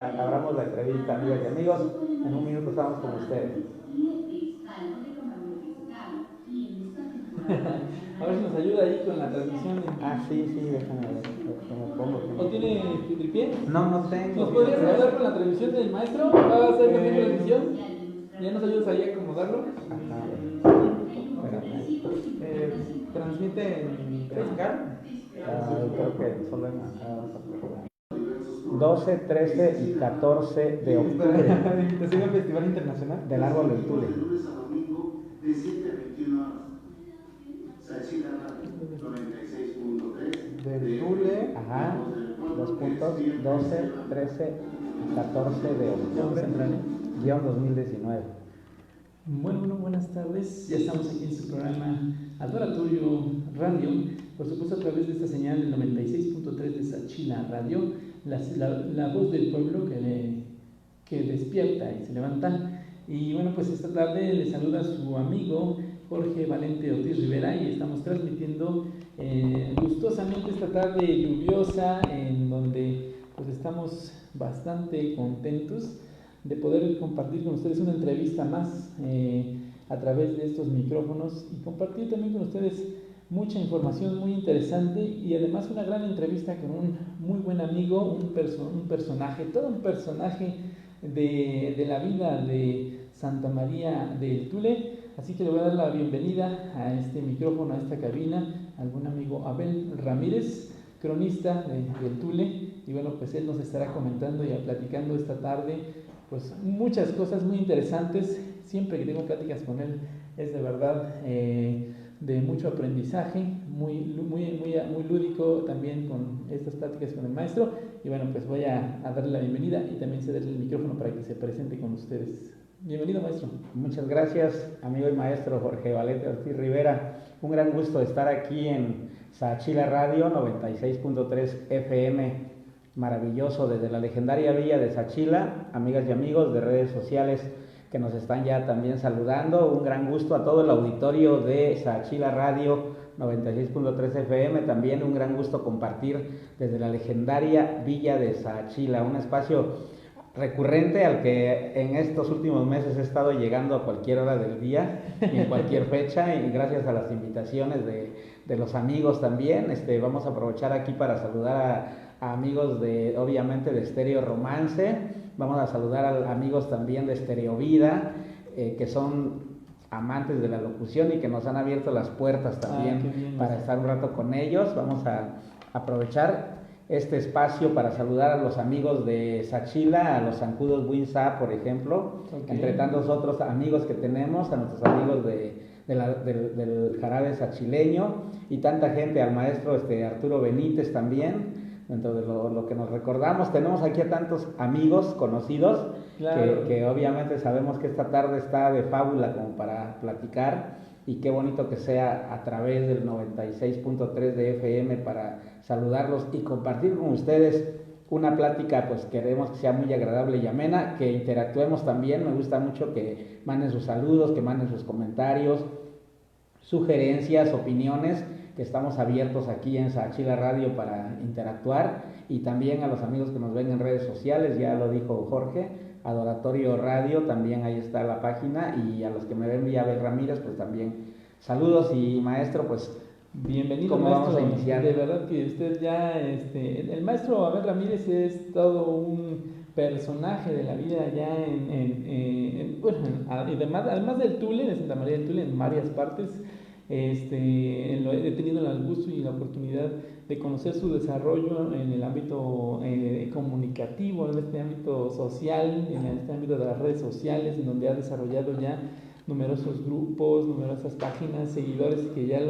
Abramos la entrevista, amigas y amigos. En un minuto estamos con ustedes. A ver si nos ayuda ahí con la transmisión. Sí, déjame ver. Me pongo. ¿O tiene tripié? No tengo. ¿Nos podrías ayudar con la transmisión del maestro? ¿Va a hacer también la transmisión? ¿Ya nos ayudas ahí a acomodarlo? Ajá. ¿Transmite en 3K? Creo que solo en 12, 13 y 14 de octubre. ¿Invitación al Festival Internacional? Del Árbol del Tule. De 7 a 21 horas. Sachila 96.3. Del Tule. Ajá. 2 puntos. 12, 13 y 14 de octubre. Guión 2019. Bueno, buenas tardes. Ya estamos aquí en su programa Adoratorio Radio, por supuesto a través de esta señal del 96.3 de Sachila Radio, la voz del pueblo que despierta y se levanta. Y bueno, pues esta tarde le saluda a su amigo Jorge Valente Ortiz Rivera y estamos transmitiendo gustosamente esta tarde lluviosa, en donde pues estamos bastante contentos de poder compartir con ustedes una entrevista más a través de estos micrófonos y compartir también con ustedes mucha información muy interesante y además una gran entrevista con un muy buen amigo, un personaje, todo un personaje de la vida de Santa María del Tule. Así que le voy a dar la bienvenida a este micrófono, a esta cabina, a algún amigo Abel Ramírez, cronista del Tule, y bueno, pues él nos estará comentando y platicando esta tarde pues muchas cosas muy interesantes. Siempre que tengo pláticas con él es de verdad de mucho aprendizaje, muy lúdico también con estas pláticas con el maestro. Y bueno, pues voy a darle la bienvenida y también cederle el micrófono para que se presente con ustedes. Bienvenido, maestro. Muchas gracias, amigo y maestro Jorge Valente Ortiz Rivera. Un gran gusto estar aquí en Sachila Radio 96.3 FM. Maravilloso, desde la legendaria villa de Sachila, amigas y amigos de redes sociales que nos están ya también saludando. Un gran gusto a todo el auditorio de Sachila Radio 96.3 FM. También un gran gusto compartir desde la legendaria villa de Sachila, un espacio recurrente al que en estos últimos meses he estado llegando a cualquier hora del día y en cualquier fecha, y gracias a las invitaciones de los amigos también. Vamos a aprovechar aquí para saludar a amigos de, obviamente, de Estéreo Romance. Vamos a saludar a amigos también de Estéreo Vida, que son amantes de la locución y que nos han abierto las puertas también para estar un rato con ellos. Vamos a aprovechar este espacio para saludar a los amigos de Sachila, a los zancudos Winsa, por ejemplo, entre tantos otros amigos que tenemos, a nuestros amigos del jarabe sachileño y tanta gente, al maestro Arturo Benítez también. Dentro de lo que nos recordamos, tenemos aquí a tantos amigos conocidos, claro, que obviamente sabemos que esta tarde está de fábula como para platicar, y qué bonito que sea a través del 96.3 de FM para saludarlos y compartir con ustedes una plática. Pues queremos que sea muy agradable y amena, que interactuemos también. Me gusta mucho que manden sus saludos, que manden sus comentarios, sugerencias, opiniones, que estamos abiertos aquí en Sachila Radio para interactuar, y también a los amigos que nos ven en redes sociales, ya lo dijo Jorge, Adoratorio Radio, también ahí está la página, y a los que me ven vía Abel Ramírez, pues también saludos. Y maestro, pues bienvenido, ¿cómo maestro? Vamos a iniciar? De verdad que usted ya, el maestro Abel Ramírez es todo un personaje de la vida ya además del Tule, de Santa María del Tule, en varias partes. He tenido el gusto y la oportunidad de conocer su desarrollo en el ámbito comunicativo, en este ámbito social, en este ámbito de las redes sociales, en donde ha desarrollado ya numerosos grupos, numerosas páginas, seguidores que ya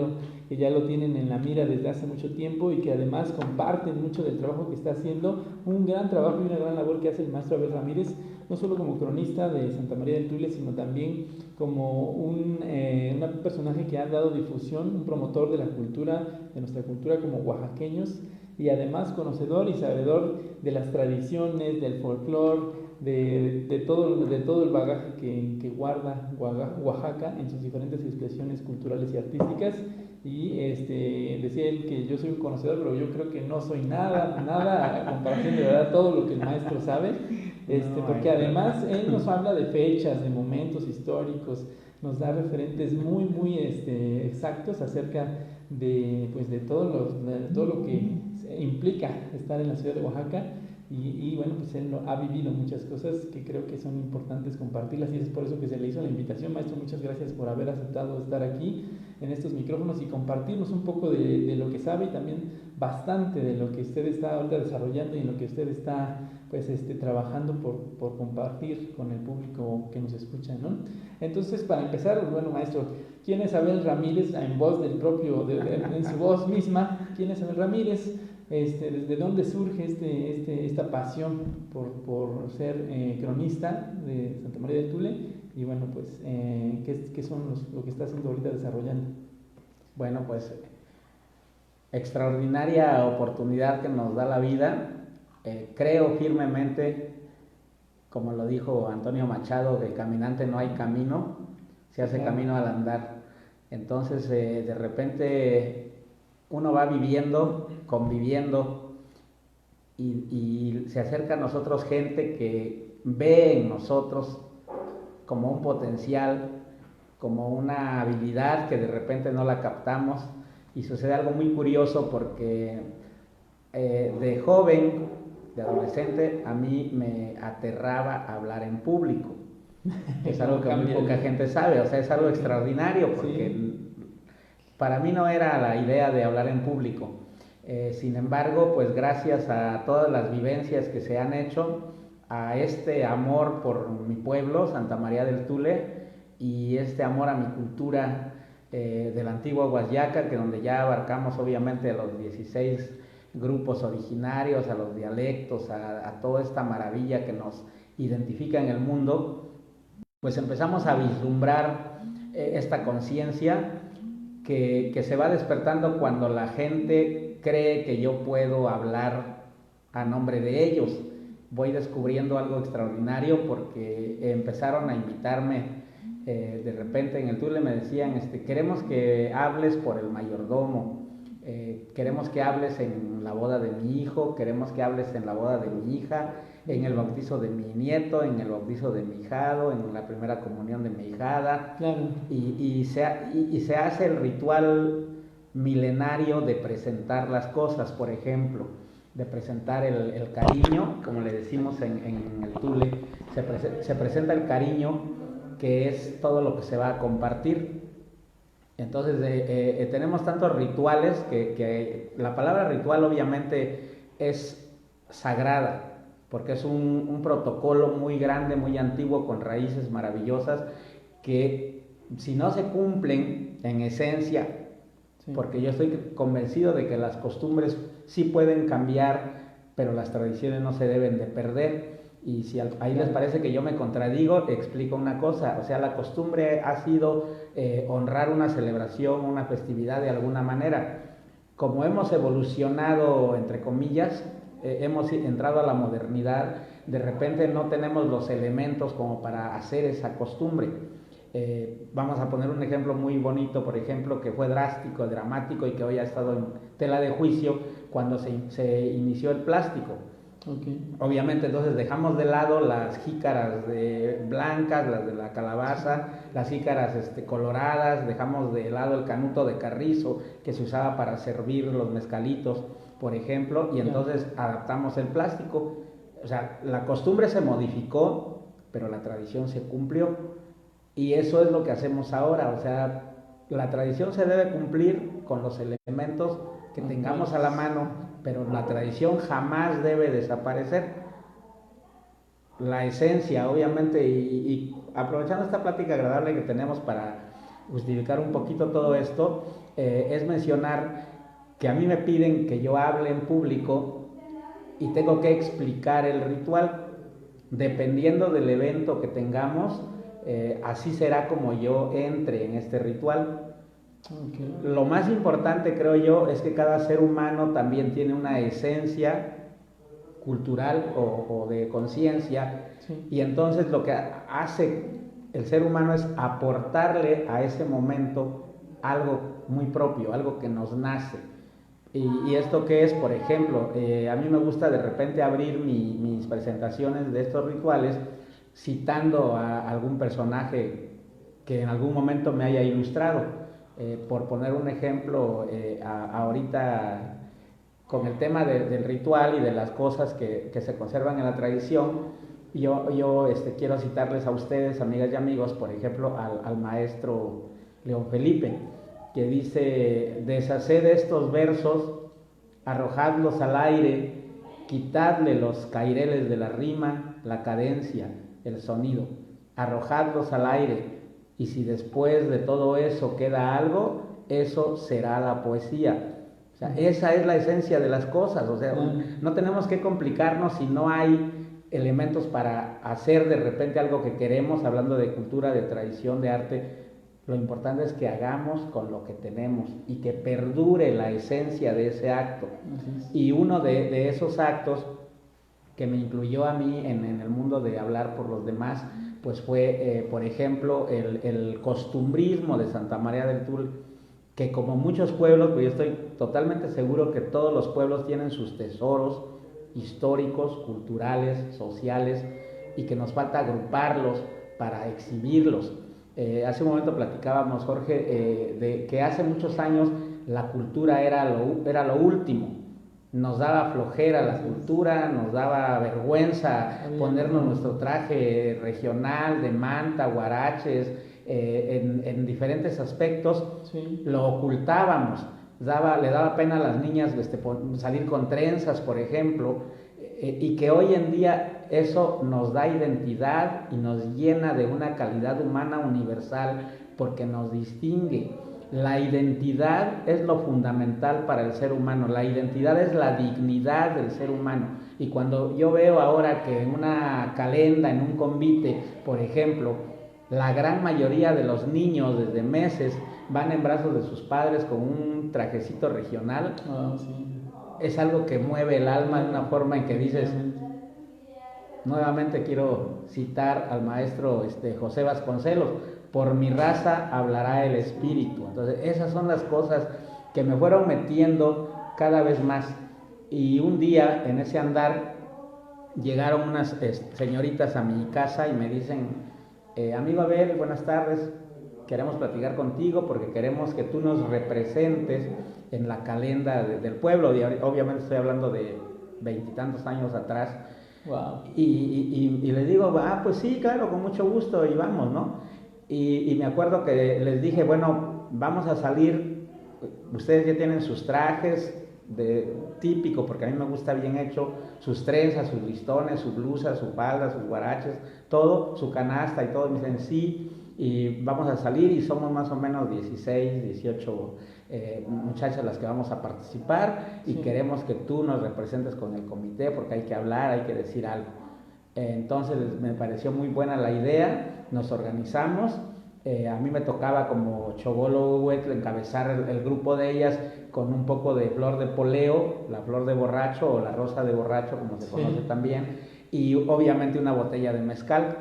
lo tienen en la mira desde hace mucho tiempo, y que además comparten mucho del trabajo que está haciendo, un gran trabajo y una gran labor que hace el maestro Abel Ramírez, no solo como cronista de Santa María del Tule, sino también como un personaje que ha dado difusión, un promotor de la cultura, de nuestra cultura como oaxaqueños, y además conocedor y sabedor de las tradiciones, del folclore, de todo el bagaje que guarda Oaxaca en sus diferentes expresiones culturales y artísticas. y decía él que yo soy un conocedor, pero yo creo que no soy nada a comparación de verdad todo lo que el maestro sabe, porque además él nos habla de fechas, de momentos históricos, nos da referentes muy exactos acerca de todo lo que implica estar en la ciudad de Oaxaca. Y bueno, pues él ha vivido muchas cosas que creo que son importantes compartirlas, y es por eso que se le hizo la invitación. Maestro, muchas gracias por haber aceptado estar aquí en estos micrófonos y compartirnos un poco de lo que sabe, y también bastante de lo que usted está ahorita desarrollando y en lo que usted está pues trabajando por compartir con el público que nos escucha, ¿no? Entonces, para empezar, bueno, maestro, ¿quién es Abel Ramírez? En voz del propio, en su voz misma, ¿quién es Abel Ramírez? ¿Desde dónde surge esta pasión por ser cronista de Santa María del Tule? Y bueno, pues, ¿qué son lo que está haciendo ahorita desarrollando? Bueno, pues, extraordinaria oportunidad que nos da la vida. Creo firmemente, como lo dijo Antonio Machado, que caminante no hay camino, se hace camino al andar. Entonces, de repente uno va viviendo, conviviendo, y se acerca a nosotros gente que ve en nosotros como un potencial, como una habilidad que de repente no la captamos, y sucede algo muy curioso porque de joven, de adolescente, a mí me aterraba hablar en público. Es algo que muy poca gente sabe, o sea, es algo extraordinario porque sí, para mí no era la idea de hablar en público. Sin embargo, pues gracias a todas las vivencias que se han hecho, a este amor por mi pueblo, Santa María del Tule, y este amor a mi cultura de la antigua Huasyaca, que donde ya abarcamos obviamente a los 16 grupos originarios, a los dialectos, a toda esta maravilla que nos identifica en el mundo, pues empezamos a vislumbrar esta conciencia que se va despertando cuando la gente cree que yo puedo hablar a nombre de ellos. Voy descubriendo algo extraordinario porque empezaron a invitarme de repente en el Tule, me decían, queremos que hables por el mayordomo, queremos que hables en la boda de mi hijo, queremos que hables en la boda de mi hija, en el bautizo de mi nieto, en el bautizo de mi hijado, en la primera comunión de mi hijada. Claro. Y se hace el ritual milenario de presentar las cosas, por ejemplo, de presentar el cariño, como le decimos en el Tule, se presenta el cariño, que es todo lo que se va a compartir. Entonces tenemos tantos rituales que la palabra ritual obviamente es sagrada, porque es un protocolo muy grande, muy antiguo, con raíces maravillosas, que si no se cumplen en esencia, sí, porque yo estoy convencido de que las costumbres sí pueden cambiar, pero las tradiciones no se deben de perder. Y si ahí les parece que yo me contradigo, explico una cosa. O sea, la costumbre ha sido honrar una celebración, una festividad de alguna manera. Como hemos evolucionado, entre comillas, hemos entrado a la modernidad, de repente no tenemos los elementos como para hacer esa costumbre. Vamos a poner un ejemplo muy bonito, por ejemplo, que fue drástico, dramático, y que hoy ha estado en tela de juicio cuando se inició el plástico. Okay. Obviamente entonces dejamos de lado las jícaras blancas, las de la calabaza, las jícaras coloradas, dejamos de lado el canuto de carrizo que se usaba para servir los mezcalitos, por ejemplo, y entonces adaptamos el plástico. O sea, la costumbre se modificó, pero la tradición se cumplió, y eso es lo que hacemos ahora. O sea, la tradición se debe cumplir con los elementos que tengamos a la mano, pero la tradición jamás debe desaparecer. La esencia, obviamente, y aprovechando esta plática agradable que tenemos para justificar un poquito todo esto, es mencionar que a mí me piden que yo hable en público y tengo que explicar el ritual. Dependiendo del evento que tengamos, así será como yo entre en este ritual. Okay. Lo más importante, creo yo, es que cada ser humano también tiene una esencia cultural o de conciencia, sí, y entonces lo que hace el ser humano es aportarle a ese momento algo muy propio, algo que nos nace. Y esto que es, por ejemplo, a mí me gusta de repente abrir mis presentaciones de estos rituales citando a algún personaje que en algún momento me haya ilustrado. Por poner un ejemplo, ahorita con el tema del ritual y de las cosas que se conservan en la tradición, yo quiero citarles a ustedes, amigas y amigos, por ejemplo, al maestro León Felipe, que dice: deshaced estos versos, arrojadlos al aire, quitadle los caireles de la rima, la cadencia, el sonido, arrojadlos al aire, y si después de todo eso queda algo, eso será la poesía. O sea, esa es la esencia de las cosas. O sea, no tenemos que complicarnos si no hay elementos para hacer de repente algo que queremos, hablando de cultura, de tradición, de arte. Lo importante es que hagamos con lo que tenemos y que perdure la esencia de ese acto. Y uno de esos actos que me incluyó a mí en el mundo de hablar por los demás, pues fue, por ejemplo, el costumbrismo de Santa María del Tul, que como muchos pueblos, pues yo estoy totalmente seguro que todos los pueblos tienen sus tesoros históricos, culturales, sociales, y que nos falta agruparlos para exhibirlos. Hace un momento platicábamos, Jorge, de que hace muchos años la cultura era lo último. Nos daba flojera la cultura, nos daba vergüenza ponernos nuestro traje regional de manta, guaraches, en diferentes aspectos. Sí. Lo ocultábamos, le daba pena a las niñas salir con trenzas, por ejemplo, y que hoy en día eso nos da identidad y nos llena de una calidad humana universal, porque nos distingue. La identidad es lo fundamental para el ser humano, la identidad es la dignidad del ser humano. Y cuando yo veo ahora que en una calenda, en un convite, por ejemplo, la gran mayoría de los niños desde meses van en brazos de sus padres con un trajecito regional, sí, es algo que mueve el alma de una forma en que dices... Nuevamente quiero citar al maestro José Vasconcelos: por mi raza hablará el espíritu. Entonces esas son las cosas que me fueron metiendo cada vez más. Y un día en ese andar llegaron unas señoritas a mi casa y me dicen: amigo Abel, buenas tardes, queremos platicar contigo porque queremos que tú nos representes en la calenda del pueblo. Y obviamente estoy hablando de 20 y tantos años atrás. Wow. Y les digo: pues sí, claro, con mucho gusto, y vamos, ¿no? Y me acuerdo que les dije: bueno, vamos a salir, ustedes ya tienen sus trajes típico, porque a mí me gusta bien hecho, sus trenzas, sus listones, su blusa, su falda, sus guaraches, todo, su canasta y todo. Y me dicen: sí, y vamos a salir, y somos más o menos 16, 18 muchachas las que vamos a participar, y sí, queremos que tú nos representes con el comité porque hay que hablar, hay que decir algo. Entonces me pareció muy buena la idea, nos organizamos. A mí me tocaba como Chogolo Huetl encabezar el grupo de ellas con un poco de flor de poleo, la flor de borracho o la rosa de borracho, como se conoce también, y obviamente una botella de mezcal,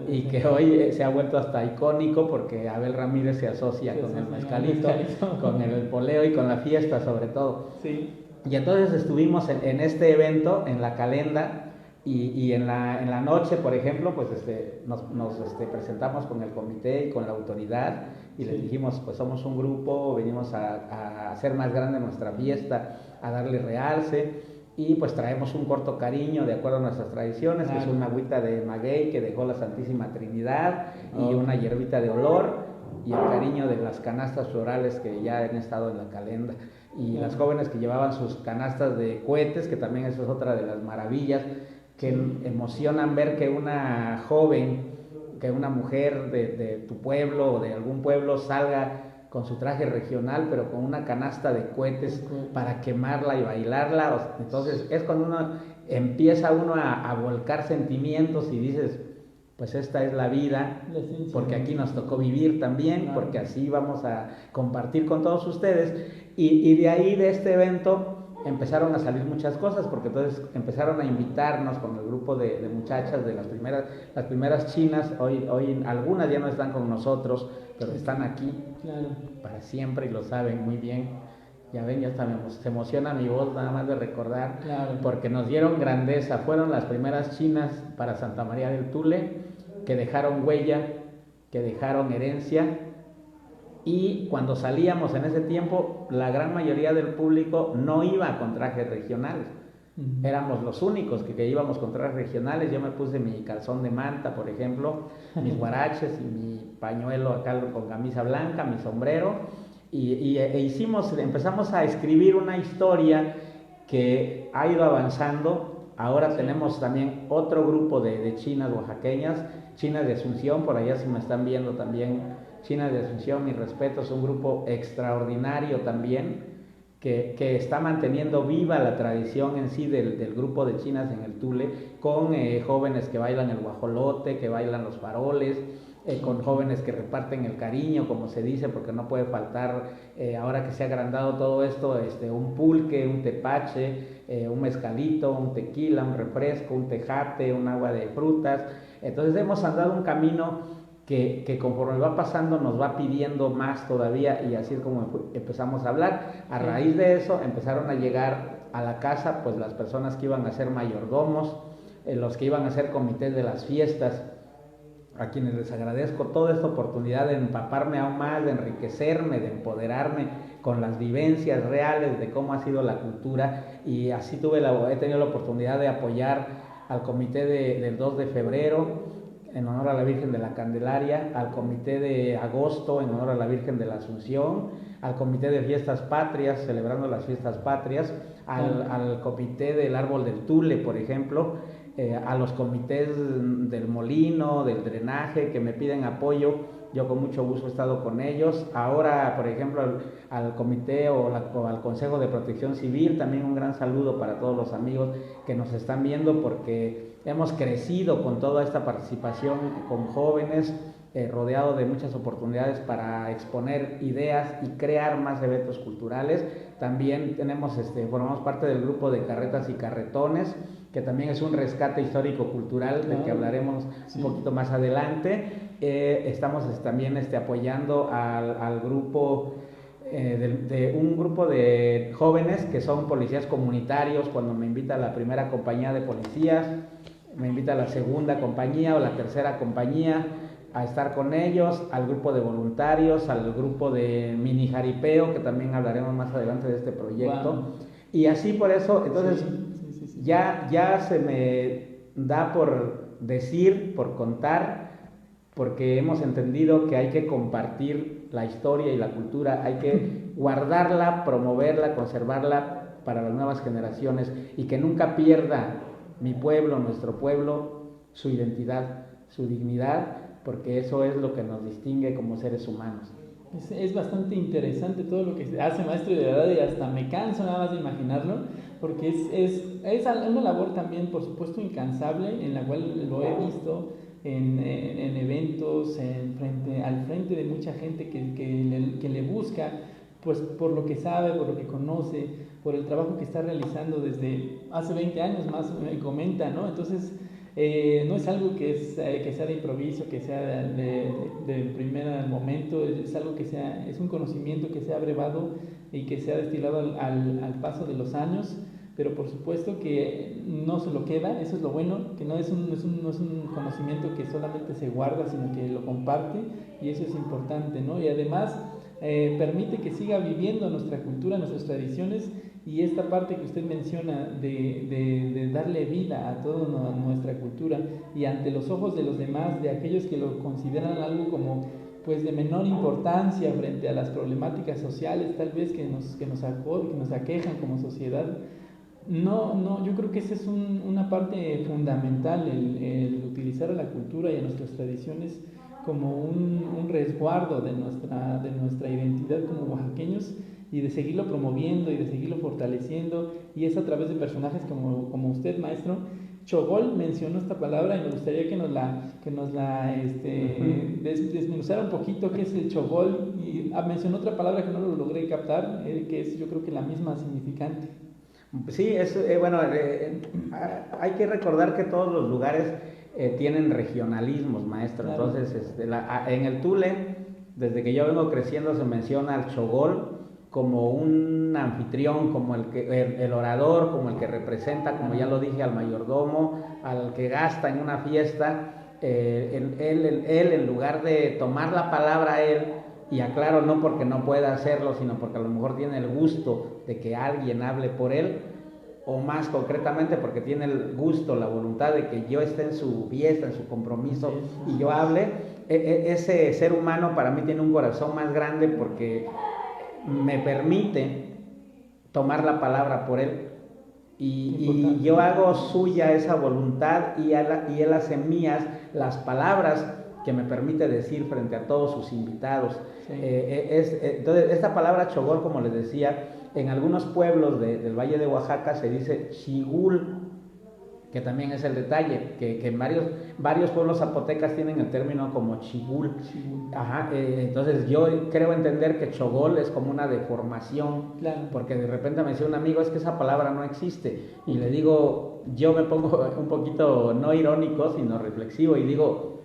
y que hoy se ha vuelto hasta icónico porque Abel Ramírez se asocia con el mezcalito, con el poleo y con la fiesta sobre todo. Sí. Y entonces estuvimos en este evento, en la calenda, y en la noche, por ejemplo, pues nos presentamos con el comité y con la autoridad, y les dijimos: pues somos un grupo, venimos a hacer más grande nuestra fiesta, a darle realce, y pues traemos un corto cariño de acuerdo a nuestras tradiciones, que es una agüita de maguey que dejó la Santísima Trinidad, y una hierbita de olor, y el cariño de las canastas florales que ya han estado en la calenda, y las jóvenes que llevaban sus canastas de cohetes, que también eso es otra de las maravillas, que emocionan ver que una joven, que una mujer de tu pueblo o de algún pueblo salga con su traje regional, pero con una canasta de cohetes para quemarla y bailarla. Entonces es cuando empieza uno a volcar sentimientos y dices: pues esta es la vida, porque aquí nos tocó vivir también, porque así vamos a compartir con todos ustedes. Y de ahí, de este evento, empezaron a salir muchas cosas, porque entonces empezaron a invitarnos con el grupo de muchachas de las primeras chinas. Hoy algunas ya no están con nosotros, pero están aquí Claro. para siempre y lo saben muy bien. Ya ven, ya hasta se emociona mi voz nada más de recordar, Claro. porque nos dieron grandeza. Fueron las primeras chinas para Santa María del Tule, que dejaron huella, que dejaron herencia. Y cuando salíamos en ese tiempo, la gran mayoría del público no iba con trajes regionales. Éramos los únicos que íbamos con trajes regionales. Yo me puse mi calzón de manta, por ejemplo, mis guaraches y mi pañuelo acá con camisa blanca, mi sombrero, empezamos a escribir una historia que ha ido avanzando. Ahora tenemos también otro grupo de chinas oaxaqueñas, chinas de Asunción, por allá si me están viendo también, chinas de Asunción, mis respetos, un grupo extraordinario también, que está manteniendo viva la tradición en sí del grupo de chinas en el Tule, con jóvenes que bailan el guajolote, que bailan los faroles, con jóvenes que reparten el cariño, como se dice, porque no puede faltar, ahora que se ha agrandado todo esto, un pulque, un tepache, un mezcalito, un tequila, un refresco, un tejate, un agua de frutas. Entonces hemos andado un camino que conforme va pasando nos va pidiendo más todavía, y así es como empezamos a hablar. A raíz de eso empezaron a llegar a la casa pues las personas que iban a ser mayordomos, los que iban a ser comités de las fiestas, a quienes les agradezco toda esta oportunidad de empaparme aún más, de enriquecerme, de empoderarme con las vivencias reales de cómo ha sido la cultura. Y así he tenido la oportunidad de apoyar al comité del 2 de febrero en honor a la Virgen de la Candelaria, al comité de agosto en honor a la Virgen de la Asunción, al comité de fiestas patrias, celebrando las fiestas patrias, al comité del Árbol del Tule, por ejemplo, a los comités del molino, del drenaje, que me piden apoyo. Yo con mucho gusto he estado con ellos. Ahora, por ejemplo, al comité o al Consejo de Protección Civil, también un gran saludo para todos los amigos que nos están viendo, porque hemos crecido con toda esta participación con jóvenes, rodeado de muchas oportunidades para exponer ideas y crear más eventos culturales. También formamos parte del grupo de Carretas y Carretones, que también es un rescate histórico-cultural del que hablaremos un poquito más adelante. Estamos también apoyando al grupo de un grupo de jóvenes que son policías comunitarios. Cuando me invita a la primera compañía de policías, me invita a la segunda compañía o la tercera compañía a estar con ellos, al grupo de voluntarios, al grupo de mini jaripeo, que también hablaremos más adelante de este proyecto. Wow. Y así por eso, entonces sí. Ya se me da por decir, por contar, porque hemos entendido que hay que compartir la historia y la cultura, hay que guardarla, promoverla, conservarla para las nuevas generaciones, y que nunca pierda mi pueblo, nuestro pueblo, su identidad, su dignidad, porque eso es lo que nos distingue como seres humanos. Es bastante interesante todo lo que se hace, maestro, y de verdad, y hasta me canso nada más de imaginarlo, porque es una labor también, por supuesto, incansable, en la cual lo he visto en eventos, al frente de mucha gente que le busca, pues por lo que sabe, por lo que conoce, por el trabajo que está realizando desde hace 20 años más, me comenta, ¿no? Entonces, no es algo que sea de improviso, que sea de primer momento, es algo es un conocimiento que se ha brevado y que se ha destilado al paso de los años, pero por supuesto que no se lo queda. Eso es lo bueno, que no es un conocimiento que solamente se guarda, sino que lo comparte, y eso es importante, ¿no? Y además permite que siga viviendo nuestra cultura, nuestras tradiciones, y esta parte que usted menciona de darle vida a toda nuestra cultura, y ante los ojos de los demás, de aquellos que lo consideran algo como pues de menor importancia frente a las problemáticas sociales tal vez que nos aquejan como sociedad. No, yo creo que esa es una parte fundamental, el utilizar a la cultura y a nuestras tradiciones como un resguardo de nuestra identidad como oaxaqueños, y de seguirlo promoviendo y de seguirlo fortaleciendo, y es a través de personajes como usted, maestro. Chogol mencionó esta palabra y me gustaría que nos la desmenuzara un poquito qué es el chogol, y mencionó otra palabra que no lo logré captar, que es, yo creo que la misma significante. Sí, hay que recordar que todos los lugares tienen regionalismos, maestro. Claro. Entonces, en el Tule desde que yo vengo creciendo se menciona al chogol como un anfitrión, como el orador, como el que representa, como ya lo dije, al mayordomo, al que gasta en una fiesta. Él, en lugar de tomar la palabra él, y aclaro, no porque no pueda hacerlo, sino porque a lo mejor tiene el gusto de que alguien hable por él, o más concretamente porque tiene el gusto, la voluntad de que yo esté en su fiesta, en su compromiso y yo hable. Ese ser humano para mí tiene un corazón más grande porque me permite tomar la palabra por él y yo hago suya esa voluntad y él hace mías las palabras que me permite decir frente a todos sus invitados. Sí. Entonces, esta palabra chogol, como les decía, en algunos pueblos del Valle de Oaxaca se dice chigul, que también es el detalle, que en varios pueblos zapotecas tienen el término como chigul. Ajá, entonces yo creo entender que chogol es como una deformación, claro. Porque de repente me decía un amigo, es que esa palabra no existe, y le digo, yo me pongo un poquito no irónico, sino reflexivo, y digo,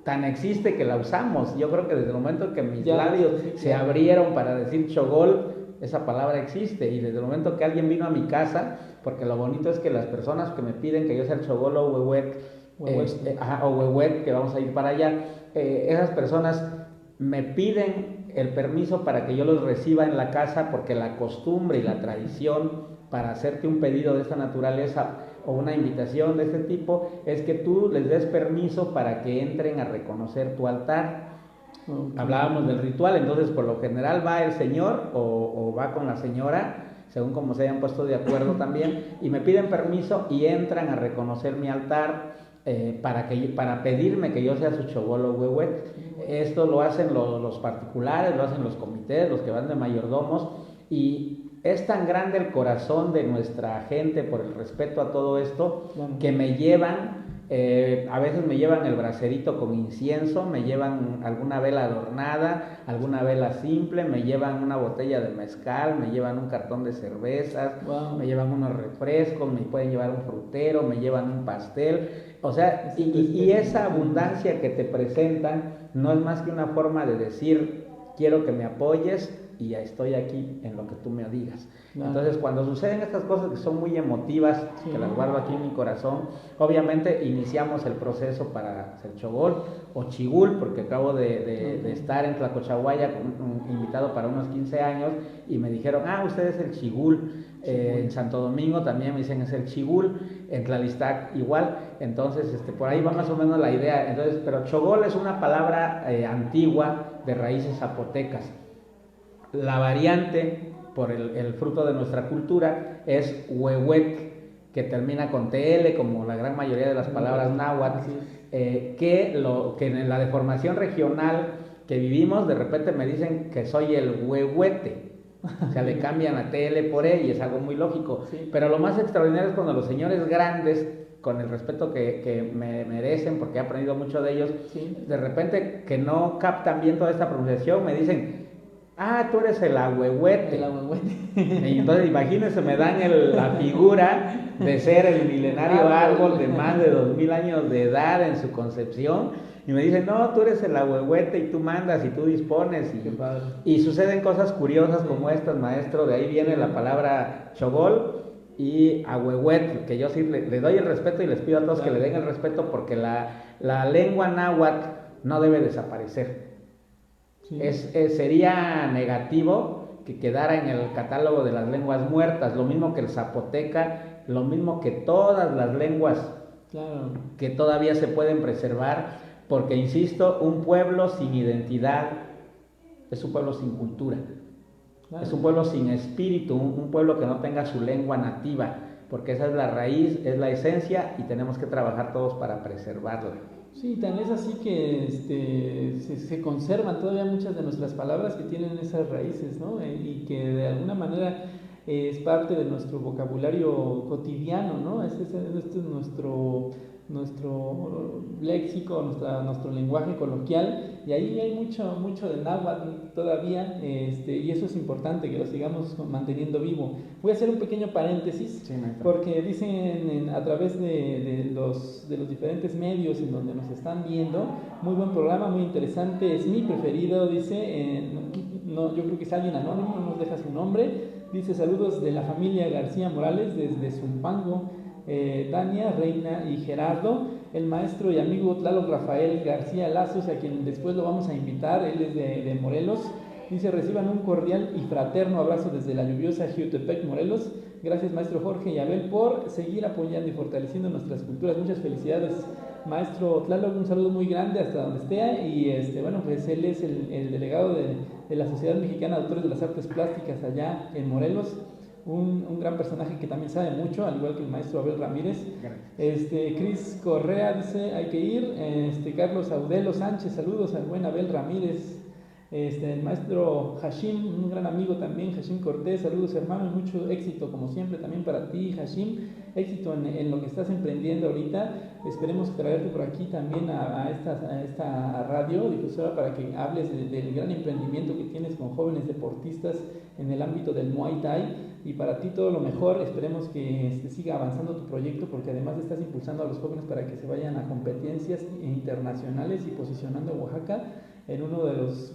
tan existe que la usamos. Yo creo que desde el momento que mis labios se abrieron para decir chogol, esa palabra existe, y desde el momento que alguien vino a mi casa, porque lo bonito es que las personas que me piden que yo sea el chogol o huehuet, que vamos a ir para allá, esas personas me piden el permiso para que yo los reciba en la casa, porque la costumbre y la tradición para hacerte un pedido de esta naturaleza o una invitación de este tipo es que tú les des permiso para que entren a reconocer tu altar. Okay. Hablábamos del ritual, entonces por lo general va el señor o va con la señora, según como se hayan puesto de acuerdo también, y me piden permiso y entran a reconocer mi altar para pedirme que yo sea su chogol o huehuet. Esto lo hacen los particulares, lo hacen los comités, los que van de mayordomos, y es tan grande el corazón de nuestra gente por el respeto a todo esto, que me llevan, a veces me llevan el bracerito con incienso, me llevan alguna vela adornada, alguna vela simple, me llevan una botella de mezcal, me llevan un cartón de cervezas, me llevan unos refrescos, me pueden llevar un frutero, me llevan un pastel, o sea, y esa abundancia que te presentan no es más que una forma de decir, quiero que me apoyes y ya estoy aquí en lo que tú me digas. Claro. Entonces, cuando suceden estas cosas que son muy emotivas, que las guardo aquí en mi corazón, obviamente iniciamos el proceso para hacer chogol o chigul, porque acabo de estar en Tlacochahuaya invitado para unos 15 años y me dijeron, usted es el chigul. En Santo Domingo también me dicen es el chigul, en Tlalistac igual. Entonces, por ahí va más o menos la idea. Entonces, pero chogol es una palabra antigua de raíces zapotecas. La variante, por el fruto de nuestra cultura, es huehuet, que termina con TL, como la gran mayoría de las palabras náhuatl, que en la deformación regional que vivimos, de repente me dicen que soy el huehuete. O sea, le cambian a TL por E y es algo muy lógico. Sí. Pero lo más extraordinario es cuando los señores grandes, con el respeto que me merecen, porque he aprendido mucho de ellos, de repente que no captan bien toda esta pronunciación, me dicen, tú eres el ahuehuete. Y entonces imagínense, me dan la figura de ser el milenario árbol de más de 2000 años de edad en su concepción, y me dicen, no, tú eres el ahuehuete y tú mandas y tú dispones, y suceden cosas curiosas como estas, maestro. De ahí viene la palabra chogol y ahuehuet, que yo sí le doy el respeto y les pido a todos que le den el respeto, porque la lengua náhuatl no debe desaparecer. Sí. Sería negativo que quedara en el catálogo de las lenguas muertas, lo mismo que el zapoteca, lo mismo que todas las lenguas que todavía se pueden preservar, porque insisto, un pueblo sin identidad es un pueblo sin cultura, es un pueblo sin espíritu, un pueblo que no tenga su lengua nativa, porque esa es la raíz, es la esencia, y tenemos que trabajar todos para preservarla. Sí, tan es así que se conservan todavía muchas de nuestras palabras que tienen esas raíces, ¿no? Y que de alguna manera es parte de nuestro vocabulario cotidiano, ¿no? Este es nuestro léxico, nuestro lenguaje coloquial, y ahí hay mucho de náhuatl todavía, y eso es importante que lo sigamos manteniendo vivo. Voy a hacer un pequeño paréntesis, Sí, porque dicen a través de los diferentes medios en donde nos están viendo, muy buen programa, muy interesante, es mi preferido, dice, no, yo creo que es alguien anónimo, no nos deja su nombre, dice saludos de la familia García Morales desde Zumpango, Dania, Reina y Gerardo, el maestro y amigo Tlaloc Rafael García Lazos, a quien después lo vamos a invitar, él es de Morelos, dice reciban un cordial y fraterno abrazo desde la lluviosa Jiutepec, Morelos. Gracias maestro Jorge y Abel por seguir apoyando y fortaleciendo nuestras culturas, muchas felicidades maestro Tlaloc, un saludo muy grande hasta donde esté, y bueno, pues él es el delegado de la Sociedad Mexicana de Autores de las Artes Plásticas allá en Morelos. Un gran personaje que también sabe mucho, al igual que el maestro Abel Ramírez. Cris Correa dice, hay que ir. Carlos Audelo Sánchez, saludos al buen Abel Ramírez. El maestro Hashim, un gran amigo también, Hashim Cortés, saludos hermano, y mucho éxito como siempre también para ti, Hashim, éxito en lo que estás emprendiendo ahorita. Esperemos traerte por aquí también a esta radio difusora para que hables del gran emprendimiento que tienes con jóvenes deportistas en el ámbito del Muay Thai, y para ti todo lo mejor. Esperemos que siga avanzando tu proyecto, porque además estás impulsando a los jóvenes para que se vayan a competencias internacionales y posicionando a Oaxaca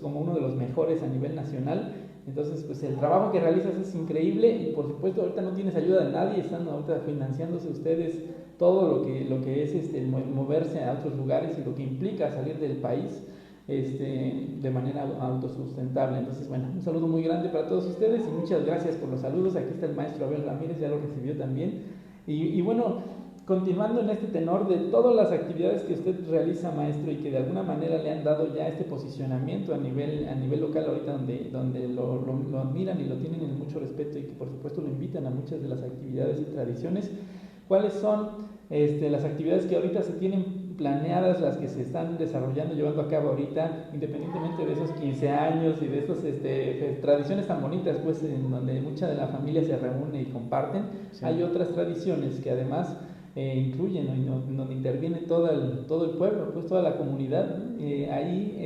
como uno de los mejores a nivel nacional. Entonces, pues el trabajo que realizas es increíble, y por supuesto ahorita no tienes ayuda de nadie, están ahorita financiándose ustedes todo lo que es moverse a otros lugares y lo que implica salir del país de manera autosustentable. Entonces, bueno, un saludo muy grande para todos ustedes y muchas gracias por los saludos. Aquí está el maestro Abel Ramírez, ya lo recibió también. Y bueno, continuando en este tenor de todas las actividades que usted realiza, maestro, y que de alguna manera le han dado ya este posicionamiento a nivel local ahorita, donde lo admiran y lo tienen en mucho respeto, y que por supuesto lo invitan a muchas de las actividades y tradiciones. ¿Cuáles son las actividades que ahorita se tienen planeadas, las que se están desarrollando, llevando a cabo ahorita, independientemente de esos 15 años y de esas tradiciones tan bonitas, pues, en donde mucha de la familia se reúne y comparten? Sí. Hay otras tradiciones que además incluyen, donde interviene todo el pueblo, pues toda la comunidad. Ahí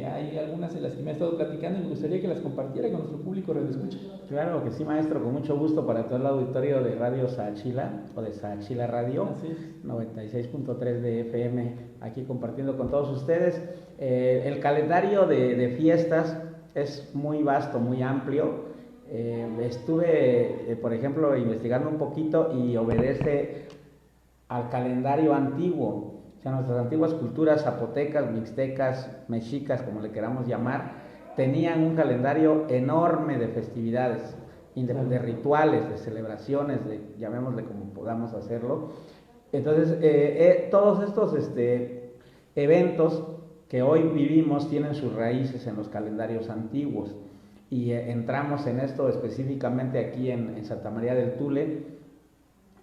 hay algunas de las que me ha estado platicando y me gustaría que las compartiera con nuestro público radioescucha. Claro que sí, maestro, con mucho gusto para todo el auditorio de Radio Saachila o de Saachila Radio, 96.3 de FM, aquí compartiendo con todos ustedes. El calendario de fiestas es muy vasto, muy amplio. Estuve, por ejemplo, investigando un poquito y obedece al calendario antiguo. O sea, nuestras antiguas culturas zapotecas, mixtecas, mexicas, como le queramos llamar, tenían un calendario enorme de festividades, de rituales, de celebraciones, llamémosle como podamos hacerlo. Entonces, todos estos eventos que hoy vivimos tienen sus raíces en los calendarios antiguos, y entramos en esto específicamente aquí en Santa María del Tule,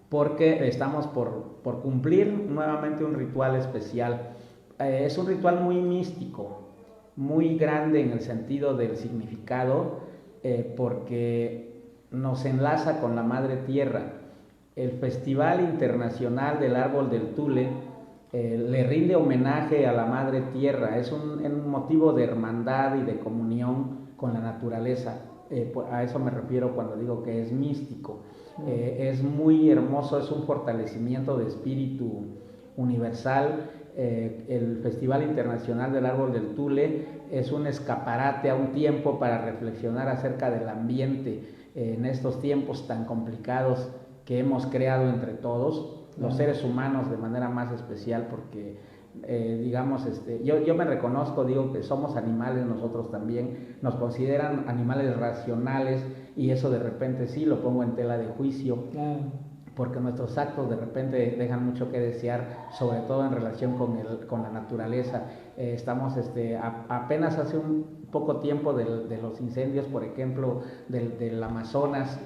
porque estamos por cumplir nuevamente un ritual especial. Es un ritual muy místico, muy grande en el sentido del significado, porque nos enlaza con la Madre Tierra. El Festival Internacional del Árbol del Tule le rinde homenaje a la Madre Tierra. Es un motivo de hermandad y de comunión con la naturaleza. A eso me refiero cuando digo que es místico. Es muy hermoso, es un fortalecimiento de espíritu universal. El Festival Internacional del Árbol del Tule es un escaparate a un tiempo para reflexionar acerca del ambiente en estos tiempos tan complicados que hemos creado entre todos, los seres humanos de manera más especial, porque digamos, yo me reconozco, digo que somos animales nosotros también, nos consideran animales racionales, y eso de repente sí lo pongo en tela de juicio, porque nuestros actos de repente dejan mucho que desear, sobre todo en relación con la naturaleza. Estamos apenas hace un poco tiempo de los incendios, por ejemplo, del Amazonas,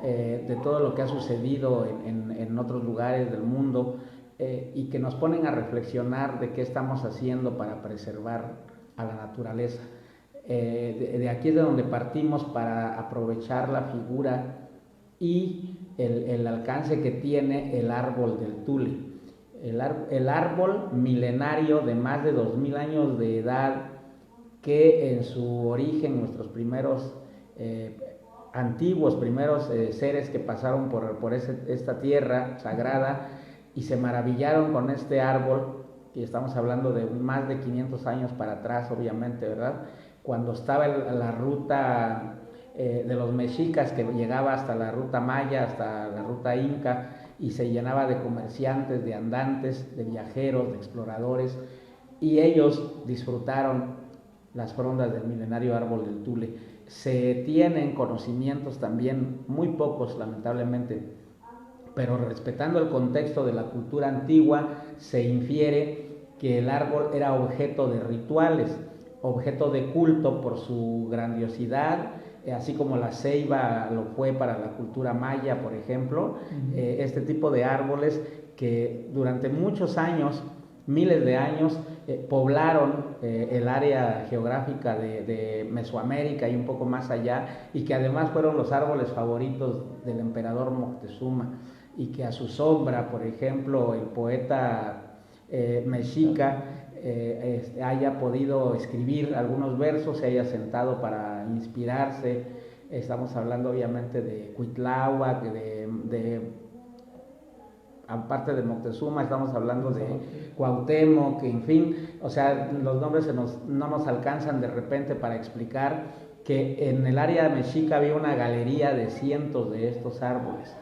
de todo lo que ha sucedido en otros lugares del mundo, y que nos ponen a reflexionar de qué estamos haciendo para preservar a la naturaleza. De aquí es de donde partimos para aprovechar la figura y el alcance que tiene el árbol del Tule. el árbol milenario de más de 2000 años de edad, que en su origen nuestros primeros antiguos primeros seres que pasaron por esta tierra sagrada y se maravillaron con este árbol, y estamos hablando de más de 500 años para atrás, obviamente, ¿verdad? Cuando estaba la ruta de los mexicas, que llegaba hasta la ruta maya, hasta la ruta inca, y se llenaba de comerciantes, de andantes, de viajeros, de exploradores, y ellos disfrutaron las frondas del milenario árbol del Tule. Se tienen conocimientos también, muy pocos lamentablemente, pero respetando el contexto de la cultura antigua, se infiere que el árbol era objeto de rituales, objeto de culto por su grandiosidad, así como la ceiba lo fue para la cultura maya, por ejemplo. Este tipo de árboles que durante muchos años, miles de años, poblaron el área geográfica de Mesoamérica y un poco más allá, y que además fueron los árboles favoritos del emperador Moctezuma, y que a su sombra, por ejemplo, el poeta mexica haya podido escribir algunos versos, se haya sentado para inspirarse. Estamos hablando obviamente de Cuitláhuac, aparte de Moctezuma, estamos hablando de Cuauhtémoc, en fin, o sea, los nombres no nos alcanzan de repente para explicar que en el área mexica había una galería de cientos de estos árboles,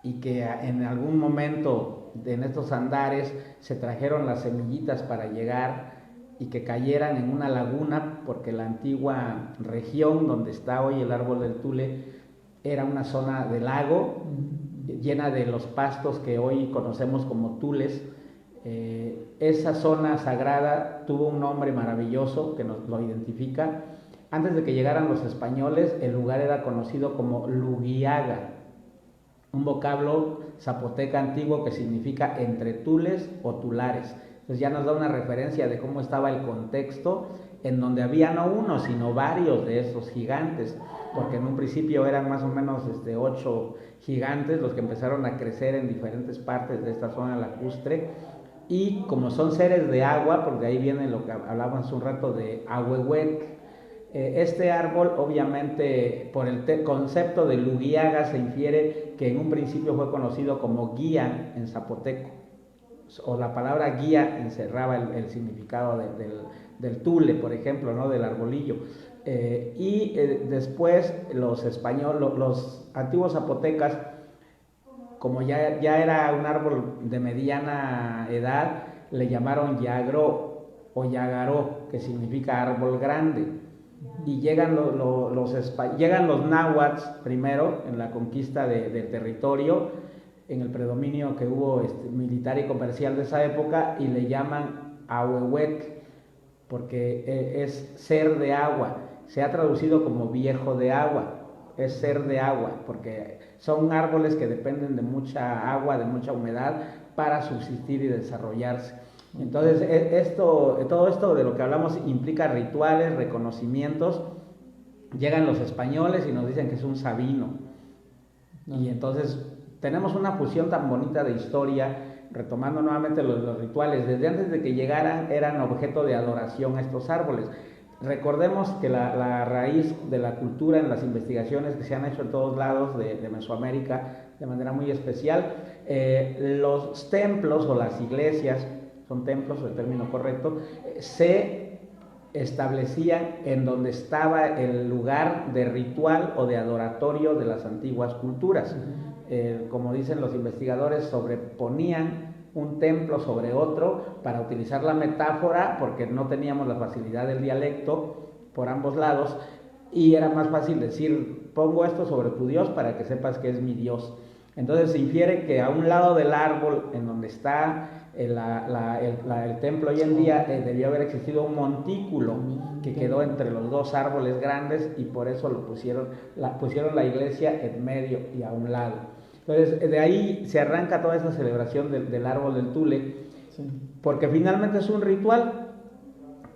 y que en algún momento en estos andares se trajeron las semillitas para llegar y que cayeran en una laguna, porque la antigua región donde está hoy el árbol del Tule era una zona de lago llena de los pastos que hoy conocemos como tules. Esa zona sagrada tuvo un nombre maravilloso que nos lo identifica. Antes de que llegaran los españoles, el lugar era conocido como Lugiaga, un vocablo zapoteca antiguo que significa entre tules o tulares. Entonces ya nos da una referencia de cómo estaba el contexto, en donde había no uno, sino varios de esos gigantes, porque en un principio eran más o menos 8 gigantes los que empezaron a crecer en diferentes partes de esta zona lacustre, y como son seres de agua, porque ahí viene lo que hablábamos hace un rato de Ahuehuet. Este árbol, obviamente, por el concepto de Lugiaga, se infiere que en un principio fue conocido como guía en zapoteco, o la palabra guía encerraba el significado del tule, por ejemplo, ¿no? Del arbolillo. Después los antiguos zapotecas, como ya era un árbol de mediana edad, le llamaron yagro o yagaró, que significa árbol grande. Y llegan los náhuatl primero en la conquista del territorio, en el predominio que hubo militar y comercial de esa época, y le llaman Ahuehuet, porque es ser de agua. Se ha traducido como viejo de agua, es ser de agua, porque son árboles que dependen de mucha agua, de mucha humedad para subsistir y desarrollarse. Entonces, todo esto de lo que hablamos implica rituales, reconocimientos. Llegan los españoles y nos dicen que es un sabino. Y entonces tenemos una fusión tan bonita de historia, retomando nuevamente los rituales. Desde antes de que llegaran eran objeto de adoración a estos árboles. Recordemos que la raíz de la cultura en las investigaciones que se han hecho en todos lados de Mesoamérica, de manera muy especial, los templos o las iglesias, son templos, el término correcto, se establecían en donde estaba el lugar de ritual o de adoratorio de las antiguas culturas. Como dicen los investigadores, sobreponían un templo sobre otro para utilizar la metáfora, porque no teníamos la facilidad del dialecto por ambos lados, y era más fácil decir, pongo esto sobre tu Dios para que sepas que es mi Dios. Entonces se infiere que a un lado del árbol, en donde está el templo hoy en día, debió haber existido un montículo que quedó entre los dos árboles grandes, y por eso pusieron la iglesia en medio y a un lado. Entonces de ahí se arranca toda esta celebración del árbol del Tule, porque finalmente es un ritual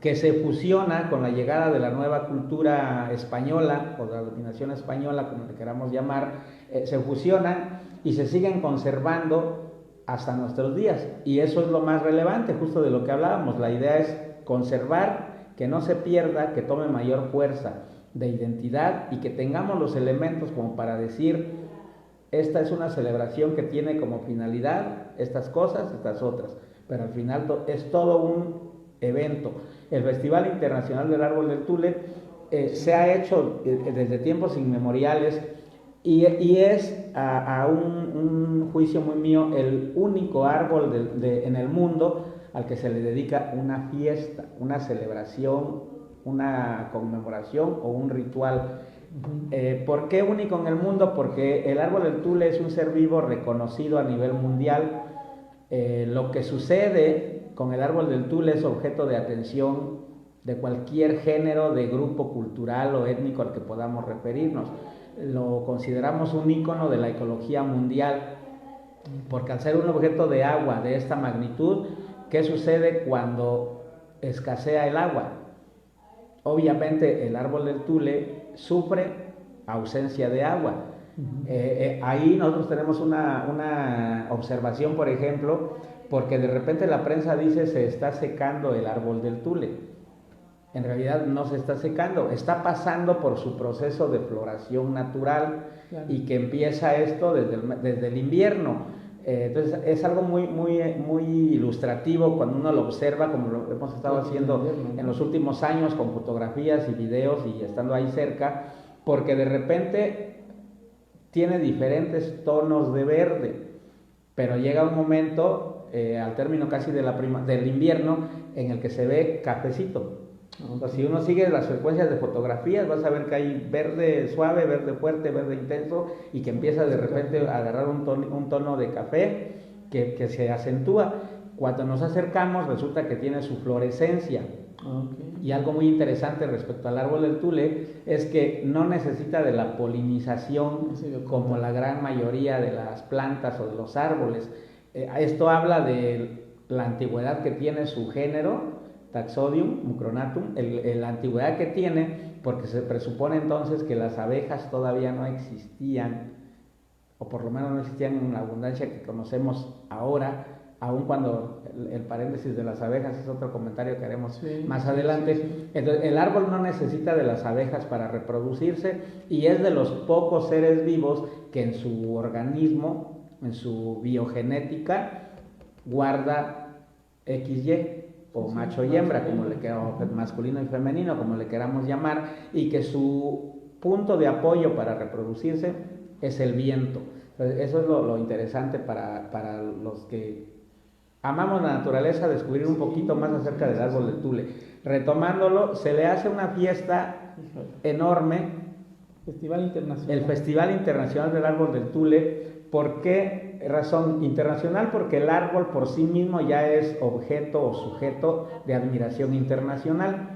que se fusiona con la llegada de la nueva cultura española, o de la dominación española, como le queramos llamar. Se fusionan y se siguen conservando hasta nuestros días. Y eso es lo más relevante, justo de lo que hablábamos. La idea es conservar, que no se pierda, que tome mayor fuerza de identidad y que tengamos los elementos como para decir, esta es una celebración que tiene como finalidad estas cosas, estas otras, pero al final es todo un evento. El Festival Internacional del Árbol del Tule se ha hecho desde tiempos inmemoriales y es a un juicio muy mío el único árbol en el mundo al que se le dedica una fiesta, una celebración, una conmemoración o un ritual. ¿Por qué único en el mundo? Porque el árbol del Tule es un ser vivo reconocido a nivel mundial. Lo que sucede con el árbol del Tule es objeto de atención de cualquier género, de grupo cultural o étnico al que podamos referirnos. Lo consideramos un ícono de la ecología mundial, porque al ser un objeto de agua de esta magnitud, ¿qué sucede cuando escasea el agua? Obviamente el árbol del Tule sufre ausencia de agua. Ahí nosotros tenemos una observación, por ejemplo, porque de repente la prensa dice se está secando el árbol del Tule. En realidad no se está secando, está pasando por su proceso de floración natural, claro, y que empieza esto desde el invierno. Entonces es algo muy ilustrativo cuando uno lo observa, como lo hemos estado haciendo en los últimos años con fotografías y videos y estando ahí cerca, porque de repente tiene diferentes tonos de verde, pero llega un momento, al término casi del invierno, en el que se ve cafecito. Entonces, si uno sigue las frecuencias de fotografías, vas a ver que hay verde suave, verde fuerte, verde intenso, y que empieza de repente a agarrar un tono de café que se acentúa. Cuando nos acercamos resulta que tiene su fluorescencia. Okay. Y algo muy interesante respecto al árbol del Tule es que no necesita de la polinización como la gran mayoría de las plantas o de los árboles. Esto habla de la antigüedad que tiene su género, Taxodium mucronatum, la antigüedad que tiene, porque se presupone entonces que las abejas todavía no existían, o por lo menos no existían en la abundancia que conocemos ahora, aun cuando el paréntesis de las abejas es otro comentario que haremos más adelante. Sí. Entonces, el árbol no necesita de las abejas para reproducirse y es de los pocos seres vivos que en su organismo, en su biogenética, guarda XY, o macho y hembra, como le queramos, masculino y femenino, como le queramos llamar, y que su punto de apoyo para reproducirse es el viento. Entonces, eso es lo interesante para los que amamos la naturaleza, descubrir un poquito más acerca del árbol del Tule. Retomándolo, se le hace una fiesta enorme, Festival Internacional. El Festival Internacional del Árbol del Tule. ¿Por qué razón internacional? Porque el árbol por sí mismo ya es objeto o sujeto de admiración internacional.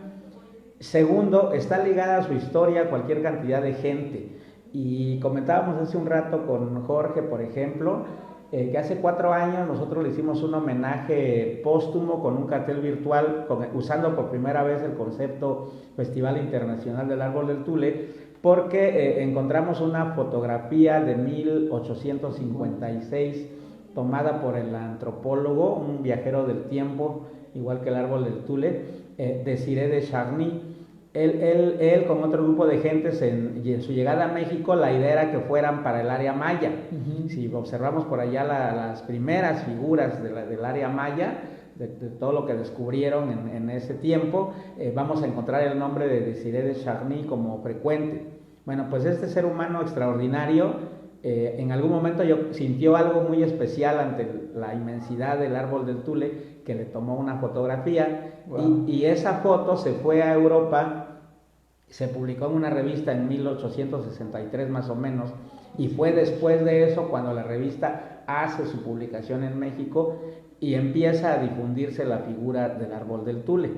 Segundo, está ligada a su historia a cualquier cantidad de gente. Y comentábamos hace un rato con Jorge, por ejemplo, que hace 4 años nosotros le hicimos un homenaje póstumo con un cartel virtual, usando por primera vez el concepto Festival Internacional del Árbol del Tule, porque encontramos una fotografía de 1856 tomada por el antropólogo, un viajero del tiempo, igual que el árbol del Tule, Desiré de Charny. Él con otro grupo de gentes y en su llegada a México la idea era que fueran para el área maya. Si observamos por allá las primeras figuras del área maya, de todo lo que descubrieron en ese tiempo, vamos a encontrar el nombre de Desiré de Charny como frecuente. Bueno, pues este ser humano extraordinario en algún momento sintió algo muy especial ante la inmensidad del árbol del Tule, que le tomó una fotografía. Wow. Y esa foto se fue a Europa, se publicó en una revista en 1863 más o menos, y fue después de eso cuando la revista hace su publicación en México y empieza a difundirse la figura del árbol del Tule.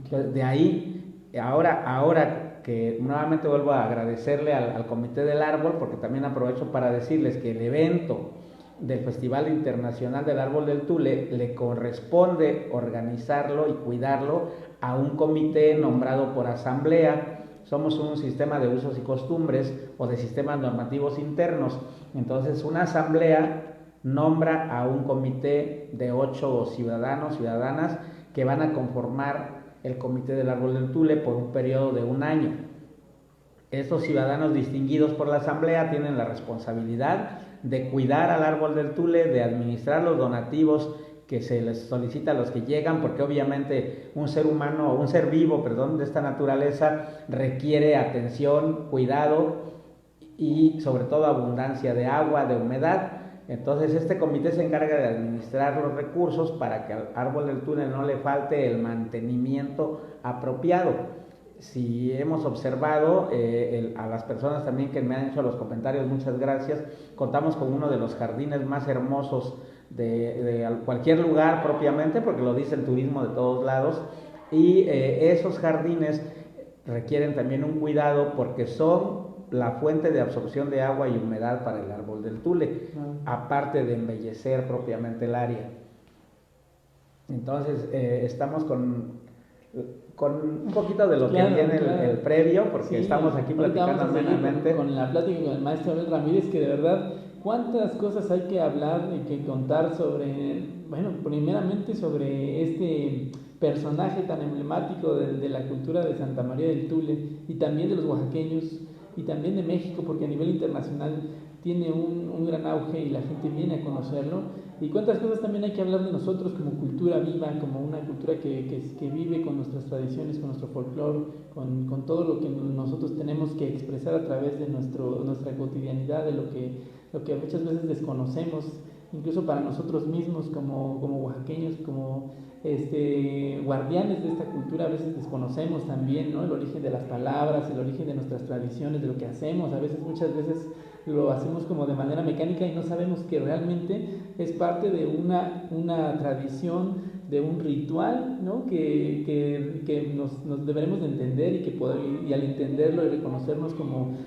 Entonces, de ahí, ahora que nuevamente vuelvo a agradecerle al Comité del Árbol, porque también aprovecho para decirles que el evento del Festival Internacional del Árbol del Tule le corresponde organizarlo y cuidarlo a un comité nombrado por asamblea. Somos un sistema de usos y costumbres o de sistemas normativos internos. Entonces, una asamblea nombra a un comité de 8 ciudadanos, ciudadanas, que van a conformar el comité del árbol del Tule por un periodo de 1 año. Estos ciudadanos distinguidos por la asamblea tienen la responsabilidad de cuidar al árbol del Tule, de administrar los donativos que se les solicita a los que llegan, porque obviamente un ser vivo, de esta naturaleza requiere atención, cuidado y sobre todo abundancia de agua, de humedad. Entonces este comité se encarga de administrar los recursos para que al árbol del Tule no le falte el mantenimiento apropiado. Si hemos observado, a las personas también que me han hecho los comentarios, muchas gracias, contamos con uno de los jardines más hermosos de cualquier lugar propiamente, porque lo dice el turismo de todos lados, y esos jardines requieren también un cuidado porque son la fuente de absorción de agua y humedad para el árbol del Tule, aparte de embellecer propiamente el área. Entonces estamos con un poquito de lo que viene el previo, porque estamos aquí platicando amenamente. Con la plática con el maestro Abel Ramírez, que de verdad, cuántas cosas hay que hablar y que contar sobre, primeramente sobre este personaje tan emblemático de la cultura de Santa María del Tule, y también de los oaxaqueños, y también de México, porque a nivel internacional tiene un gran auge y la gente viene a conocerlo. Y cuántas cosas también hay que hablar de nosotros como cultura viva, como una cultura que vive con nuestras tradiciones, con nuestro folclore, con todo lo que nosotros tenemos que expresar a través de nuestra cotidianidad, de lo que muchas veces desconocemos, incluso para nosotros mismos como oaxaqueños, como guardianes de esta cultura. A veces desconocemos también, ¿no?, el origen de las palabras, el origen de nuestras tradiciones, de lo que hacemos. Muchas veces lo hacemos como de manera mecánica y no sabemos que realmente es parte de una tradición, de un ritual, ¿no?, que nos deberemos de entender, y al entenderlo y reconocernos como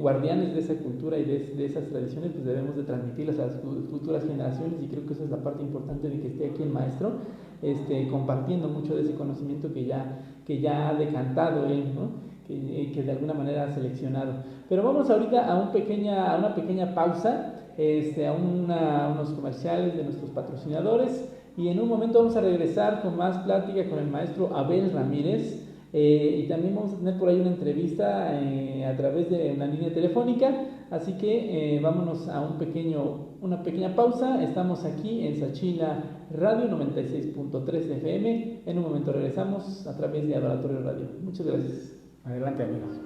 guardianes de esa cultura y de esas tradiciones, pues debemos de transmitirlas a las futuras generaciones. Y creo que esa es la parte importante de que esté aquí el maestro, compartiendo mucho de ese conocimiento que ya ha decantado él, ¿no?, que de alguna manera ha seleccionado. Pero vamos ahorita a una pequeña pausa, a unos comerciales de nuestros patrocinadores, y en un momento vamos a regresar con más plática con el maestro Abel Ramírez, y también vamos a tener por ahí una entrevista a través de una línea telefónica. Así que vámonos a una pequeña pausa. Estamos aquí en Sachila Radio 96.3 FM. En un momento regresamos a través de Adoratorio Radio. Muchas gracias. Adelante, amigos.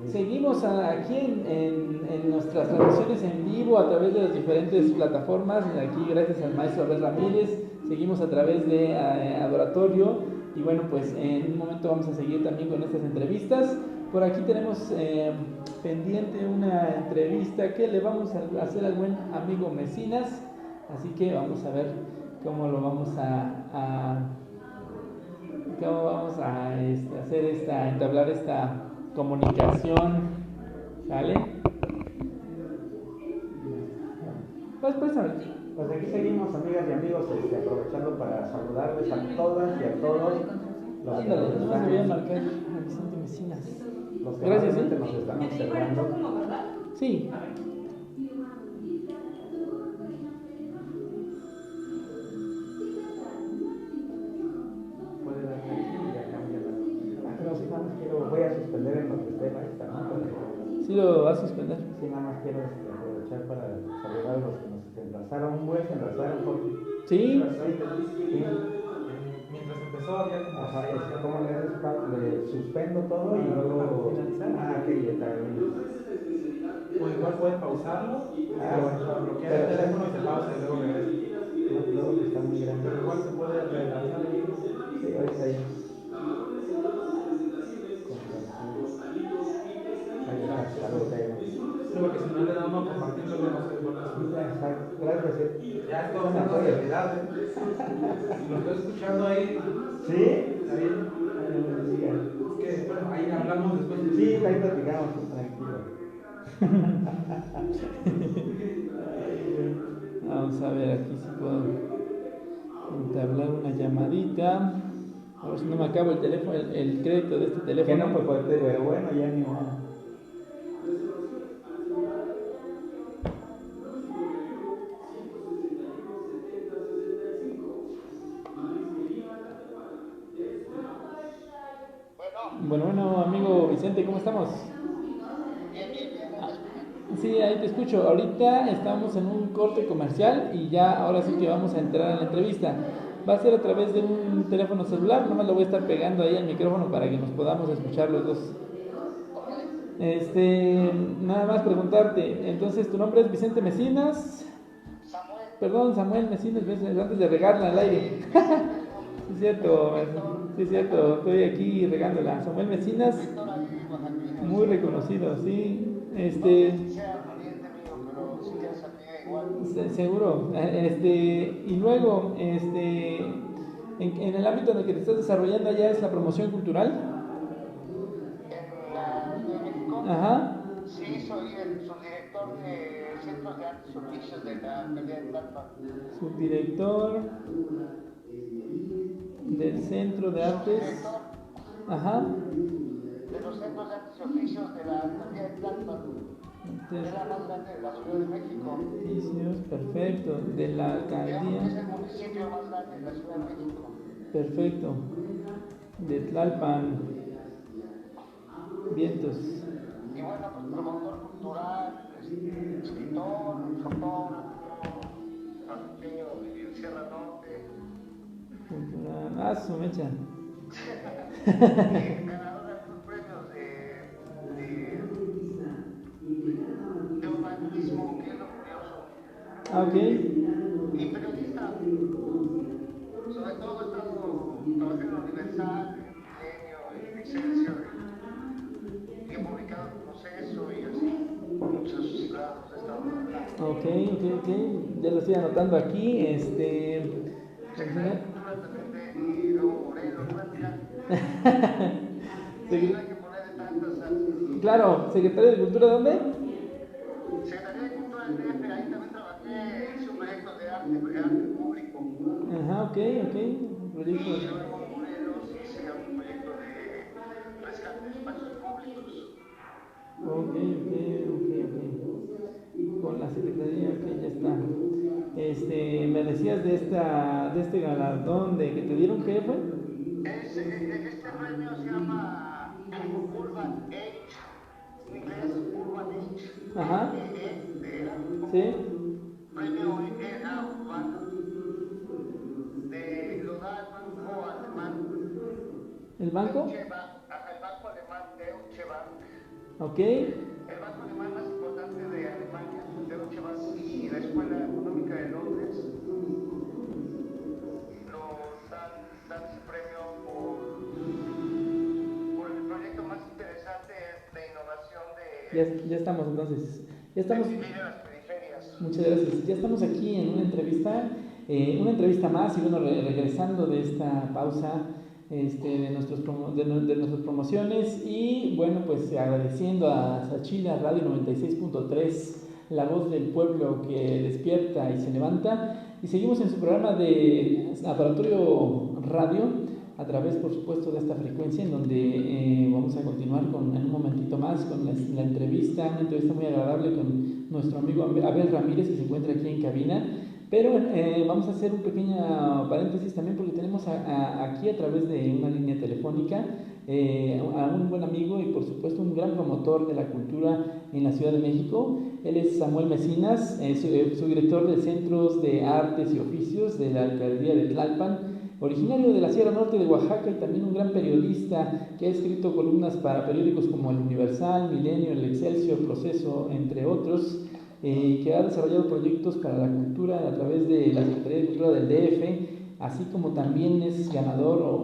Seguimos aquí en nuestras transmisiones en vivo a través de las diferentes plataformas. Aquí, gracias al maestro Abel Ramírez, seguimos a través de Adoratorio. Y bueno, pues en un momento vamos a seguir también con estas entrevistas. Por aquí tenemos pendiente una entrevista que le vamos a hacer al buen amigo Mecinas. Así que vamos a ver cómo lo vamos a entablar esta comunicación. ¿Sale? Pues a ver. Pues aquí seguimos, amigas y amigos, aprovechando para saludarles a todas y a todos los que nos Vamos a marcar a Vicente Mecinas. Los que Gracias, nos están observando. Sí. Puede darle aquí y ya cambia pero sí, nada más voy a suspender en lo que esté esta, ¿no? Sí, lo va a suspender. Sí, nada más quiero aprovechar para saludar a los que nos enlazaron. ¿Puedes enlazar un poco? Sí. Mientras empezó había como... Ajá, ¿cómo le suspendo todo y luego finalizar? Ok, está bien. O igual puedes pausarlo, bueno, bloquear el teléfono y se pausa y luego regresa. Luego que está muy grande. Pero igual se puede relanzar ahí. Sí, ahorita ya. Sí, porque si no le damos a compartir, no se vuelve a subir. Gracias. Ya esto es una realidad, Lo estoy escuchando ahí. ¿Sí? ¿Está bien? Es que, bueno, ahí hablamos después. Sí, ahí platicamos, tranquilo. Vamos a ver aquí si puedo entablar una llamadita. A ver si no me acabo el teléfono, el crédito de este teléfono. Que no, pues pero bueno, ya ni modo. Bueno, amigo Vicente, ¿cómo estamos? Sí, ahí te escucho. Ahorita estamos en un corte comercial y ya ahora sí que vamos a entrar a la entrevista. Va a ser a través de un teléfono celular, nomás lo voy a estar pegando ahí al micrófono para que nos podamos escuchar los dos. Nada más preguntarte, entonces tu nombre es Vicente Mecinas. Perdón, Samuel Mecinas, antes de regarla al aire. Sí, es cierto, estoy aquí regándola. Samuel Mecinas, muy reconocido, sí. Seguro. Y luego, en el ámbito en el que te estás desarrollando allá es la promoción cultural. Ajá. Sí, soy el subdirector de Centros de Artes y Oficios de la alcaldía de Tlalpan. Subdirector del Centro de Artes. Ajá. De los Centros de Artes y Oficios de la alcaldía de Tlalpan. Es la más grande de la Ciudad de México. Oficios, perfecto. De la alcaldía. Es el municipio más grande de la Ciudad de México. Perfecto. De Tlalpan. Vientos. Y bueno, pues promotor cultural, escritor, fotógrafo, arquitecto de Sierra Norte. Cultural. Ah, su mecha. Ganador de algunos premios de urbanismo, que es lo curioso. Ah, ok. Y periodista, sobre todo he estado trabajando en Universal, en Milenio, en Excelsior, y he publicado el proceso y así, muchos lados he estado. Ok. Ya lo estoy anotando aquí. Secretaría de Cultura también y luego Morelos, Huerta. Sí, no hay que ponerle tantas salsas. Claro, secretario de Cultura, ¿dónde? Secretaría de Cultura del DF, ahí también trabajé, hice un proyecto de arte público. Ajá, ok. Proyecto. Y luego en Morelos hice un proyecto de rescate de espacios públicos. Ok. Con la secretaría, ok, ya está. Me decías de este galardón de que te dieron, ¿qué fue? Este premio se llama Urban Age, en inglés Urban Age. Ajá. Sí. Sí. Premio Era Urbana. Lo da el banco alemán. ¿El banco? El banco alemán Deutsche Bank. Ok. El banco alemán más importante de Alemania, Deutsche Bank, y la Escuela Económica de Londres dan ese premio por el proyecto más interesante de innovación de Ya estamos entonces. Ya estamos. de vivir en las periferias. Muchas gracias. Ya estamos aquí en una entrevista más y bueno, regresando de esta pausa de nuestras promociones y bueno, pues agradeciendo a Sachila Radio 96.3, la voz del pueblo que despierta y se levanta, y seguimos en su programa de Laboratorio Radio a través, por supuesto, de esta frecuencia en donde vamos a continuar en un momentito más con una entrevista muy agradable con nuestro amigo Abel Ramírez, que se encuentra aquí en cabina. Pero vamos a hacer un pequeño paréntesis también porque tenemos aquí a través de una línea telefónica a un buen amigo y por supuesto un gran promotor de la cultura en la Ciudad de México. Él es Samuel Mecinas, subdirector de Centros de Artes y Oficios de la alcaldía de Tlalpan, originario de la Sierra Norte de Oaxaca y también un gran periodista que ha escrito columnas para periódicos como El Universal, Milenio, El Excelsior, Proceso, entre otros. Que ha desarrollado proyectos para la cultura a través de la Secretaría de Cultura del DF, así como también es ganador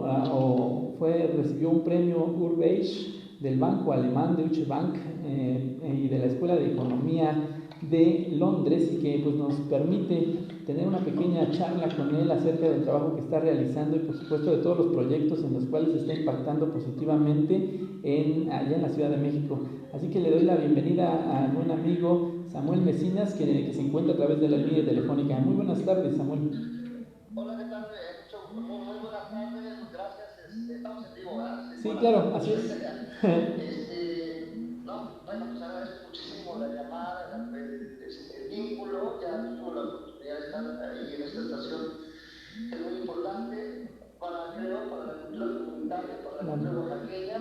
recibió un premio Urbage del banco alemán Deutsche Bank y de la Escuela de Economía de Londres, y que pues, nos permite tener una pequeña charla con él acerca del trabajo que está realizando y por supuesto de todos los proyectos en los cuales está impactando positivamente allá en la Ciudad de México. Así que le doy la bienvenida a buen amigo Samuel Mecinas, que se encuentra a través de la línea telefónica. Muy buenas tardes, Samuel. Hola, ¿qué tal? Muy buenas tardes, gracias. Estamos en vivo, ¿verdad? Sí, claro, así es. Bueno, pues agradezco muchísimo la llamada, el vínculo. Ya tuve la oportunidad de estar ahí en esta estación, que es muy importante para la cultura comunitaria, para la cultura oaxaqueña,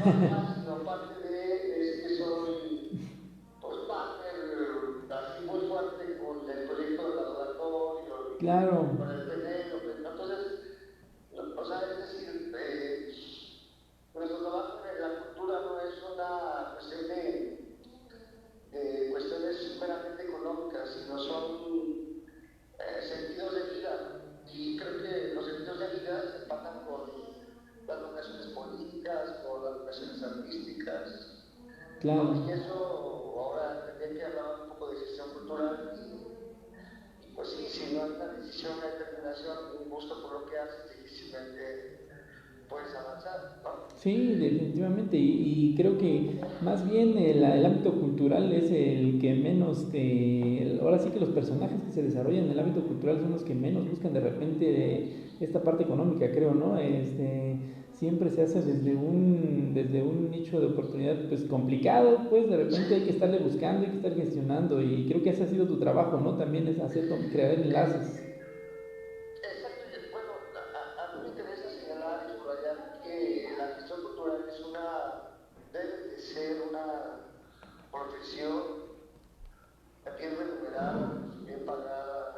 más, sino aparte de es que soy pues partner así muy fuerte con el proyecto del laboratorio, Claro. con el Penélope, ¿no? Entonces, o sea, es decir, nuestro trabajo en la cultura no es una cuestión de cuestiones meramente económicas, sino son sentidos de vida. Y creo que los sentidos de vida se empatan con las vocaciones políticas, con las vocaciones artísticas. Claro. Y eso ahora tendría que hablar un poco de gestión cultural. Y pues sí, si no hay una decisión, una determinación, un gusto por lo que haces, difícilmente puedes avanzar, ¿no? Sí, definitivamente, y creo que más bien el ámbito cultural es el que menos, ahora sí que los personajes que se desarrollan en el ámbito cultural son los que menos buscan de repente esta parte económica, creo, ¿no? Siempre se hace desde un nicho de oportunidad pues complicado, pues de repente hay que estarle buscando, hay que estar gestionando, y creo que ese ha sido tu trabajo, ¿no? También es crear enlaces. Exacto, bueno, a mí me interesa señalar y subrayar que la gestión cultural debe de ser una profesión bien remunerada, bien pagada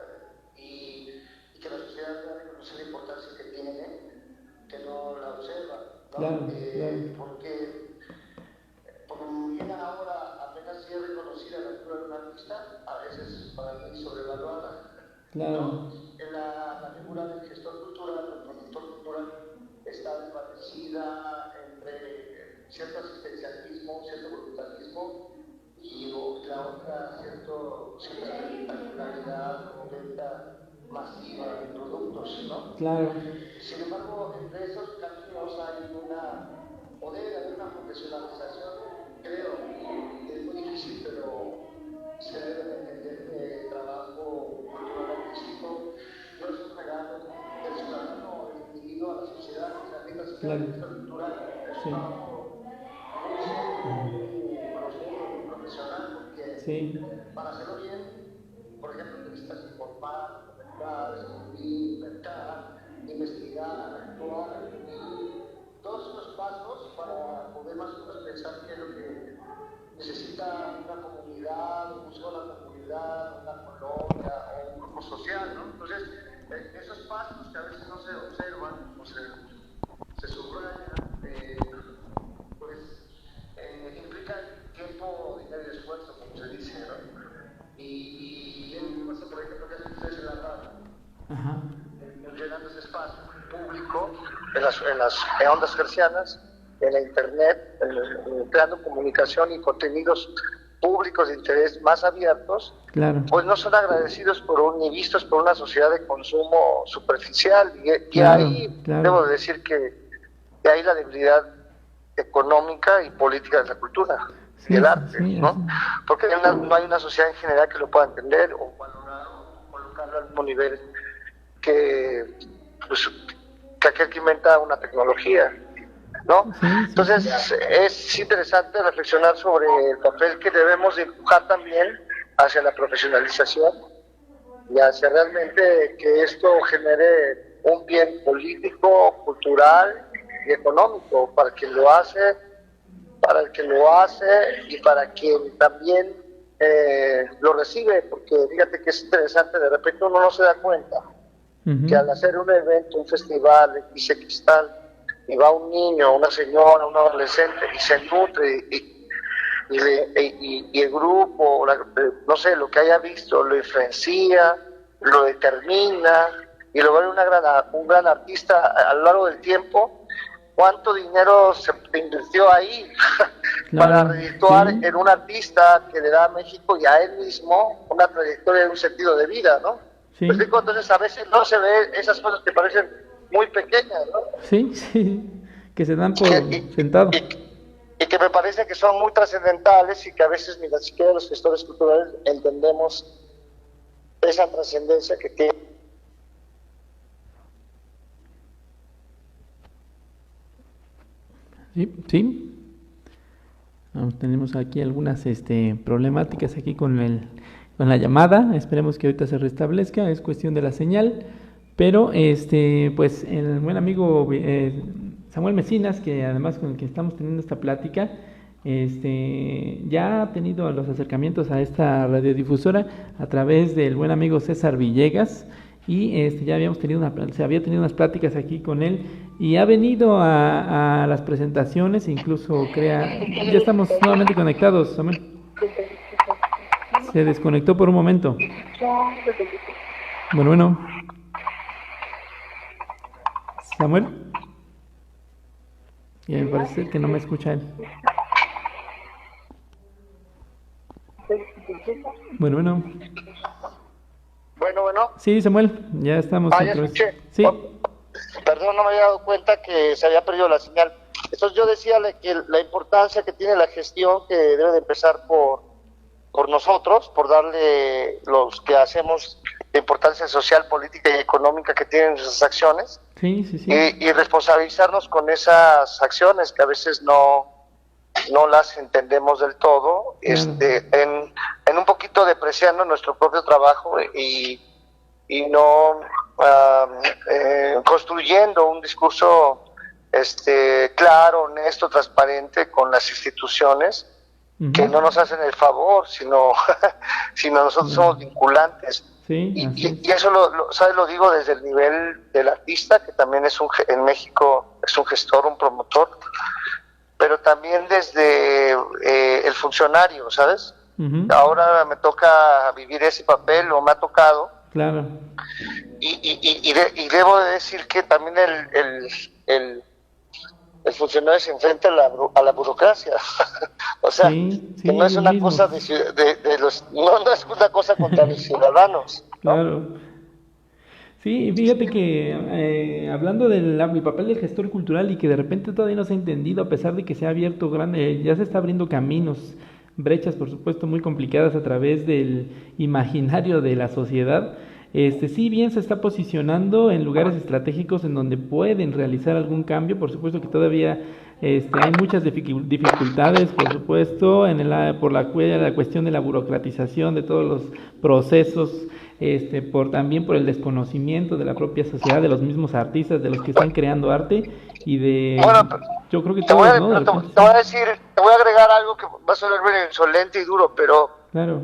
y que la sociedad debe reconocer la importancia que tiene, que no la observa, ¿no? Claro. Porque como bien ahora apenas sí es reconocida la figura de un artista, a veces para mí sobrevaluada. Claro. ¿No? La figura del gestor cultural, del promotor cultural, está desvanecida entre cierto asistencialismo, cierto voluntarismo y la otra cierta espectacularidad o venta masiva de productos, ¿no? Claro. Sin embargo, entre esos caminos hay o debe haber una profesionalización, creo, es muy difícil, pero se debe de entender que el trabajo cultural artístico no es un regalo del ciudadano o del individuo a la sociedad, o sea, la sociedad cultural es un trabajo muy profundo, muy profesional, porque para hacerlo bien, por ejemplo, necesitas informar, comentar, escribir, inventar, investigar, actuar, y todos esos pasos para poder más o menos pensar qué es lo que necesita una comunidad, un museo de la comunidad, una colonia o un grupo social, ¿no? Entonces, esos pasos que a veces no se observan o se subrayan, pues implican tiempo, dinero y esfuerzo, como se dice, ¿no? Y por ejemplo, que hacen ustedes en la radio, llenando ese espacio público en las ondas hertzianas, en la internet, creando comunicación y contenidos públicos de interés más abiertos, claro, pues no son agradecidos ni vistos por una sociedad de consumo superficial, y claro, ahí claro. debo decir que hay la debilidad económica y política de la cultura y el arte, ¿no? Porque no hay una sociedad en general que lo pueda entender o valorar o colocarlo al mismo nivel que aquel que inventa una tecnología, ¿no? Entonces es interesante reflexionar sobre el papel que debemos empujar también hacia la profesionalización y hacia realmente que esto genere un bien político, cultural y económico para quien lo hace, para el que lo hace y para quien también lo recibe, porque fíjate que es interesante, de repente uno no se da cuenta que al hacer un evento, un festival, dice Cristal, y va un niño, una señora, un adolescente, y se nutre, y el grupo, no sé, lo que haya visto, lo influencia, lo determina, y lo vuelve un gran artista a lo largo del tiempo. ¿Cuánto dinero se invirtió ahí para redituar en un artista que le da a México y a él mismo una trayectoria y un sentido de vida, ¿no? Sí. Pues digo, entonces a veces no se ve esas cosas que parecen muy pequeñas, ¿no? Sí, que se dan por sentado. Y que me parece que son muy trascendentales y que a veces ni siquiera los gestores culturales entendemos esa trascendencia que tiene. Sí. Tenemos aquí algunas problemáticas aquí con la llamada. Esperemos que ahorita se restablezca. Es cuestión de la señal. Pero pues el buen amigo Samuel Mecinas, que además con el que estamos teniendo esta plática, ya ha tenido los acercamientos a esta radiodifusora a través del buen amigo César Villegas, y ya se había tenido unas pláticas aquí con él, y ha venido a las presentaciones, incluso ya estamos nuevamente conectados, Samuel. Se desconectó por un momento. Bueno. Samuel. Y me parece que no me escucha él. Bueno. Bueno. Sí, Samuel, ya estamos. Ya escuché. Sí. Perdón, no me había dado cuenta que se había perdido la señal. Entonces yo decía que la importancia que tiene la gestión, que debe de empezar por nosotros, por darle los que hacemos la importancia social, política y económica que tienen nuestras acciones. Sí. Y responsabilizarnos con esas acciones que a veces no las entendemos del todo, en un poquito depreciando nuestro propio trabajo y no construyendo un discurso claro, honesto, transparente con las instituciones, que no nos hacen el favor, sino nosotros somos vinculantes. Sí, y eso lo digo desde el nivel del artista, que también en México es un gestor, un promotor, pero también desde el funcionario, ¿sabes? Ahora me toca vivir ese papel, o me ha tocado. Claro. Y debo de decir que también el funcionario se enfrenta a la burocracia. O sea, que no es una cosa no es una cosa contra los ciudadanos, ¿no? Claro. Sí, fíjate que hablando del papel del gestor cultural, y que de repente todavía no se ha entendido, a pesar de que se ha abierto ya se está abriendo caminos, brechas por supuesto muy complicadas a través del imaginario de la sociedad. Sí bien se está posicionando en lugares estratégicos en donde pueden realizar algún cambio. Por supuesto que todavía hay muchas dificultades, por supuesto, por la cuestión de la burocratización de todos los procesos, también por el desconocimiento de la propia sociedad, de los mismos artistas, de los que están creando arte, y yo creo que te voy a agregar algo que va a sonar bien insolente y duro, pero claro,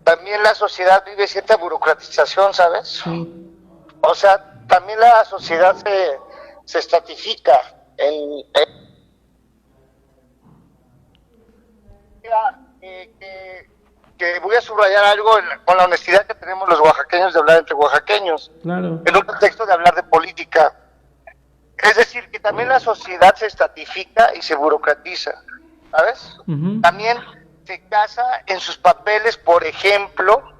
también la sociedad vive cierta burocratización, ¿sabes? Sí. O sea, también la sociedad se estratifica que voy a subrayar algo con la honestidad que tenemos los oaxaqueños de hablar entre oaxaqueños, claro, en un contexto de hablar de política. Es decir, que también la sociedad se estratifica y se burocratiza, ¿sabes? También se casa en sus papeles, por ejemplo,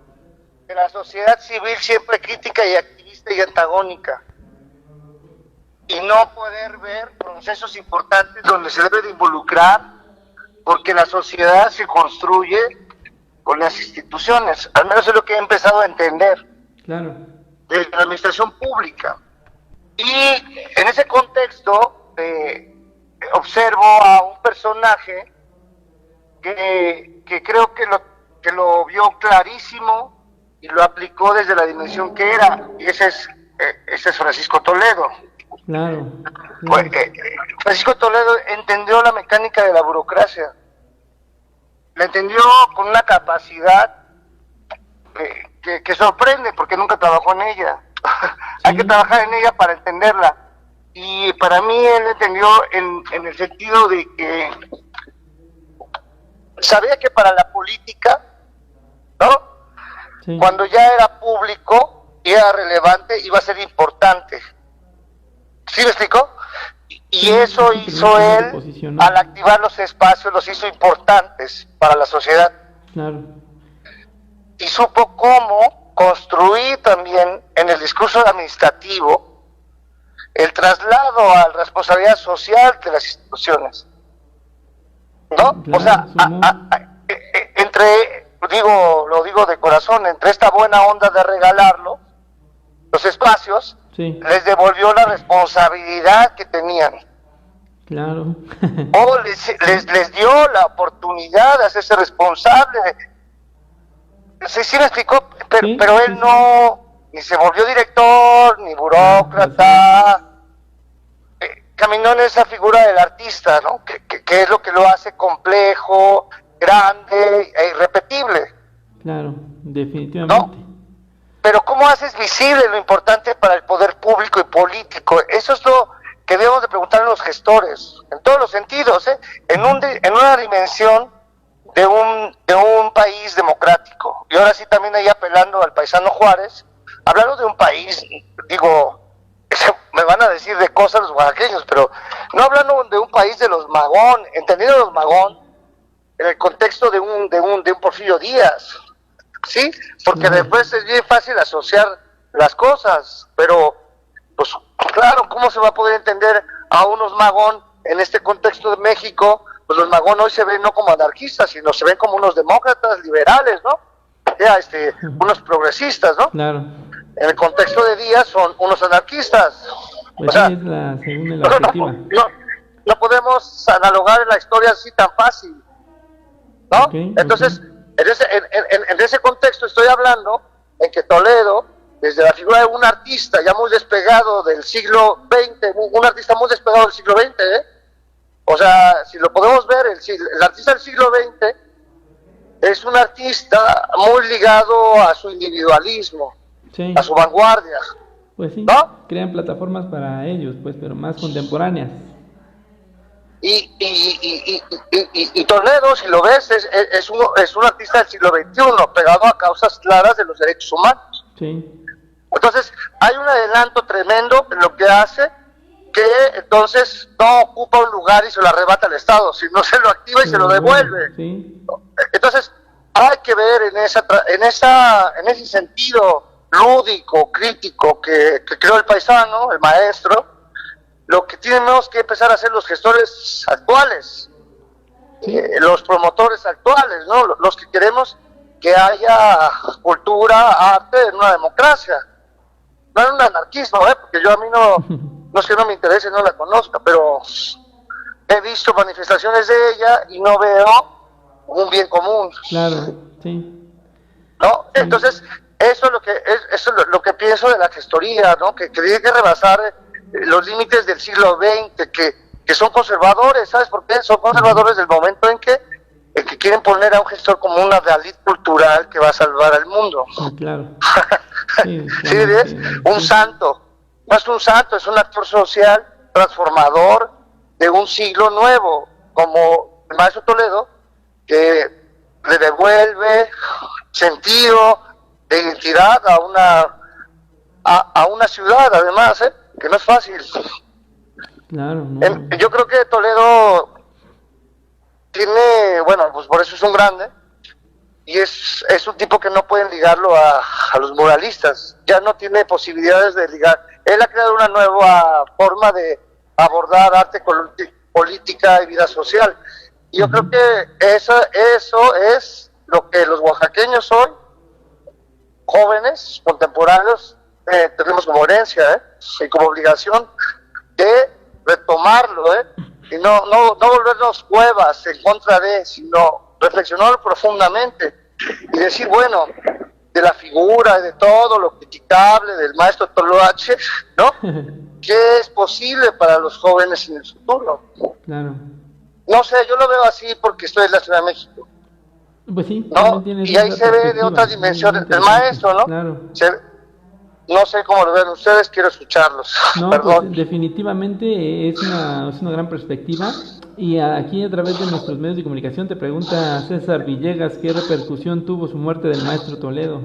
de la sociedad civil siempre crítica y activista y antagónica, y no poder ver procesos importantes donde se debe de involucrar, porque la sociedad se construye con las instituciones. Al menos es lo que he empezado a entender, claro, de la administración pública. Y en ese contexto observo a un personaje que creo que lo vio clarísimo y lo aplicó desde la dimensión que era, y ese es Francisco Toledo. Claro. Pues, Francisco Toledo entendió la mecánica de la burocracia, la entendió con una capacidad que sorprende, porque nunca trabajó en ella. Hay que trabajar en ella para entenderla, y para mí él entendió en el sentido de que sabía que para la política, ¿no? Sí. Cuando ya era público y era relevante, iba a ser importante. ¿Sí me explico? Y eso hizo él, al activar los espacios, los hizo importantes para la sociedad. Claro. Y supo cómo construir también en el discurso administrativo el traslado a la responsabilidad social de las instituciones, ¿no? Claro, o sea, lo digo de corazón, entre esta buena onda de regalarlo, los espacios, sí, les devolvió la responsabilidad que tenían. Claro. O les dio la oportunidad de hacerse responsable. Sí me explicó, pero él no, ni se volvió director, ni burócrata. caminó en esa figura del artista, ¿no? Que es lo que lo hace complejo, grande e irrepetible. Claro, definitivamente. ¿No? Pero ¿cómo haces visible lo importante para el poder público y político? Eso es lo que debemos de preguntar a los gestores, en todos los sentidos, ¿eh? En una dimensión de un país democrático. Y ahora sí también ahí apelando al paisano Juárez, hablando de un país, digo, me van a decir de cosas los oaxaqueños, pero no hablando de un país de los Magón, entendido los Magón, en el contexto de un Porfirio Díaz, ¿sí? Porque después es bien fácil asociar las cosas, pero pues claro, ¿cómo se va a poder entender a unos Magón en este contexto de México? Pues los Magón hoy se ven no como anarquistas, sino se ven como unos demócratas liberales, ¿no? Ya, unos progresistas, ¿no? Claro. En el contexto de Díaz son unos anarquistas. Pues o sea, sí, es la segunda la perspectiva. No podemos analogar la historia así tan fácil, ¿no? Okay, entonces, en ese contexto estoy hablando en que Toledo, desde la figura de un artista ya muy despegado del siglo XX, un artista muy despegado del siglo XX, o sea, si lo podemos ver, el artista del siglo XX es un artista muy ligado a su individualismo, sí, a su vanguardia. Pues sí, ¿no? Crean plataformas para ellos, pues, pero más contemporáneas. Y Toledo, si lo ves, es un artista del siglo XXI, pegado a causas claras de los derechos humanos. Sí. Entonces, hay un adelanto tremendo en lo que hace, que entonces no ocupa un lugar y se lo arrebata al Estado, sino se lo activa y se lo devuelve. Sí. Entonces, hay que ver en ese sentido lúdico, crítico que creó el paisano, el maestro, lo que tenemos que empezar a hacer los gestores actuales, Sí. Los promotores actuales, ¿no? Los que queremos que haya cultura, arte en una democracia, no en un anarquismo, porque yo a mí no es que no me interese, no la conozca, pero he visto manifestaciones de ella y no veo un bien común. Claro, sí. ¿No? Entonces, eso es lo que pienso de la gestoría, ¿no? Que tiene que rebasar los límites del siglo XX, que son conservadores, ¿sabes por qué? Son conservadores del momento en que quieren poner a un gestor como una realidad cultural que va a salvar al mundo. Sí, claro. Sí, ¿Sí ves? Un santo. No es un santo, es un actor social transformador de un siglo nuevo, como el maestro Toledo, que le devuelve sentido de identidad a una ciudad, además, que no es fácil. Claro, no. Yo creo que Toledo tiene, bueno, pues por eso es un grande, y es un tipo que no pueden ligarlo a los muralistas, ya no tiene posibilidades de ligar. Él ha creado una nueva forma de abordar arte, política y vida social. Y yo creo que eso es lo que los oaxaqueños hoy, jóvenes, contemporáneos, tenemos como herencia y como obligación de retomarlo, y no volvernos cuevas en contra de, sino reflexionar profundamente y decir, bueno, de la figura y de todo lo criticable del maestro Toloache, ¿no? ¿Qué es posible para los jóvenes en el futuro? Claro. No sé, yo lo veo así porque estoy en la Ciudad de México. Pues sí, ¿No? Y ahí se ve de otra dimensión el maestro, ¿no? Claro. No sé cómo lo ven ustedes, quiero escucharlos. No, Perdón. pues definitivamente es una gran perspectiva. Y aquí a través de nuestros medios de comunicación te pregunta César Villegas qué repercusión tuvo su muerte del maestro Toledo.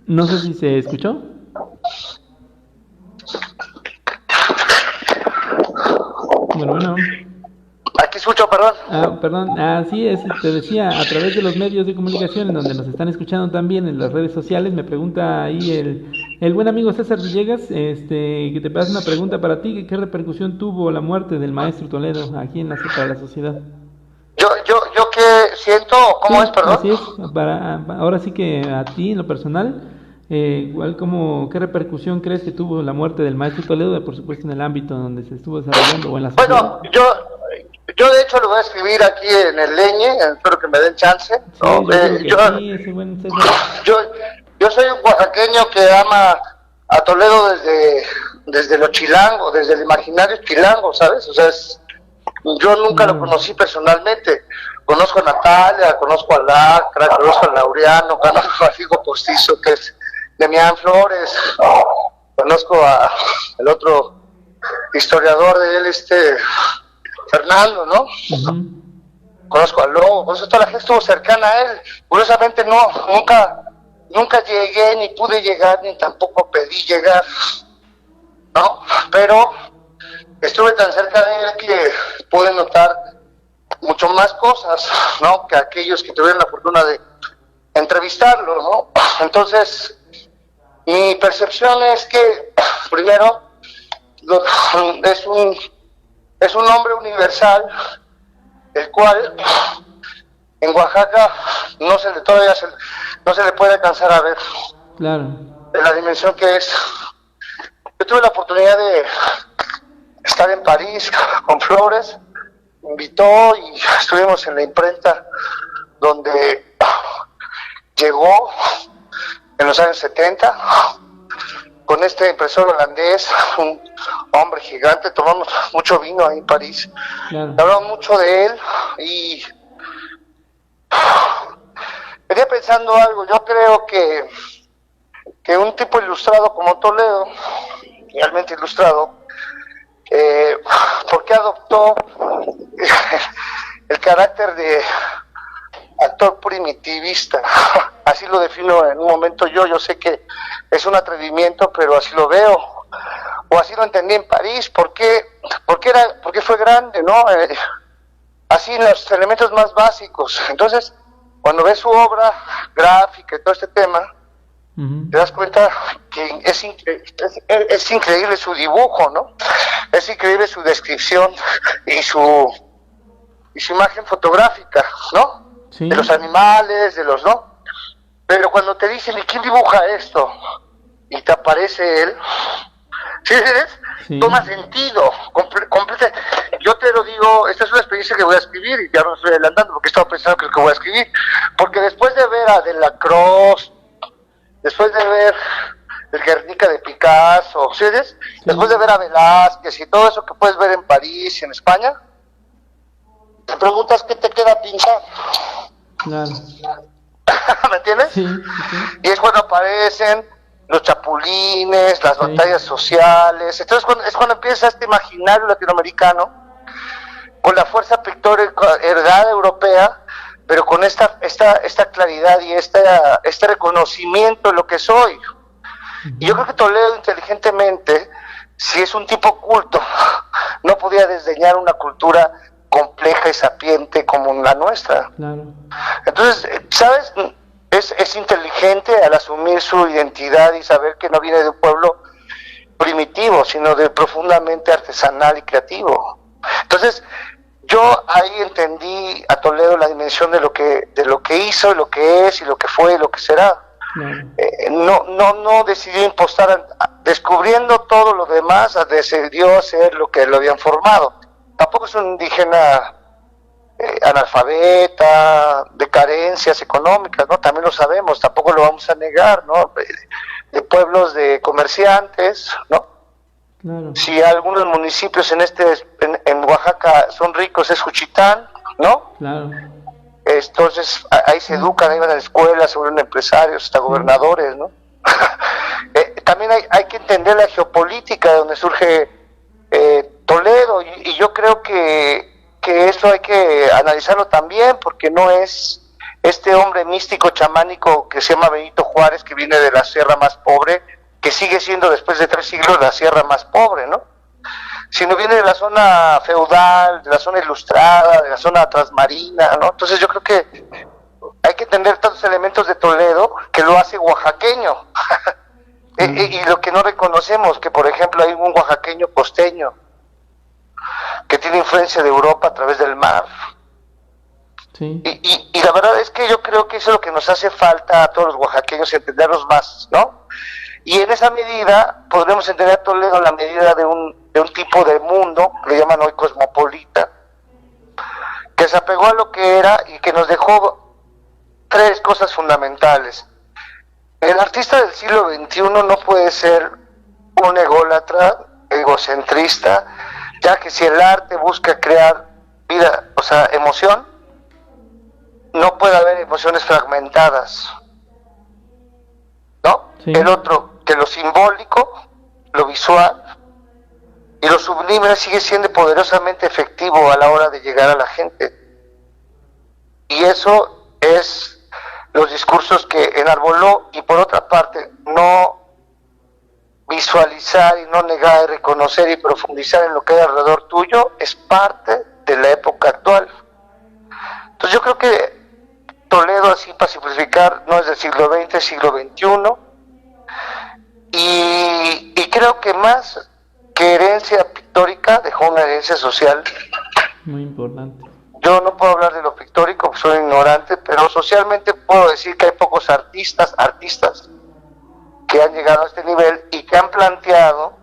No sé si se escuchó. Bueno. Aquí escucho, perdón. Perdón, así es, te decía, a través de los medios de comunicación en donde nos están escuchando también en las redes sociales, me pregunta ahí el buen amigo César Villegas, que te pasa una pregunta para ti, ¿qué repercusión tuvo la muerte del maestro Toledo aquí para la sociedad? Yo que siento, ¿cómo sí, es, perdón? Así es, ahora sí que a ti en lo personal, ¿qué repercusión crees que tuvo la muerte del maestro Toledo, por supuesto en el ámbito donde se estuvo desarrollando o en la sociedad? Bueno, yo de hecho lo voy a escribir aquí en el Leñe, espero que me den chance. Sí, ¿no? Yo soy un oaxaqueño que ama a Toledo desde lo chilango, desde el imaginario chilango, ¿sabes? O sea, yo nunca lo conocí personalmente. Conozco a Natalia, conozco a Lacra, conozco a Laureano, conozco a Figo Postizo, que es Demián Flores, conozco a el otro historiador de él, Fernando, ¿no? Conozco a Lobo, conozco a toda la gente, estuvo cercana a él. Curiosamente nunca llegué, ni pude llegar, ni tampoco pedí llegar, ¿no? Pero estuve tan cerca de él que pude notar mucho más cosas, ¿no? Que aquellos que tuvieron la fortuna de entrevistarlo, ¿no? Entonces, mi percepción es que, primero, es un hombre universal, el cual en Oaxaca todavía no se le puede alcanzar a ver. Claro. De la dimensión que es. Yo tuve la oportunidad de estar en París con Flores, me invitó y estuvimos en la imprenta donde llegó en los años 70 con este impresor holandés, un hombre gigante. Tomamos mucho vino ahí en París, claro. Hablamos mucho de él y venía pensando algo. Yo creo que un tipo ilustrado como Toledo, realmente ilustrado, ¿por qué adoptó el carácter de actor primitivista? Así lo defino en un momento yo sé que es un atrevimiento, pero así lo veo, o así lo entendí en París. ¿Por qué fue grande, no? Así en los elementos más básicos. Entonces, cuando ves su obra gráfica y todo este tema, te das cuenta que es increíble su dibujo, ¿no? Es increíble su descripción y su imagen fotográfica, ¿no? Sí. De los animales, ¿no? Pero cuando te dicen, ¿y quién dibuja esto? Y te aparece él, ¿sí ves? Sí. Toma sentido, completa. Yo te lo digo, esta es una experiencia que voy a escribir, y ya no estoy adelantando porque estaba pensando que es lo que voy a escribir, porque después de ver a Delacroix, después de ver el Guernica de Picasso, ¿sí ves? Sí. Después de ver a Velázquez y todo eso que puedes ver en París y en España, te preguntas qué te queda pintar. Claro. ¿Me entiendes? Sí, sí. Y es cuando aparecen los chapulines, las batallas sociales. Entonces es cuando empieza este imaginario latinoamericano con la fuerza pictórica heredada europea, pero con esta claridad y este reconocimiento de lo que soy. Y yo creo que Toledo, inteligentemente, si es un tipo culto, no podía desdeñar una cultura compleja y sapiente como la nuestra. Claro. Entonces, ¿sabes? Es inteligente al asumir su identidad y saber que no viene de un pueblo primitivo, sino de profundamente artesanal y creativo. Entonces, yo ahí entendí a Toledo la dimensión de lo que hizo, lo que es y lo que fue y lo que será. No decidió impostar, descubriendo todo lo demás, decidió hacer lo que lo habían formado. Tampoco es un indígena analfabeta, de carencias económicas, ¿no? También lo sabemos, tampoco lo vamos a negar, ¿no? De pueblos de comerciantes, ¿no? Claro. Si algunos municipios en Oaxaca son ricos, es Juchitán, ¿no? Claro. Entonces ahí se educan, ahí van a la escuela, se vuelven empresarios, hasta gobernadores, ¿no? También hay que entender la geopolítica de donde surge Toledo, y yo creo que esto hay que analizarlo también, porque no es este hombre místico chamánico que se llama Benito Juárez, que viene de la sierra más pobre, que sigue siendo después de 3 siglos la sierra más pobre, ¿no? Sino viene de la zona feudal, de la zona ilustrada, de la zona transmarina, ¿no? Entonces yo creo que hay que entender tantos elementos de Toledo que lo hace oaxaqueño. Y lo que no reconocemos, que por ejemplo hay un oaxaqueño costeño que tiene influencia de Europa a través del mar. Sí. Y la verdad es que yo creo que eso es lo que nos hace falta a todos los oaxaqueños, entenderlos más, ¿no? Y en esa medida podremos entender a Toledo en la medida de un tipo de mundo, que le llaman hoy cosmopolita, que se apegó a lo que era y que nos dejó 3 cosas fundamentales: el artista del siglo XXI no puede ser un ególatra, egocentrista, ya que si el arte busca crear vida, o sea, emoción, no puede haber emociones fragmentadas, ¿no? Sí. El otro, que lo simbólico, lo visual y lo sublime sigue siendo poderosamente efectivo a la hora de llegar a la gente. Y eso es los discursos que enarboló, y por otra parte, no visualizar y no negar y reconocer y profundizar en lo que hay alrededor tuyo es parte de la época actual. Entonces yo creo que Toledo, así para simplificar, no es del siglo XX, es siglo XXI, y creo que más que herencia pictórica dejó una herencia social. Muy importante. Yo no puedo hablar de lo pictórico, soy ignorante, pero socialmente puedo decir que hay pocos artistas que han llegado a este nivel y que han planteado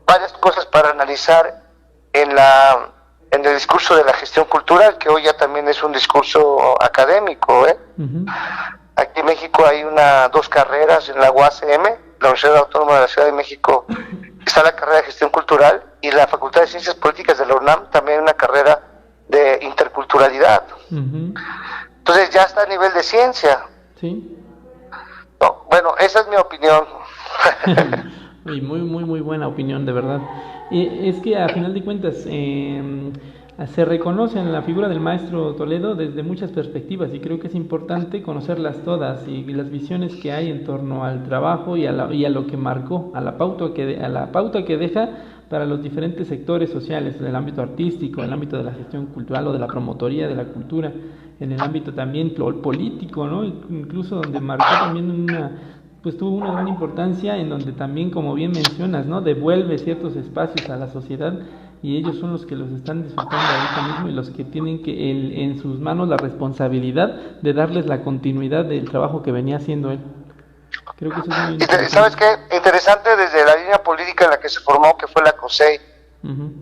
varias cosas para analizar en el discurso de la gestión cultural, que hoy ya también es un discurso académico, ¿eh? Uh-huh. Aquí en México hay dos carreras en la UACM, la Universidad Autónoma de la Ciudad de México, está la carrera de gestión cultural, y la Facultad de Ciencias Políticas de la UNAM también hay una carrera de interculturalidad. Uh-huh. Entonces ya está a nivel de ciencia. Sí. No, bueno, esa es mi opinión. Y muy buena opinión, de verdad. Y es que a final de cuentas se reconoce en la figura del maestro Toledo desde muchas perspectivas, y creo que es importante conocerlas todas y las visiones que hay en torno al trabajo y a lo que marcó, a la pauta que deja para los diferentes sectores sociales, en el ámbito artístico, en el ámbito de la gestión cultural o de la promotoría de la cultura, en el ámbito también político, ¿no? Incluso donde marcó también tuvo una gran importancia, en donde también, como bien mencionas, ¿no? Devuelve ciertos espacios a la sociedad, y ellos son los que los están disfrutando ahorita mismo, y los que tienen en sus manos la responsabilidad de darles la continuidad del trabajo que venía haciendo él. Creo que eso es muy interesante. ¿Sabes qué? Interesante desde la línea política en la que se formó, que fue la COSEI. Uh-huh.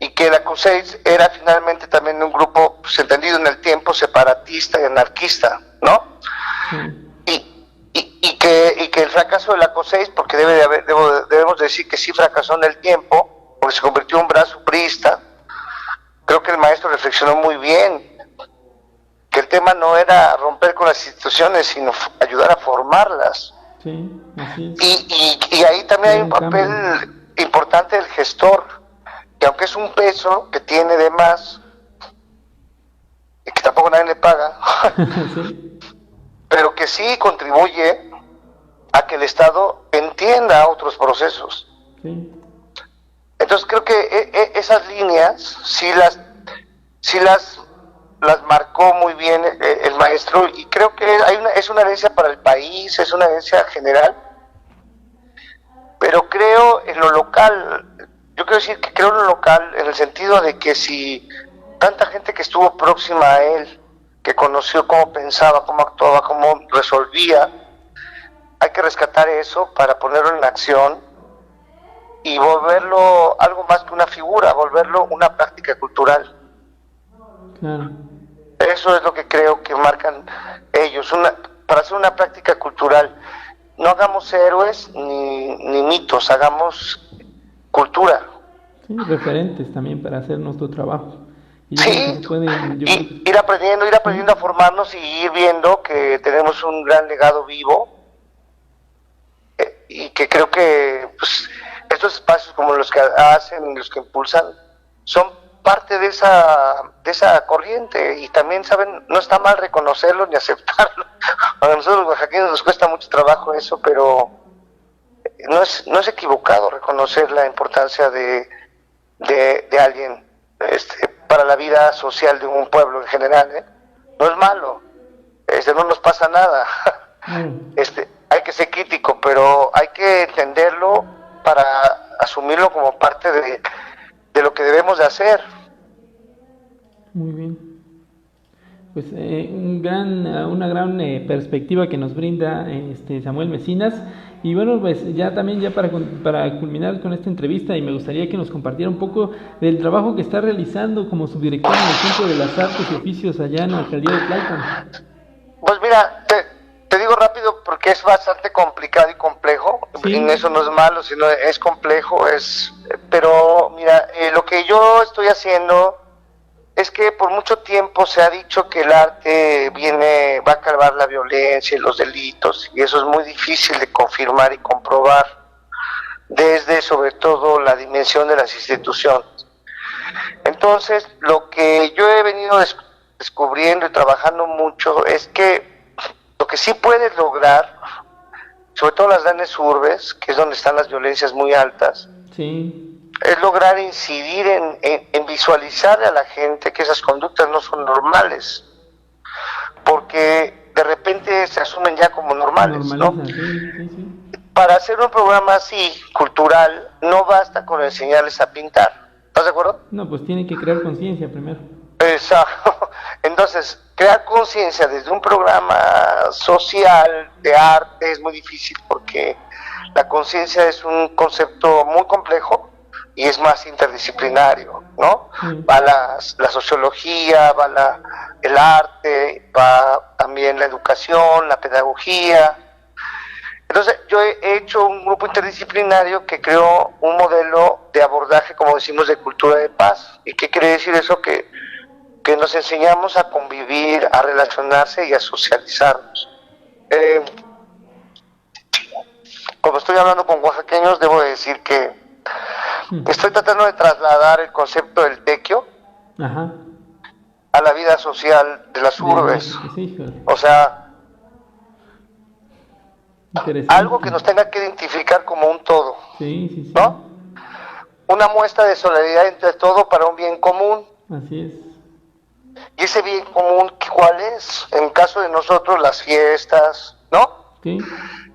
Y que la COSEI era finalmente también un grupo, pues, entendido en el tiempo, separatista y anarquista, ¿no? Sí. Y que el fracaso de la COSEI, porque debemos decir que sí fracasó en el tiempo, porque se convirtió en un brazo priista. Creo que el maestro reflexionó muy bien, que el tema no era romper con las instituciones, sino ayudar a formarlas. Sí, así es. Y ahí también hay un papel importante del gestor, que aunque es un peso que tiene de más, y que tampoco nadie le paga, sí, pero que sí contribuye a que el Estado entienda otros procesos. Sí. Entonces creo que esas líneas sí las marcó muy bien el maestro, y creo que es una herencia para el país, es una herencia general, pero creo en lo local. Yo quiero decir que creo en lo local, en el sentido de que si tanta gente que estuvo próxima a él, que conoció cómo pensaba, cómo actuaba, cómo resolvía, hay que rescatar eso para ponerlo en acción y volverlo algo más que una figura, volverlo una práctica cultural. Claro. Eso es lo que creo que marcan ellos, para hacer una práctica cultural. No hagamos héroes ni mitos, hagamos cultura. Sí, referentes también para hacer nuestro trabajo. Y sí, ir aprendiendo a formarnos y ir viendo que tenemos un gran legado vivo, y que creo que pues, estos espacios como los que hacen, los que impulsan, son parte de esa corriente, y también, saben, no está mal reconocerlo ni aceptarlo. A nosotros los oaxaqueños nos cuesta mucho trabajo eso, pero no es equivocado reconocer la importancia de alguien para la vida social de un pueblo en general, ¿eh? No es malo, no nos pasa nada. Hay que ser crítico, pero hay que entenderlo para asumirlo como parte de lo que debemos de hacer. Muy bien. Pues una gran perspectiva que nos brinda Samuel Mecinas. Y bueno, pues ya para culminar con esta entrevista, y me gustaría que nos compartiera un poco del trabajo que está realizando como subdirector en el Centro de las Artes y Oficios allá en la alcaldía de Tlalpan. Pues mira, te digo rápido, que es bastante complicado y complejo, Sí. y eso no es malo, sino es complejo, pero mira, lo que yo estoy haciendo es que por mucho tiempo se ha dicho que el arte va a calmar la violencia y los delitos, y eso es muy difícil de confirmar y comprobar, desde sobre todo la dimensión de las instituciones. Entonces, lo que yo he venido descubriendo y trabajando mucho es que lo que sí puedes lograr, sobre todo en las grandes urbes, que es donde están las violencias muy altas, Sí, es lograr incidir en visualizar a la gente que esas conductas no son normales, porque de repente se asumen ya como normales, ¿no? normaliza, sí. Para hacer un programa así, cultural, no basta con enseñarles a pintar, ¿estás de acuerdo? No, pues tiene que crear conciencia primero. Exacto. Entonces, crear conciencia desde un programa social de arte es muy difícil, porque la conciencia es un concepto muy complejo y es más interdisciplinario, ¿no? Sí. Va la sociología, va el arte, va también la educación, la pedagogía. Entonces, yo he hecho un grupo interdisciplinario que creó un modelo de abordaje, como decimos, de cultura de paz. ¿Y qué quiere decir eso? Que nos enseñamos a convivir, a relacionarse y a socializarnos. Como estoy hablando con oaxaqueños, debo decir que estoy tratando de trasladar el concepto del tequio Ajá. a la vida social de las urbes. Sí, O sea, interesante. algo que nos tenga que identificar como un todo, Sí. ¿no? Una muestra de solidaridad entre todo para un bien común. Así es. Y ese bien común, ¿cuál es? En caso de nosotros, las fiestas, ¿no? Sí.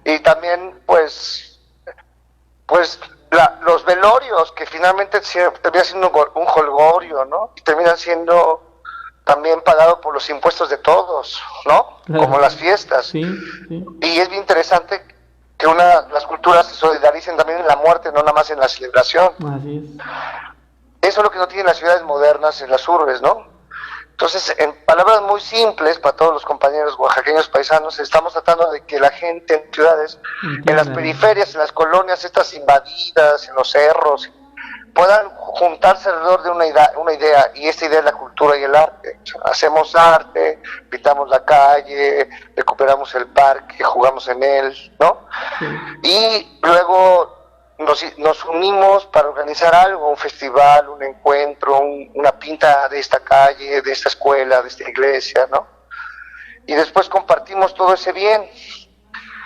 Y también, pues los velorios, que finalmente terminan siendo un jolgorio, ¿no? Y terminan siendo también pagados por los impuestos de todos, ¿no? Claro. Como las fiestas. Sí. Y es bien interesante que las culturas se solidaricen también en la muerte, no nada más en la celebración. Así es. Eso es lo que no tienen las ciudades modernas, en las urbes, ¿no? Entonces, en palabras muy simples, para todos los compañeros oaxaqueños paisanos, estamos tratando de que la gente en ciudades, en las periferias, en las colonias estas invadidas, en los cerros, puedan juntarse alrededor de una idea, y esta idea es la cultura y el arte. Hacemos arte, pintamos la calle, recuperamos el parque, jugamos en él, ¿no? Sí. Y luego nos unimos para organizar algo, un festival, un encuentro, una pinta de esta calle, de esta escuela, de esta iglesia, ¿no? Y después compartimos todo ese bien.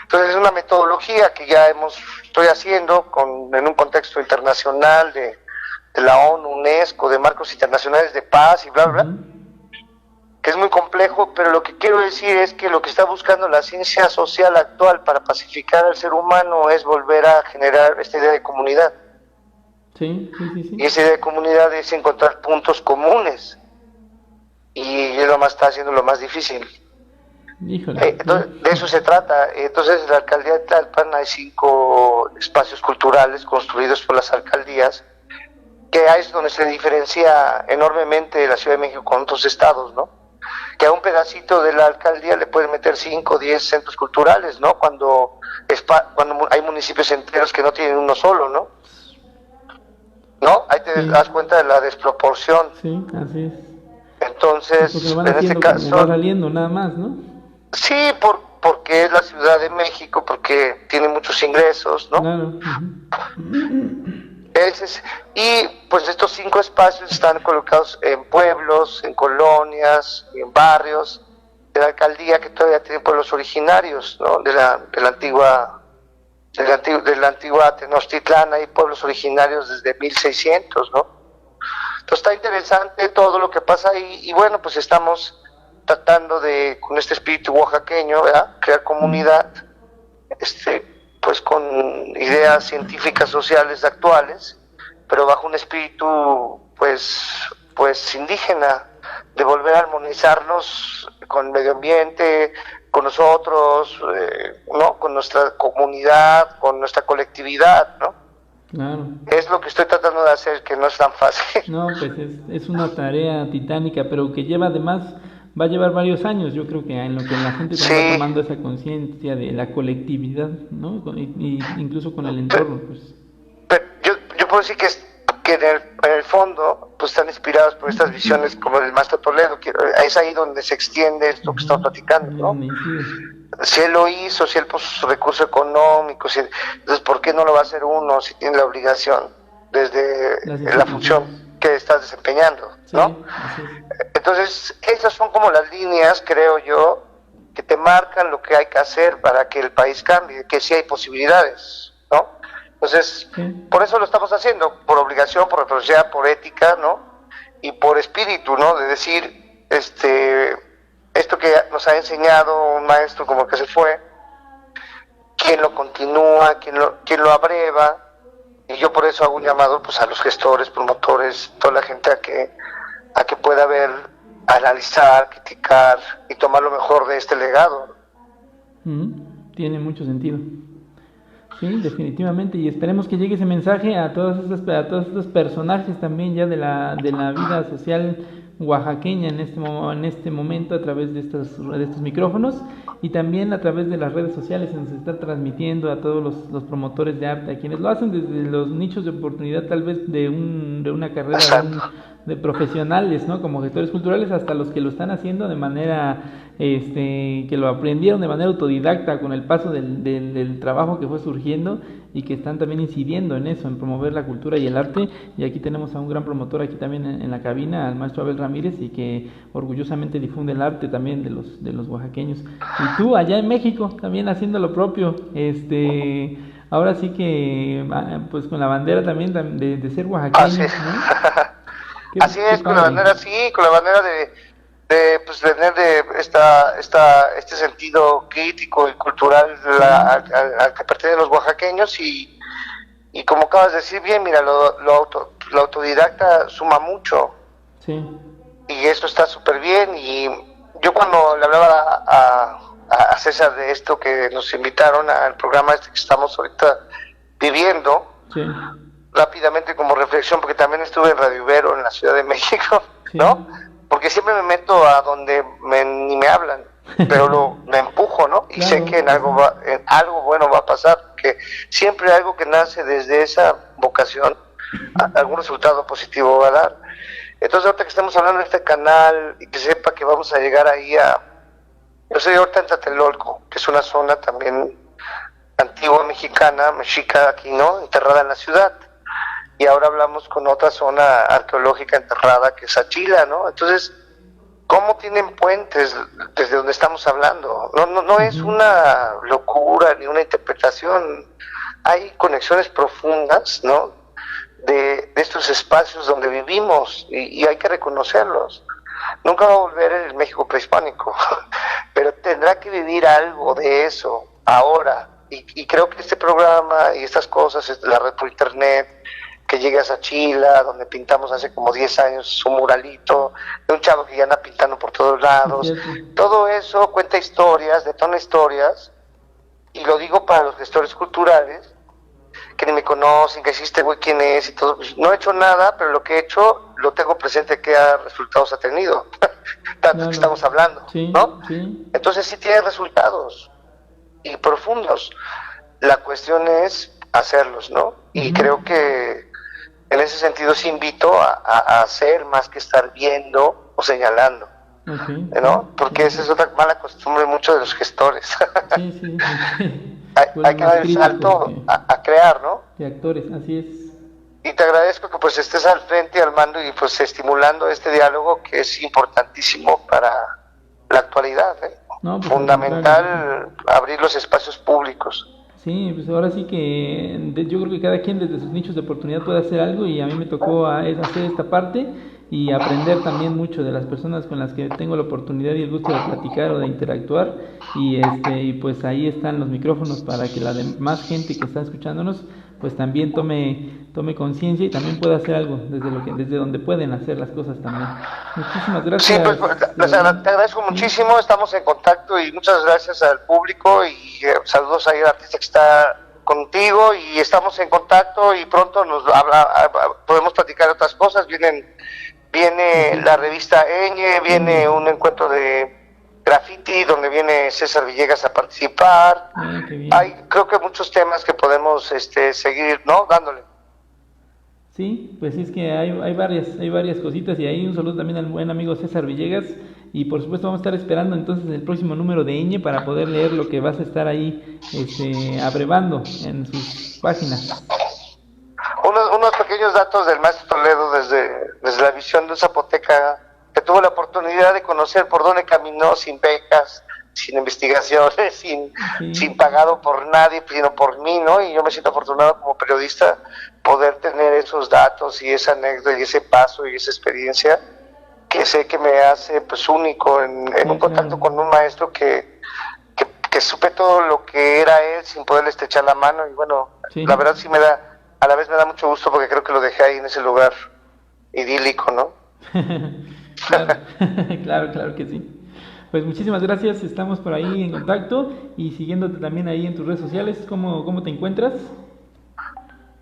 Entonces es una metodología que ya estoy haciendo en un contexto internacional de la ONU, UNESCO, de marcos internacionales de paz y bla, bla, que es muy complejo, pero lo que quiero decir es que lo que está buscando la ciencia social actual para pacificar al ser humano es volver a generar esta idea de comunidad. Sí. Y esa idea de comunidad es encontrar puntos comunes, y es está haciendo lo más difícil. Híjole. Entonces, de eso se trata. Entonces, en la alcaldía de Tlalpan hay 5 espacios culturales construidos por las alcaldías, que ahí es donde se diferencia enormemente la Ciudad de México con otros estados, ¿no? Que a un pedacito de la alcaldía le pueden meter 5 o 10 centros culturales, ¿no? Cuando hay municipios enteros que no tienen uno solo, ¿no? ¿No? Ahí te das cuenta de la desproporción. Sí, así es. Entonces, Porque lo van en este caso, va saliendo nada más, ¿no? sí, porque es la Ciudad de México, porque tiene muchos ingresos, ¿no? Claro. Y pues estos 5 espacios están colocados en pueblos, en colonias, en barrios de la alcaldía, que todavía tienen pueblos originarios, ¿no? De la antigua Tenochtitlán. Hay pueblos originarios desde 1600, ¿no? Entonces está interesante todo lo que pasa ahí, y bueno, pues estamos tratando de, con este espíritu oaxaqueño, ¿verdad?, crear comunidad, pues con ideas científicas sociales actuales, pero bajo un espíritu pues indígena, de volver a armonizarnos con el medio ambiente, con nosotros, ¿no?, con nuestra comunidad, con nuestra colectividad, ¿no? Claro. Es lo que estoy tratando de hacer, que no es tan fácil. No, pues es una tarea titánica, pero que lleva además va a llevar varios años, yo creo que en lo que la gente Sí. va tomando esa conciencia de la colectividad, ¿no? Y incluso con el entorno, pues. Pero yo puedo decir que en el fondo pues están inspirados por estas visiones como del maestro Toledo, que es ahí donde se extiende esto que estamos platicando, ¿no? Si él lo hizo, si él puso su recurso económico, entonces ¿por qué no lo va a hacer uno si tiene la obligación desde la función que estás desempeñando, ¿no? Sí, entonces esas son como las líneas, creo yo, que te marcan lo que hay que hacer para que el país cambie, que sí hay posibilidades, ¿no? Entonces, por eso lo estamos haciendo, por obligación, por responsabilidad, por ética, ¿no? Y por espíritu, ¿no? De decir, esto que nos ha enseñado un maestro como el que se fue, quién lo continúa, quién lo abreva, y yo por eso hago un llamado pues a los gestores, promotores, toda la gente a que pueda ver, analizar, criticar y tomar lo mejor de este legado. Tiene mucho sentido. Sí, definitivamente, y esperemos que llegue ese mensaje a todos estos personajes también ya de la vida social oaxaqueña en este momento a través de estos micrófonos y también a través de las redes sociales donde se está transmitiendo a todos los promotores de arte, a quienes lo hacen desde los nichos de oportunidad tal vez de una carrera de profesionales, ¿no? Como gestores culturales, hasta los que lo están haciendo de manera que lo aprendieron de manera autodidacta con el paso del trabajo que fue surgiendo y que están también incidiendo en eso, en promover la cultura y el arte. Y aquí tenemos a un gran promotor aquí también en la cabina, al maestro Abel Ramírez, y que orgullosamente difunde el arte también de los oaxaqueños. Y tú allá en México también haciendo lo propio, ahora sí que pues con la bandera también de ser oaxaqueño, así es, ¿no? así es, con la bandera de pues tener este sentido crítico y cultural al que pertenecen los oaxaqueños y como acabas de decir bien, mira, lo autodidacta suma mucho. Sí. Y eso está súper bien. Y yo cuando le hablaba a César de esto, que nos invitaron al programa que estamos ahorita viviendo, sí, rápidamente como reflexión, porque también estuve en Radio Ibero en la Ciudad de México, ¿no? Porque siempre me meto a donde ni me hablan, pero me empujo, ¿no? Y sé que en algo bueno va a pasar, que siempre algo que nace desde esa vocación, algún resultado positivo va a dar. Entonces ahorita que estamos hablando de este canal y que sepa que vamos a llegar ahí yo soy ahorita en Tlatelolco, que es una zona también antigua mexica aquí, ¿no? Enterrada en la ciudad. Y ahora hablamos con otra zona arqueológica enterrada que es Sachila, ¿no? Entonces, ¿cómo tienen puentes desde donde estamos hablando? No es una locura ni una interpretación. Hay conexiones profundas, ¿no? De estos espacios donde vivimos y hay que reconocerlos. Nunca va a volver el México prehispánico, pero tendrá que vivir algo de eso ahora. Y creo que este programa y estas cosas, la red por internet, que llegue a Sachila, donde pintamos hace como 10 años un muralito, de un chavo que ya anda pintando por todos lados. Todo eso cuenta historias, detona historias, y lo digo para los gestores culturales, que ni me conocen, que existe güey quién es y todo. Pues no he hecho nada, pero lo que he hecho lo tengo presente, qué resultados ha tenido. Tanto que estamos hablando, sí, ¿no? Sí. Entonces sí tiene resultados y profundos. La cuestión es hacerlos, ¿no? Y creo que en ese sentido sí invito a hacer más que estar viendo o señalando, ¿no? Porque esa es otra mala costumbre mucho de los gestores. Sí. Hay que dar el salto a crear, ¿no? De actores, así es. Y te agradezco que pues estés al frente, al mando y pues estimulando este diálogo que es importantísimo para la actualidad, ¿eh? No, pues, fundamental abrir los espacios públicos. Sí, pues ahora sí que yo creo que cada quien desde sus nichos de oportunidad puede hacer algo y a mí me tocó hacer esta parte y aprender también mucho de las personas con las que tengo la oportunidad y el gusto de platicar o de interactuar y pues ahí están los micrófonos para que la demás gente que está escuchándonos pues también tome conciencia y también pueda hacer algo desde donde pueden hacer las cosas también. Muchísimas gracias. Sí, pues te agradezco muchísimo, estamos en contacto y muchas gracias al público y saludos ahí al artista que está contigo y estamos en contacto y pronto podemos platicar otras cosas, vienen viene la revista Eñe, viene un encuentro de graffiti donde viene César Villegas a participar. Qué bien. Hay creo que muchos temas que podemos seguir, ¿no? Dándole. Sí, pues es que hay varias cositas, y ahí un saludo también al buen amigo César Villegas, y por supuesto vamos a estar esperando entonces el próximo número de Eñe para poder leer lo que vas a estar ahí abrevando en sus páginas. Unos pequeños datos del maestro Toledo desde la visión de un zapoteca que tuvo la oportunidad de conocer por dónde caminó sin becas, sin investigaciones, sin pagado por nadie, sino por mí, ¿no? Y yo me siento afortunado como periodista poder tener esos datos y esa anécdota y ese paso y esa experiencia que sé que me hace pues único en un contacto con un maestro que supe todo lo que era él sin poderle estrechar la mano. Y bueno, la verdad sí a la vez me da mucho gusto porque creo que lo dejé ahí en ese lugar idílico, ¿no? Claro que sí. Pues muchísimas gracias, estamos por ahí en contacto y siguiéndote también ahí en tus redes sociales. ¿Cómo te encuentras?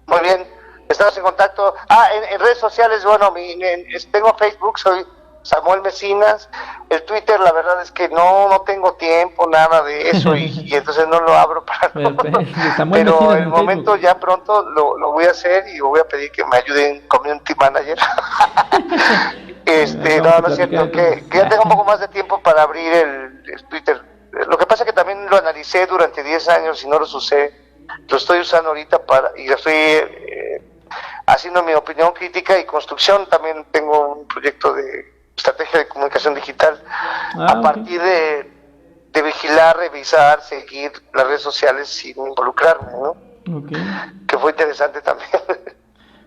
Muy bien, estamos en contacto. En redes sociales, bueno, tengo Facebook, soy Samuel Mecinas. El Twitter, la verdad es que no tengo tiempo, nada de eso, y entonces no lo abro para no. Pero en el momento ya pronto lo voy a hacer y voy a pedir que me ayuden Community Manager. No es cierto, que ya tengo un poco más de tiempo para abrir el Twitter. Lo que pasa es que también lo analicé durante 10 años y no los usé. Lo estoy usando ahorita y estoy haciendo mi opinión crítica y construcción. También tengo un proyecto de estrategia de comunicación digital a partir de vigilar, revisar, seguir las redes sociales sin involucrarme, ¿no? Que fue interesante también.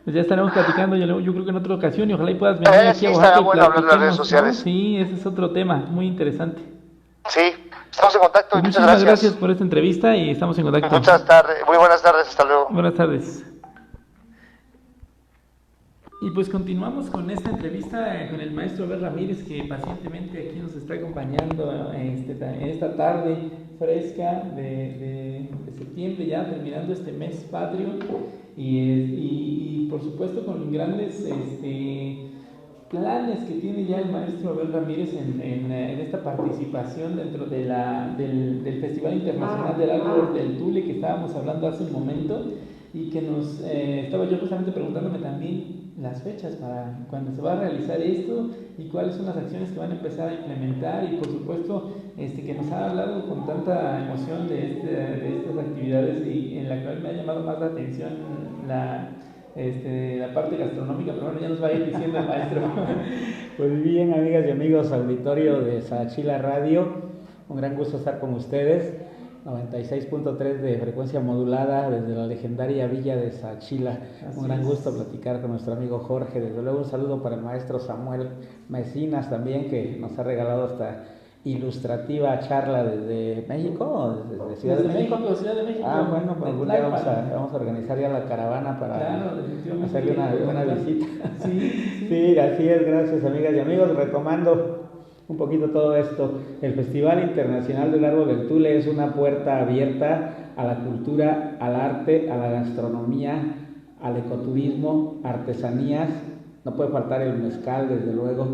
Pues ya estaremos platicando, yo creo que en otra ocasión, y ojalá y puedas venir aquí a Oaxaca. Bueno hablar de las redes sociales. ¿No? Sí, ese es otro tema muy interesante. Sí, estamos en contacto. Pues muchas gracias por esta entrevista y estamos en contacto. Muchas tardes, muy buenas tardes, hasta luego. Buenas tardes. Y pues continuamos con esta entrevista con el maestro Abel Ramírez, que pacientemente aquí nos está acompañando en esta tarde fresca de septiembre, ya terminando este mes patrio, y por supuesto con grandes planes que tiene ya el maestro Abel Ramírez en esta participación dentro del Festival Internacional del Árbol del Tule, que estábamos hablando hace un momento, y que estaba yo justamente preguntándome también las fechas para cuando se va a realizar esto y cuáles son las acciones que van a empezar a implementar, y por supuesto que nos ha hablado con tanta emoción de estas actividades, y en la cual me ha llamado más la atención la parte gastronómica, pero bueno, ya nos va a ir diciendo el maestro. Pues bien, amigas y amigos, auditorio de Saachila Radio, un gran gusto estar con ustedes. 96.3 de frecuencia modulada desde la legendaria villa de Saachila. Un gran gusto platicar con nuestro amigo Jorge. Desde luego un saludo para el maestro Samuel Mecinas también, que nos ha regalado esta ilustrativa charla desde México, o desde Ciudad de México. Ciudad de México. Bueno, pues algún día vamos a organizar ya la caravana para hacerle una visita. Sí, así es. Gracias, amigas y amigos. Retomando un poquito todo esto, el Festival Internacional del Árbol del Tule es una puerta abierta a la cultura, al arte, a la gastronomía, al ecoturismo, artesanías. No puede faltar el mezcal, desde luego.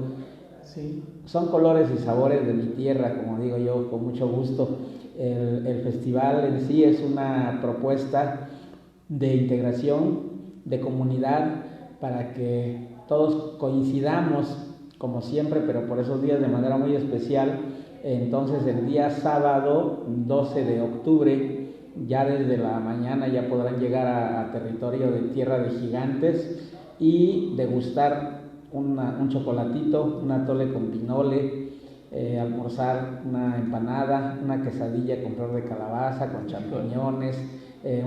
Sí. Son colores y sabores de mi tierra, como digo yo, con mucho gusto. El festival en sí es una propuesta de integración, de comunidad, para que todos coincidamos, como siempre, pero por esos días de manera muy especial. Entonces el día sábado 12 de octubre, ya desde la mañana ya podrán llegar a territorio de Tierra de Gigantes y degustar un chocolatito, un atole con pinole, almorzar una empanada, una quesadilla con flor de calabaza, con champiñones,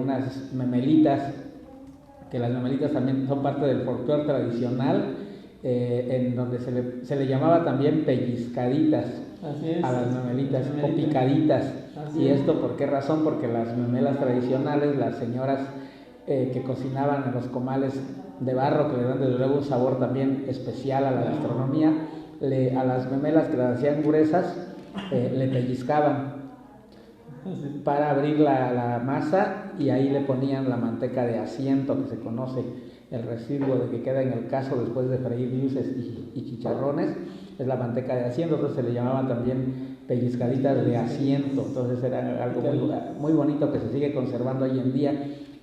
unas memelitas, que las memelitas también son parte del folclore tradicional, en donde se le llamaba también pellizcaditas a las memelitas, o picaditas. ¿Y esto por qué razón? Porque las memelas tradicionales, las señoras que cocinaban en los comales de barro, que le dan desde luego un sabor también especial a la gastronomía, a las memelas que las hacían gruesas, le pellizcaban para abrir la masa, y ahí le ponían la manteca de asiento, que se conoce. el residuo de que queda en el caso después de freír biuces y chicharrones, es la manteca de asiento. Entonces se le llamaban también pellizcaditas de asiento. Entonces era algo muy bonito que se sigue conservando hoy en día.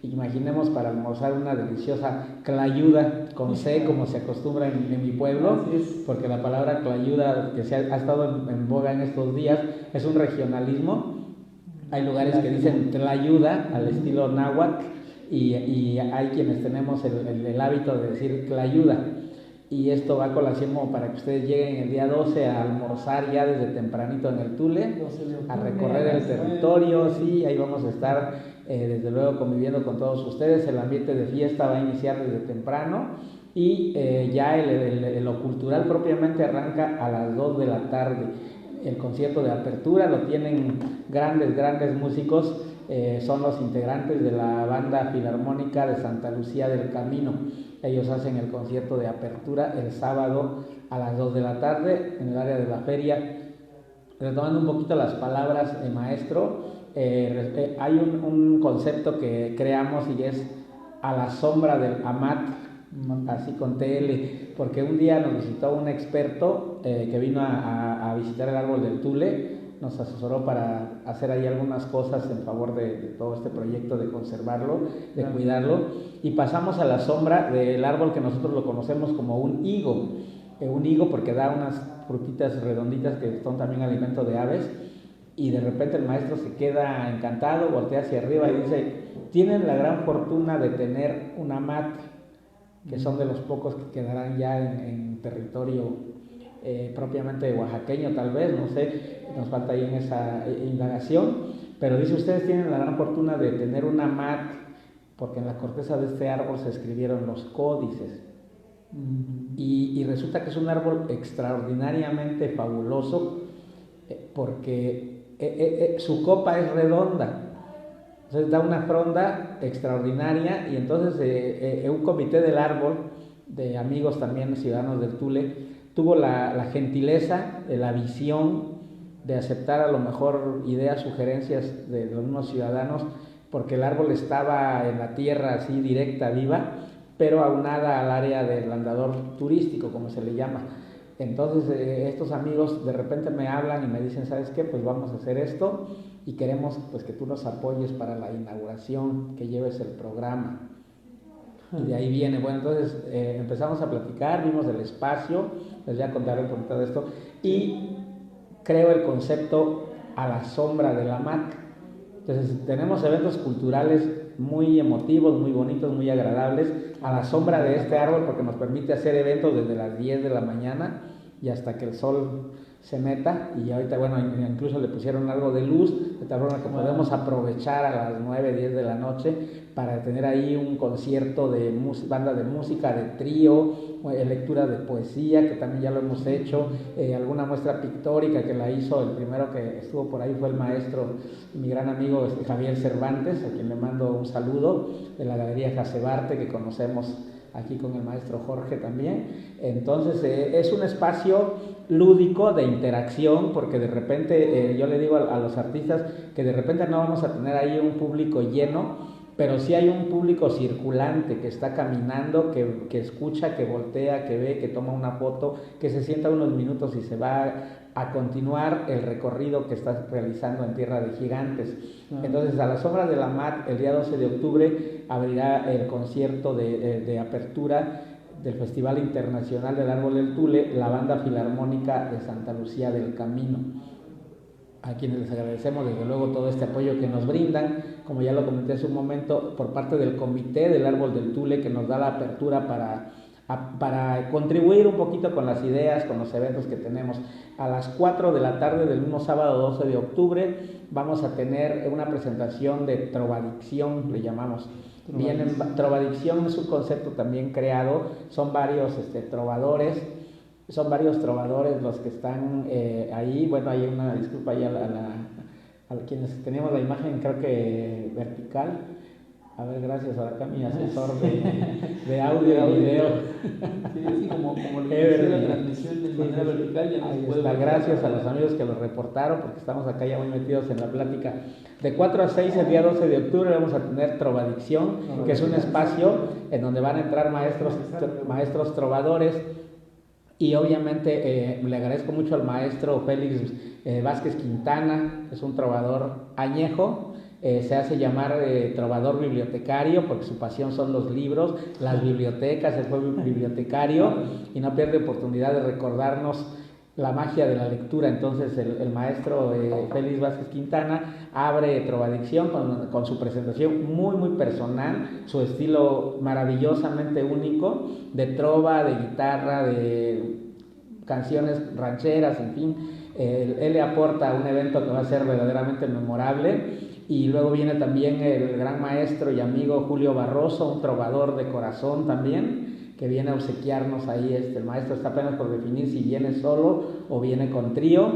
Imaginemos para almorzar una deliciosa clayuda con C, como se acostumbra en mi pueblo, porque la palabra clayuda, que ha estado en boga en estos días, es un regionalismo. Hay lugares que dicen tlayuda al estilo náhuatl, y hay quienes tenemos el hábito de decir clayuda. Y esto va a colación como para que ustedes lleguen el día 12 a almorzar ya desde tempranito en el Tule, a recorrer el territorio. Sí, ahí vamos a estar desde luego conviviendo con todos ustedes. El ambiente de fiesta va a iniciar desde temprano y ya lo cultural propiamente arranca a las 2 de la tarde. El concierto de apertura lo tienen grandes músicos, son los integrantes de la Banda Filarmónica de Santa Lucía del Camino. Ellos hacen el concierto de apertura el sábado a las 2 de la tarde en el área de la feria. Retomando un poquito las palabras, maestro, hay un concepto que creamos y es a la sombra del amat, así con TL, porque un día nos visitó un experto que vino a visitar el árbol del Tule, nos asesoró para hacer ahí algunas cosas en favor de todo este proyecto de conservarlo, de cuidarlo, y pasamos a la sombra del árbol que nosotros lo conocemos como un higo porque da unas frutitas redonditas que son también alimento de aves, y de repente el maestro se queda encantado, voltea hacia arriba y dice: tienen la gran fortuna de tener una mata, que son de los pocos que quedarán ya en territorio propiamente oaxaqueño, tal vez, no sé, nos falta ahí en esa indagación, pero dice: ustedes tienen la gran fortuna de tener una mat, porque en la corteza de este árbol se escribieron los códices. Y resulta que es un árbol extraordinariamente fabuloso, porque su copa es redonda. Entonces da una fronda extraordinaria, y entonces un comité del árbol, de amigos también ciudadanos del Tule, tuvo la gentileza, la visión de aceptar a lo mejor ideas, sugerencias de los mismos ciudadanos, porque el árbol estaba en la tierra así directa, viva, pero aunada al área del andador turístico, como se le llama. Entonces estos amigos de repente me hablan y me dicen: ¿sabes qué? Pues vamos a hacer esto y queremos pues que tú nos apoyes para la inauguración, que lleves el programa. Y de ahí viene, bueno, entonces empezamos a platicar, vimos el espacio, les voy a contar un poquito de esto, y creo el concepto a la sombra de la mata. Entonces tenemos eventos culturales muy emotivos, muy bonitos, muy agradables, a la sombra de este árbol, porque nos permite hacer eventos desde las 10 de la mañana y hasta que el sol se meta, y ahorita, bueno, incluso le pusieron algo de luz, de tal forma que podemos aprovechar a las 9, 10 de la noche para tener ahí un concierto de banda de música, de trío, lectura de poesía, que también ya lo hemos hecho, alguna muestra pictórica que la hizo, el primero que estuvo por ahí fue el maestro, mi gran amigo Javier Cervantes, a quien le mando un saludo, de la Galería Jacebarte, que conocemos aquí con el maestro Jorge también. Entonces es un espacio lúdico de interacción, porque de repente yo le digo a los artistas que de repente no vamos a tener ahí un público lleno, pero sí hay un público circulante que está caminando, que escucha, que voltea, que ve, que toma una foto, que se sienta unos minutos y se va a continuar el recorrido que está realizando en Tierra de Gigantes. Entonces, a la sombra de la MAT, el día 12 de octubre abrirá el concierto de apertura del Festival Internacional del Árbol del Tule, la Banda Filarmónica de Santa Lucía del Camino, a quienes les agradecemos desde luego todo este apoyo que nos brindan, como ya lo comenté hace un momento, por parte del Comité del Árbol del Tule, que nos da la apertura para contribuir un poquito con las ideas, con los eventos que tenemos. A las 4 de la tarde del mismo sábado 12 de octubre vamos a tener una presentación de trovadicción, le llamamos. Trovadicción es un concepto también creado, son varios trovadores los que están ahí. Bueno, hay una disculpa ahí a quienes teníamos la imagen, creo que vertical. A ver, gracias, ahora acá mi asesor de audio y video. Sí, así como como lo decía la transmisión de manera vertical. Ya ahí está, gracias a los amigos que lo reportaron, porque estamos acá ya muy metidos en la plática. De 4 a 6, el día 12 de octubre, vamos a tener Trovadicción, que es un espacio en donde van a entrar maestros trovadores. Y obviamente le agradezco mucho al maestro Félix Vázquez Quintana, es un trovador añejo, se hace llamar trovador bibliotecario porque su pasión son los libros, las bibliotecas, él fue bibliotecario y no pierde oportunidad de recordarnos la magia de la lectura. Entonces el maestro Félix Vázquez Quintana abre Trovadicción con su presentación muy personal, su estilo maravillosamente único de trova, de guitarra, de canciones rancheras, en fin. Él le aporta un evento que va a ser verdaderamente memorable. Y luego viene también el gran maestro y amigo Julio Barroso, un trovador de corazón también, que viene a obsequiarnos ahí. El maestro está apenas por definir si viene solo o viene con trío.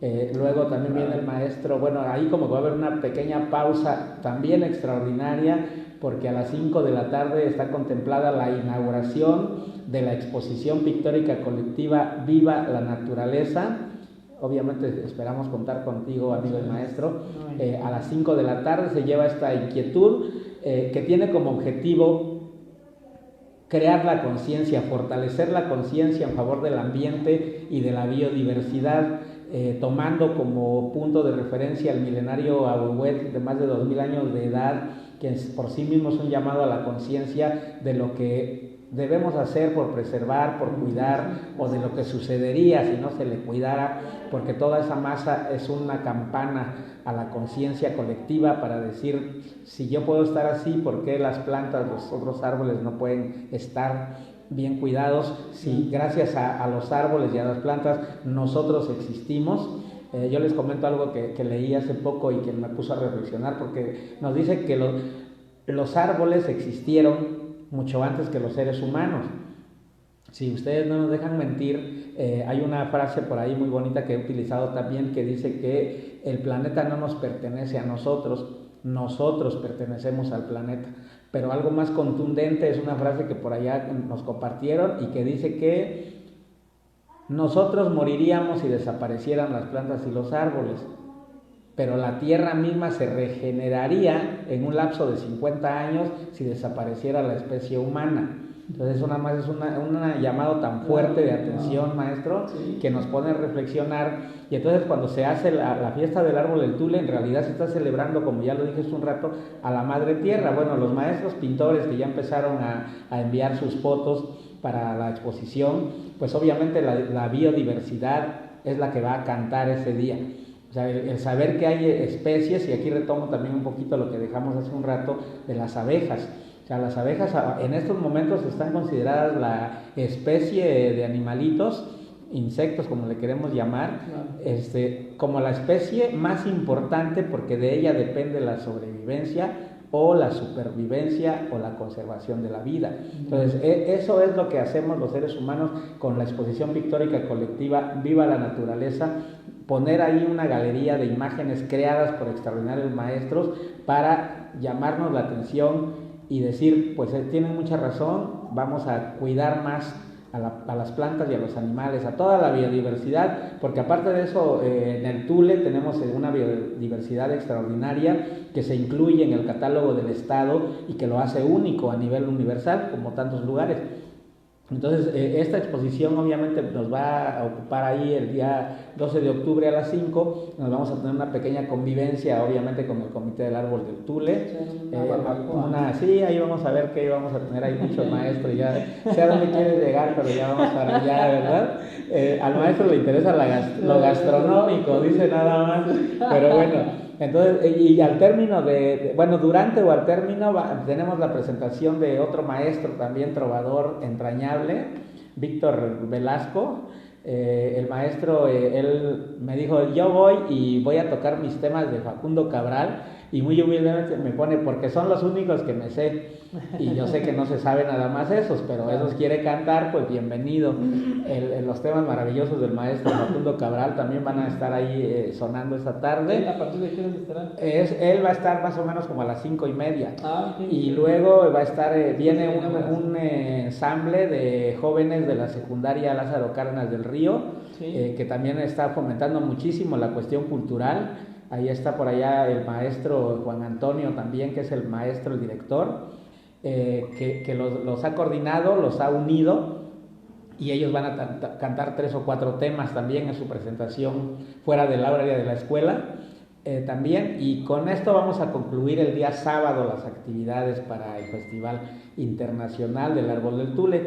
Luego también viene el maestro, bueno, ahí como va a haber una pequeña pausa también extraordinaria, porque a las 5 de la tarde está contemplada la inauguración de la exposición pictórica colectiva Viva la Naturaleza. Obviamente esperamos contar contigo, amigo y maestro. A las 5 de la tarde se lleva esta inquietud que tiene como objetivo crear la conciencia, fortalecer la conciencia en favor del ambiente y de la biodiversidad, tomando como punto de referencia el milenario Ahuehuet de más de 2000 años de edad, que por sí mismo es un llamado a la conciencia de lo que debemos hacer por preservar, por cuidar, o de lo que sucedería si no se le cuidara, porque toda esa masa es una campana a la conciencia colectiva para decir, si yo puedo estar así, ¿por qué las plantas, los otros árboles no pueden estar bien cuidados? Si gracias a los árboles y a las plantas nosotros existimos. Yo les comento algo que leí hace poco y que me puso a reflexionar, porque nos dice que los árboles existieron mucho antes que los seres humanos. Si ustedes no nos dejan mentir, hay una frase por ahí muy bonita que he utilizado también, que dice que el planeta no nos pertenece a nosotros, nosotros pertenecemos al planeta. Pero algo más contundente es una frase que por allá nos compartieron y que dice que nosotros moriríamos si desaparecieran las plantas y los árboles, pero la tierra misma se regeneraría en un lapso de 50 años si desapareciera la especie humana. Entonces eso nada más es un llamado tan fuerte de atención, maestro, que nos pone a reflexionar. Y entonces cuando se hace la fiesta del árbol del Tule, en realidad se está celebrando, como ya lo dije hace un rato, a la madre tierra. Bueno, los maestros pintores que ya empezaron a enviar sus fotos para la exposición, pues obviamente la biodiversidad es la que va a cantar ese día. O sea, el saber que hay especies, y aquí retomo también un poquito lo que dejamos hace un rato de las abejas. O sea, las abejas en estos momentos están consideradas la especie de animalitos, insectos como le queremos llamar, como la especie más importante, porque de ella depende la sobrevivencia o la supervivencia o la conservación de la vida. Entonces, eso es lo que hacemos los seres humanos con la exposición pictórica colectiva Viva la Naturaleza, poner ahí una galería de imágenes creadas por extraordinarios maestros para llamarnos la atención y decir, pues tienen mucha razón, vamos a cuidar más a las plantas y a los animales, a toda la biodiversidad, porque aparte de eso, en el Tule tenemos una biodiversidad extraordinaria que se incluye en el catálogo del Estado y que lo hace único a nivel universal, como tantos lugares. Entonces, esta exposición obviamente nos va a ocupar ahí el día 12 de octubre a las 5. Nos vamos a tener una pequeña convivencia, obviamente, con el Comité del Árbol del Tule. Sí, ahí vamos a ver qué vamos a tener ahí muchos maestros. Ya sé a dónde quieres llegar, pero ya vamos para allá, ¿verdad? Al maestro le interesa lo gastronómico, dice nada más. Pero bueno. Entonces, y al término durante o al término tenemos la presentación de otro maestro también trovador entrañable, Víctor Velasco. El maestro, él me dijo, yo voy y voy a tocar mis temas de Facundo Cabral, y muy humildemente me pone, porque son los únicos que me sé. y yo sé que no se sabe nada más esos, pero esos quiere cantar, pues bienvenido. Los temas maravillosos del maestro Facundo Cabral también van a estar ahí sonando esta tarde. ¿A partir de qué hora estará? Él va a estar más o menos como a las 5:30. Okay. Y luego va a estar, viene un ensamble de jóvenes de la secundaria Lázaro Cárdenas del Río, sí. Que también está fomentando muchísimo la cuestión cultural. Ahí está por allá el maestro Juan Antonio también, que es el maestro, el director, que los ha coordinado, los ha unido, y ellos van a cantar 3 o 4 temas también en su presentación fuera del área de la escuela. También, y con esto vamos a concluir el día sábado las actividades para el Festival Internacional del Árbol del Tule.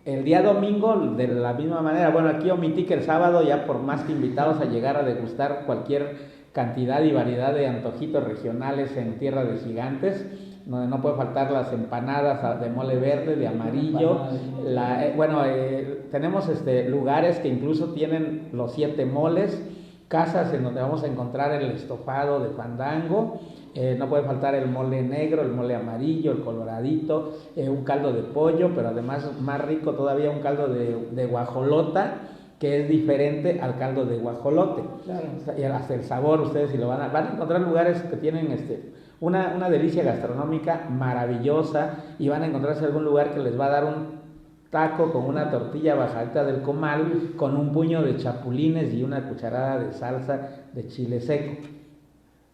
El día domingo, de la misma manera, bueno, aquí omití que el sábado, ya por más que invitados a llegar a degustar cualquier cantidad y variedad de antojitos regionales en Tierra de Gigantes, donde no puede faltar las empanadas de mole verde, de amarillo. Tenemos lugares que incluso tienen los 7 moles, casas en donde vamos a encontrar el estofado de fandango, no puede faltar el mole negro, el mole amarillo, el coloradito, un caldo de pollo, pero además más rico todavía un caldo de guajolota, que es diferente al caldo de guajolote. Claro. Y hasta el sabor, ustedes si lo van a encontrar lugares que tienen una delicia gastronómica maravillosa, y van a encontrarse algún lugar que les va a dar un taco con una tortilla bajadita del comal, con un puño de chapulines y una cucharada de salsa de chile seco.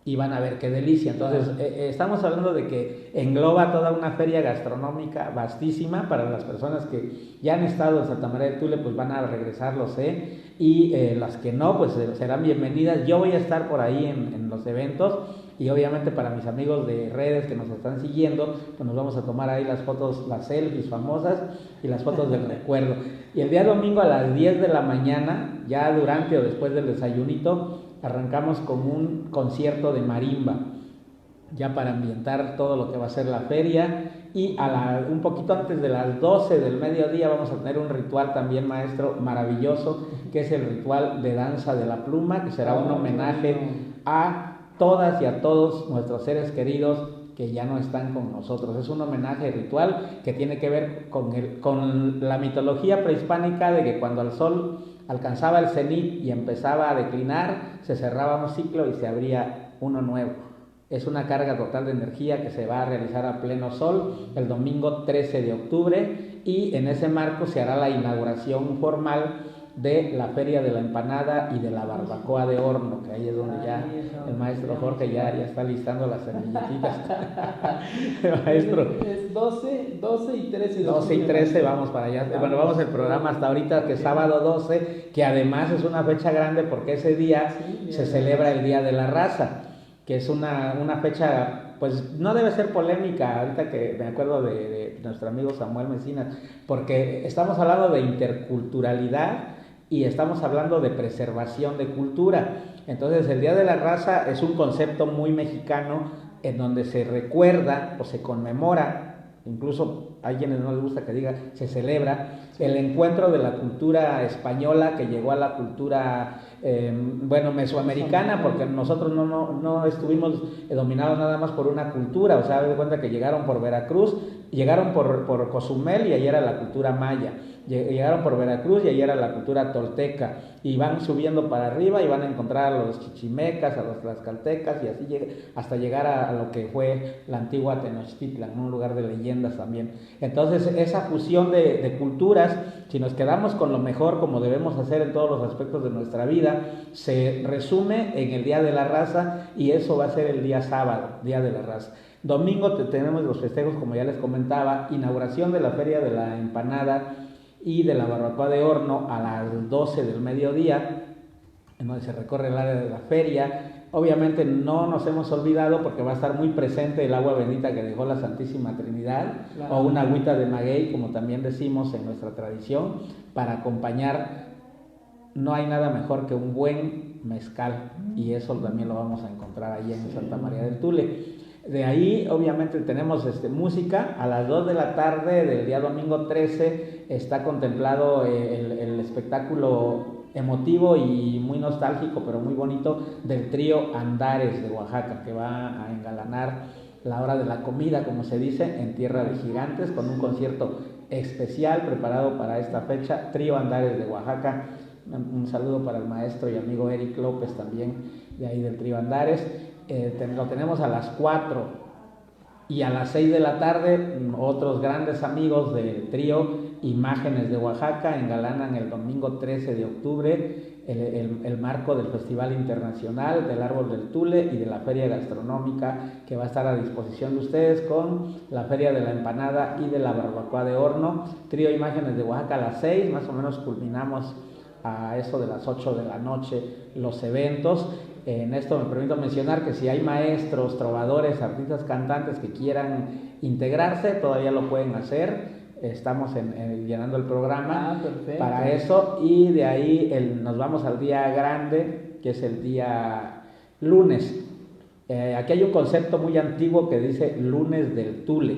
Y van a ver qué delicia. Entonces, estamos hablando de que engloba toda una feria gastronómica vastísima. Para las personas que ya han estado en Santa María del Tule, pues van a regresar, lo sé, y las que no, pues serán bienvenidas. Yo voy a estar por ahí en los eventos, y obviamente para mis amigos de redes que nos están siguiendo, pues nos vamos a tomar ahí las fotos, las selfies famosas y las fotos del recuerdo. Y el día domingo a las 10 de la mañana, ya durante o después del desayunito, arrancamos con un concierto de marimba, ya para ambientar todo lo que va a ser la feria. Y un poquito antes de las 12 del mediodía vamos a tener un ritual también, maestro, maravilloso, que es el ritual de danza de la pluma, que será un homenaje a todas y a todos nuestros seres queridos que ya no están con nosotros. Es un homenaje ritual que tiene que ver con la mitología prehispánica, de que cuando el sol alcanzaba el cenit y empezaba a declinar, se cerraba un ciclo y se abría uno nuevo. Es una carga total de energía que se va a realizar a pleno sol el domingo 13 de octubre, y en ese marco se hará la inauguración formal de la Feria de la Empanada y de la Barbacoa de Horno, que ahí es donde ya el maestro Jorge ya está listando las servilletitas. Maestro. Es 12 y 13. 12 y 13 vamos para allá. Bueno, vamos el programa hasta ahorita, que es sábado 12, que además es una fecha grande porque ese día se celebra el Día de la Raza, que es una fecha, pues no debe ser polémica, ahorita que me acuerdo de nuestro amigo Samuel Mecinas, porque estamos hablando de interculturalidad y estamos hablando de preservación de cultura. Entonces el Día de la Raza es un concepto muy mexicano, en donde se recuerda o se conmemora, incluso hay quienes no les gusta que diga se celebra, el encuentro de la cultura española que llegó a la cultura mesoamericana, porque nosotros no estuvimos dominados nada más por una cultura. O sea, de cuenta que llegaron por Veracruz, llegaron por Cozumel, y ahí era la cultura maya, llegaron por Veracruz y ahí era la cultura tolteca, y van subiendo para arriba y van a encontrar a los chichimecas, a los tlaxcaltecas, y así hasta llegar a lo que fue la antigua Tenochtitlan, un lugar de leyendas también. Entonces esa fusión de culturas, si nos quedamos con lo mejor, como debemos hacer en todos los aspectos de nuestra vida, se resume en el Día de la Raza, y eso va a ser el día sábado, Día de la Raza. Domingo tenemos los festejos, como ya les comentaba, inauguración de la Feria de la Empanada y de la Barbacoa de Horno a las 12 del mediodía, en donde se recorre el área de la feria. Obviamente no nos hemos olvidado, porque va a estar muy presente el agua bendita que dejó la Santísima Trinidad, claro, o una agüita de maguey, como también decimos en nuestra tradición, para acompañar. No hay nada mejor que un buen mezcal, y eso también lo vamos a encontrar ahí en Santa María del Tule. De ahí obviamente tenemos música. A las 2 de la tarde del día domingo 13 está contemplado el espectáculo emotivo y muy nostálgico, pero muy bonito, del trío Andares de Oaxaca, que va a engalanar la hora de la comida, como se dice, en Tierra de Gigantes, con un concierto especial preparado para esta fecha, Trío Andares de Oaxaca. Un saludo para el maestro y amigo Eric López, también de ahí del Trío Andares. Lo tenemos a las 4 y a las 6 de la tarde, otros grandes amigos del trío Imágenes de Oaxaca engalanan el domingo 13 de octubre el marco del Festival Internacional del Árbol del Tule y de la Feria Gastronómica, que va a estar a disposición de ustedes, con la Feria de la Empanada y de la Barbacoa de Horno. Trío Imágenes de Oaxaca a las 6, más o menos culminamos a eso de las 8 de la noche los eventos. En esto me permito mencionar que si hay maestros, trovadores, artistas, cantantes que quieran integrarse, todavía lo pueden hacer. Estamos llenando el programa para eso, y de ahí nos vamos al día grande, que es el día lunes. Aquí hay un concepto muy antiguo que dice lunes del Tule.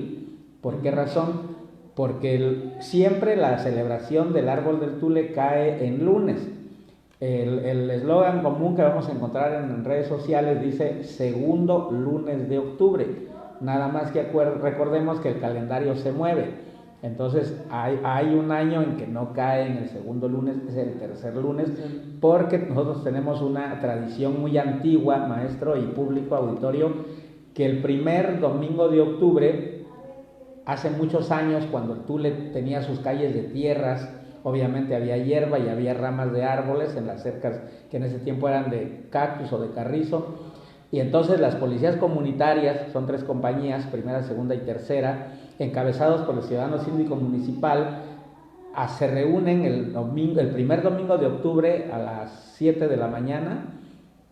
¿Por qué razón? Porque siempre la celebración del árbol del Tule cae en lunes. El eslogan común que vamos a encontrar en redes sociales dice segundo lunes de octubre. Nada más que recordemos que el calendario se mueve. Entonces hay un año en que no cae en el segundo lunes, es el tercer lunes, porque nosotros tenemos una tradición muy antigua, maestro y público auditorio, que el primer domingo de octubre, hace muchos años, cuando el Tule tenía sus calles de tierras, obviamente había hierba y había ramas de árboles en las cercas, que en ese tiempo eran de cactus o de carrizo, y entonces las policías comunitarias, son 3 compañías, primera, segunda y tercera, encabezados por el ciudadano síndico municipal, se reúnen el primer domingo de octubre a las 7 de la mañana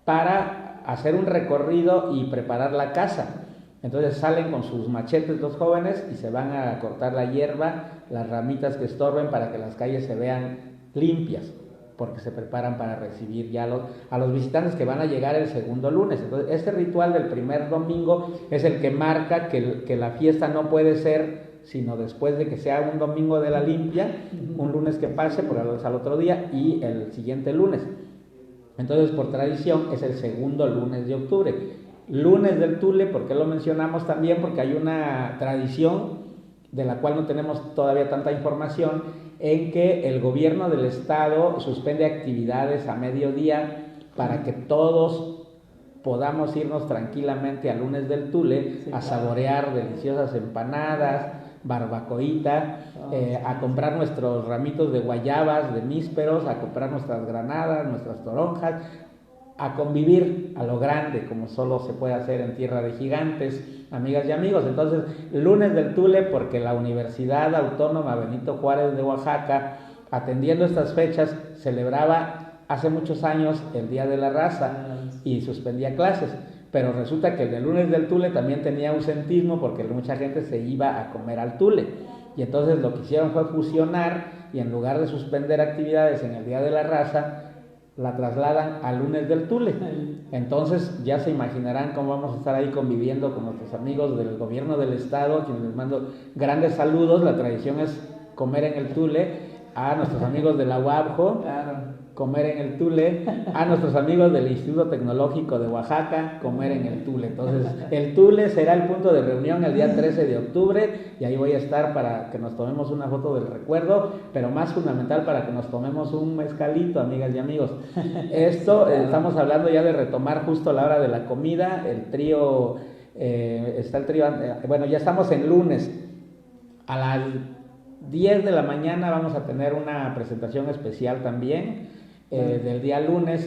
para hacer un recorrido y preparar la casa. Entonces salen con sus machetes los jóvenes y se van a cortar la hierba, las ramitas que estorben, para que las calles se vean limpias, porque se preparan para recibir ya a los visitantes que van a llegar el segundo lunes. Entonces, este ritual del primer domingo es el que marca que la fiesta no puede ser sino después de que sea un domingo de la limpia, un lunes que pase, por al otro día, y el siguiente lunes. Entonces, por tradición, es el segundo lunes de octubre. Lunes del Tule, ¿por qué lo mencionamos también? Porque hay una tradición de la cual no tenemos todavía tanta información, en que el gobierno del estado suspende actividades a mediodía para que todos podamos irnos tranquilamente al lunes del Tule, a saborear deliciosas empanadas, barbacoita, a comprar nuestros ramitos de guayabas, de nísperos, a comprar nuestras granadas, nuestras toronjas, a convivir a lo grande, como solo se puede hacer en Tierra de Gigantes, amigas y amigos. Entonces, lunes del Tule, porque la Universidad Autónoma Benito Juárez de Oaxaca, atendiendo estas fechas, celebraba hace muchos años el Día de la Raza y suspendía clases. Pero resulta que el lunes del Tule también tenía ausentismo, porque mucha gente se iba a comer al Tule. Y entonces lo que hicieron fue fusionar, y en lugar de suspender actividades en el Día de la Raza, la trasladan al lunes del Tule. Entonces ya se imaginarán cómo vamos a estar ahí conviviendo con nuestros amigos del gobierno del estado, a quienes les mando grandes saludos. La tradición es comer en el Tule, a nuestros amigos de la UABJO, comer en el Tule, a nuestros amigos del Instituto Tecnológico de Oaxaca, comer en el Tule. Entonces, el Tule será el punto de reunión el día 13 de octubre, y ahí voy a estar para que nos tomemos una foto del recuerdo, pero más fundamental, para que nos tomemos un mezcalito, amigas y amigos. Esto, estamos hablando ya de retomar justo la hora de la comida. El trío, bueno, ya estamos en lunes, a las 10 de la mañana vamos a tener una presentación especial también, del día lunes,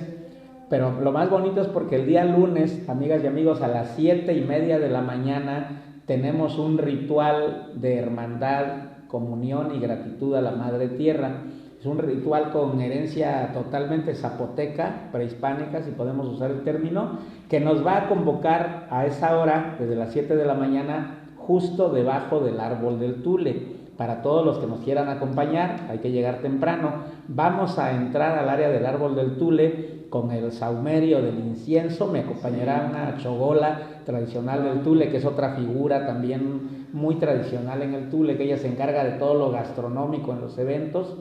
pero lo más bonito es porque el día lunes, amigas y amigos, a las 7:30 de la mañana tenemos un ritual de hermandad, comunión y gratitud a la Madre Tierra. Es un ritual con herencia totalmente zapoteca, prehispánica, si podemos usar el término, que nos va a convocar a esa hora, desde las 7 de la mañana, justo debajo del árbol del Tule. Para todos los que nos quieran acompañar, hay que llegar temprano. Vamos a entrar al área del árbol del Tule con el saumerio del incienso. Me acompañará una chogola tradicional del Tule, que es otra figura también muy tradicional en el Tule, que ella se encarga de todo lo gastronómico en los eventos.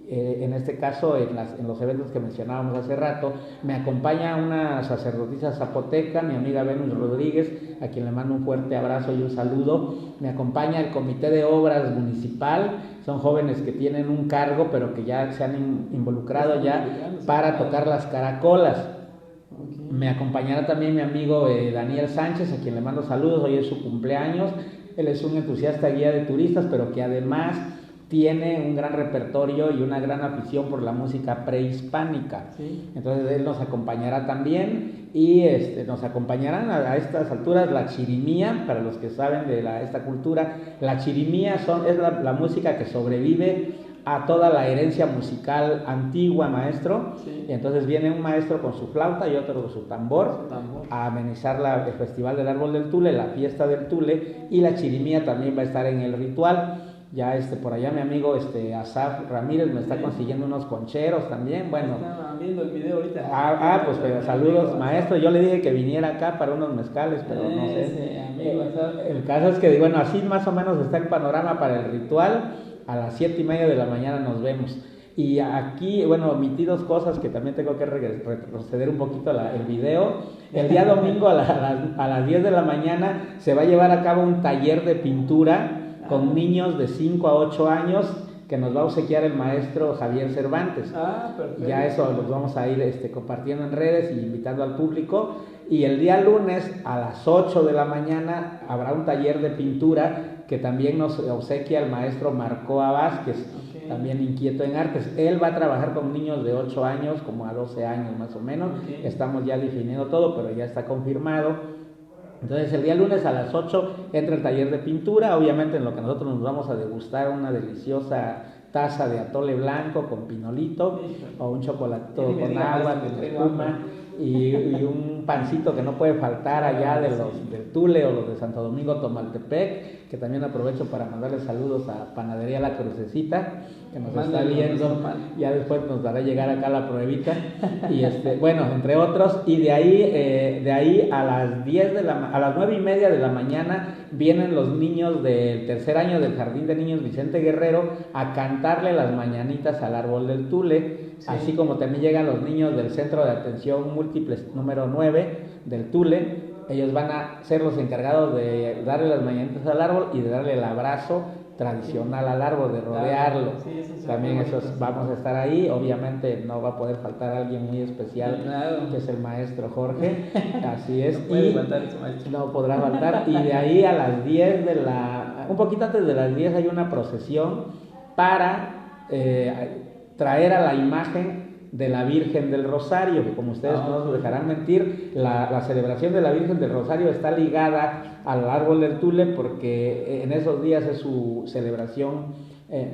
En este caso, en los eventos que mencionábamos hace rato, me acompaña una sacerdotisa zapoteca, mi amiga Venus Rodríguez, a quien le mando un fuerte abrazo y un saludo. Me acompaña el Comité de Obras Municipal, son jóvenes que tienen un cargo, pero que ya se han involucrado ya para tocar las caracolas. Okay. Me acompañará también mi amigo Daniel Sánchez, a quien le mando saludos, hoy es su cumpleaños. Él es un entusiasta guía de turistas, pero que además tiene un gran repertorio y una gran afición por la música prehispánica. Sí. Entonces él nos acompañará también y nos acompañarán a estas alturas la chirimía. Para los que saben de esta cultura, la chirimía es la música que sobrevive a toda la herencia musical antigua, maestro. Sí. Y entonces viene un maestro con su flauta y otro con su tambor a amenizar el Festival del Árbol del Tule, la fiesta del Tule, y la chirimía también va a estar en el ritual. Ya por allá mi amigo Asaf Ramírez me está consiguiendo unos concheros también. Bueno, estaba viendo el video ahorita. Pues pero saludos, maestro. Yo le dije que viniera acá para unos mezcales, pero no sé. Amigo Asaf. El caso es que, bueno, así más o menos está el panorama para el ritual. A las 7:30 de la mañana nos vemos. Y aquí, bueno, omití dos cosas que también tengo que retroceder un poquito el video. El día domingo a las 10 de la mañana se va a llevar a cabo un taller de pintura con niños de 5 a 8 años que nos va a obsequiar el maestro Javier Cervantes. Perfecto. Ya eso los vamos a ir compartiendo en redes y invitando al público. Y el día lunes a las 8 de la mañana habrá un taller de pintura que también nos obsequia el maestro Marcoa Vázquez, también inquieto en artes. Él va a trabajar con niños de 8 años como a 12 años más o menos. Estamos ya definiendo todo, pero ya está confirmado. Entonces el día lunes a las 8 entra el taller de pintura, obviamente en lo que nosotros nos vamos a degustar una deliciosa taza de atole blanco con pinolito o un chocolatito con agua, con espuma y un pancito que no puede faltar allá de los del Tule o los de Santo Domingo Tomaltepec, que también aprovecho para mandarle saludos a Panadería La Crucecita, que nos está viendo, ya después nos dará llegar acá la pruebita, y bueno, entre otros, y de ahí a las 9:30 de la mañana vienen los niños del tercer año del Jardín de Niños Vicente Guerrero a cantarle las mañanitas al Árbol del Tule, así como también llegan los niños del Centro de Atención Múltiples número 9 del Tule. Ellos van a ser los encargados de darle las mañanitas al árbol y de darle el abrazo tradicional al árbol, de rodearlo. También vamos a estar ahí. Obviamente no va a poder faltar alguien muy especial, que es el maestro Jorge. Así es. No podrá faltar. Y de ahí a las 10 un poquito antes de las 10 hay una procesión para traer a la imagen de la Virgen del Rosario, que como ustedes no nos dejarán mentir, la celebración de la Virgen del Rosario está ligada al Árbol del Tule porque en esos días es su celebración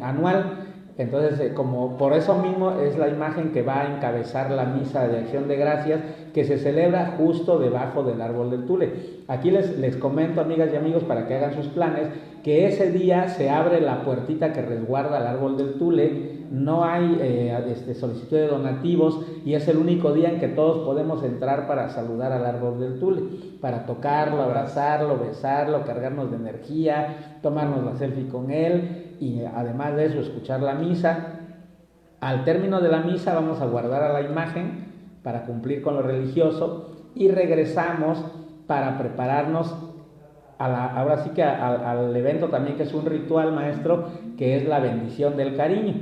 anual. Entonces, como por eso mismo es la imagen que va a encabezar la misa de Acción de Gracias, que se celebra justo debajo del Árbol del Tule. Aquí les comento, amigas y amigos, para que hagan sus planes, que ese día se abre la puertita que resguarda el Árbol del Tule. No hay solicitud de donativos y es el único día en que todos podemos entrar para saludar al Árbol del Tule, para tocarlo, abrazarlo, besarlo, cargarnos de energía, tomarnos la selfie con él y además de eso escuchar la misa. Al término de la misa vamos a guardar a la imagen para cumplir con lo religioso y regresamos para prepararnos ahora sí que al evento también, que es un ritual, maestro, que es la bendición del cariño.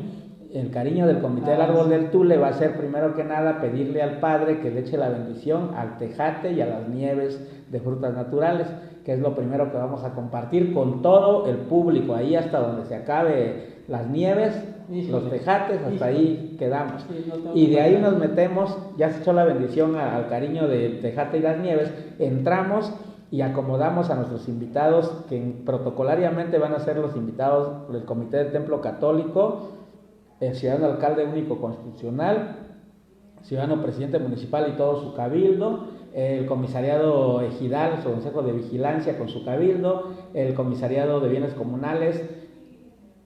El cariño del Comité del Árbol del Tule va a ser primero que nada pedirle al Padre que le eche la bendición al tejate y a las nieves de frutas naturales, que es lo primero que vamos a compartir con todo el público, ahí hasta donde se acabe las nieves, los tejates, hasta ahí quedamos. Y de ahí nos metemos, ya se echó la bendición al cariño del tejate y las nieves, entramos y acomodamos a nuestros invitados, que protocolariamente van a ser los invitados del Comité del Templo Católico, el ciudadano alcalde único constitucional, ciudadano presidente municipal y todo su cabildo, el comisariado ejidal, su consejo de vigilancia con su cabildo, el comisariado de bienes comunales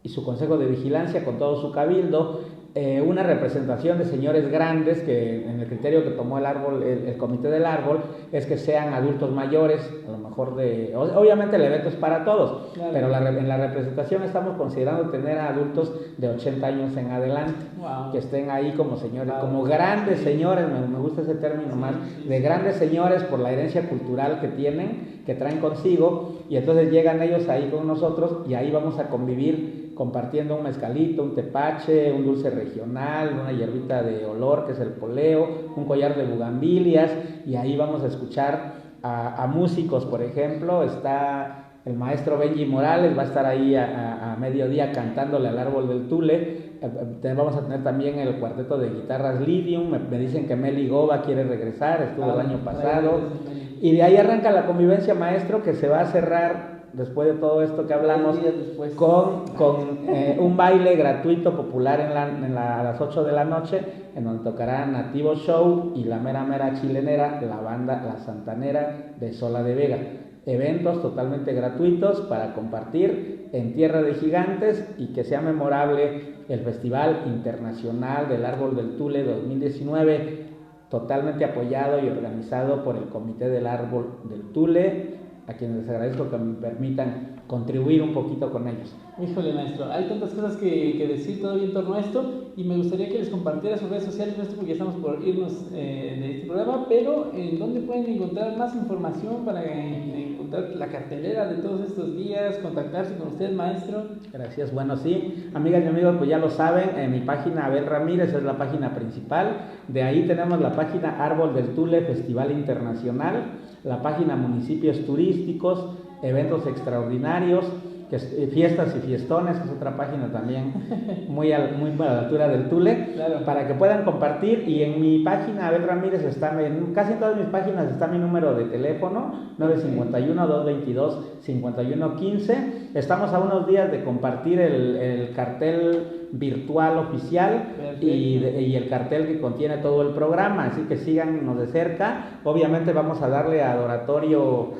y su consejo de vigilancia con todo su cabildo, una representación de señores grandes que en el criterio que tomó el comité del árbol es que sean adultos mayores, a lo mejor obviamente el evento es para todos, claro, pero en la representación estamos considerando tener a adultos de 80 años en adelante, wow, que estén ahí como señores, wow, como grandes señores, me gusta ese término más, de grandes señores por la herencia cultural que tienen, que traen consigo, y entonces llegan ellos ahí con nosotros y ahí vamos a convivir compartiendo un mezcalito, un tepache, un dulce regional, una hierbita de olor que es el poleo, un collar de bugambilias, y ahí vamos a escuchar a músicos, por ejemplo, está el maestro Benji Morales, va a estar ahí a mediodía cantándole al árbol del Tule. Vamos a tener también el cuarteto de guitarras Lidium, me dicen que Meli Goba quiere regresar, estuvo el año pasado, y de ahí arranca la convivencia, maestro, que se va a cerrar después de todo esto que hablamos, con un baile gratuito popular a las 8 de la noche, en donde tocará Nativo Show y la mera chilenera, la banda La Santanera de Sola de Vega. Eventos totalmente gratuitos para compartir en Tierra de Gigantes y que sea memorable el Festival Internacional del Árbol del Tule 2019, totalmente apoyado y organizado por el Comité del Árbol del Tule, a quienes les agradezco que me permitan contribuir un poquito con ellos. Híjole, maestro, hay tantas cosas que decir todavía en torno a esto, y me gustaría que les compartiera sus redes sociales, maestro, porque ya estamos por irnos de este programa, pero ¿en dónde pueden encontrar más información para encontrar la cartelera de todos estos días, contactarse con usted, maestro? Gracias, bueno, sí, amigas y amigos, pues ya lo saben, en mi página Abel Ramírez es la página principal, de ahí tenemos la página Árbol del Tule Festival Internacional, la página Municipios Turísticos, Eventos Extraordinarios, Fiestas y Fiestones, que es otra página también muy a la altura del Tule, claro, para que puedan compartir. Y en mi página Abel Ramírez en casi todas mis páginas está mi número de teléfono, 951-222-5115. Estamos a unos días de compartir el cartel virtual oficial y el cartel que contiene todo el programa, así que síganos de cerca. Obviamente vamos a darle a Adoratorio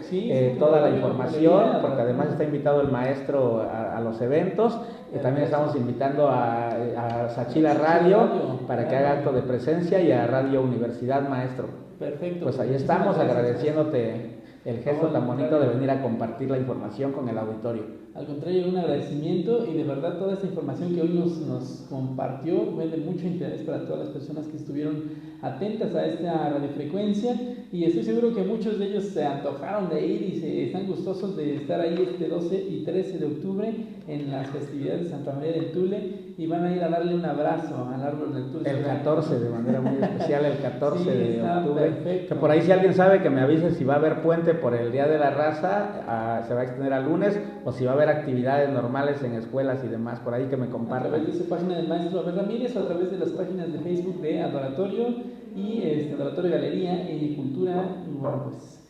toda la información, porque además está invitado el maestro a los eventos, y también estamos invitando a Sachila Radio para que haga acto de presencia, y a Radio Universidad, maestro. Perfecto. Pues ahí estamos, agradeciéndote el gesto tan bonito de venir a compartir la información con el auditorio. Al contrario, un agradecimiento, y de verdad toda esta información que hoy nos compartió fue de mucho interés para todas las personas que estuvieron atentas a esta radiofrecuencia, y estoy seguro que muchos de ellos se antojaron de ir y están gustosos de estar ahí este 12 y 13 de octubre en las festividades de Santa María del Tule, y van a ir a darle un abrazo al árbol del Tule. El 14 de manera muy especial, el 14 de octubre. Perfecto. Que por ahí, si alguien sabe, que me avise si va a haber puente por el Día de la Raza, se va a extender al lunes, o si va a haber actividades normales en escuelas y demás, por ahí que me compartan. A través de su página del maestro Abel Ramírez, o a través de las páginas de Facebook de Adoratorio y Adoratorio Galería y Cultura, y bueno, pues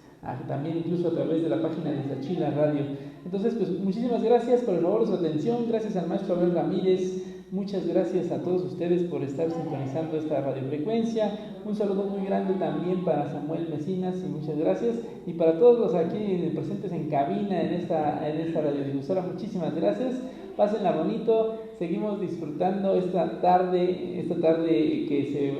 también incluso a través de la página de Sachila Radio. Entonces, pues muchísimas gracias por el favor de su atención, gracias al maestro Abel Ramírez, muchas gracias a todos ustedes por estar sintonizando esta radiofrecuencia, un saludo muy grande también para Samuel Mecinas, y muchas gracias, y para todos los aquí presentes en cabina en esta radiodifusora, muchísimas gracias. Pásenla bonito, seguimos disfrutando esta tarde que se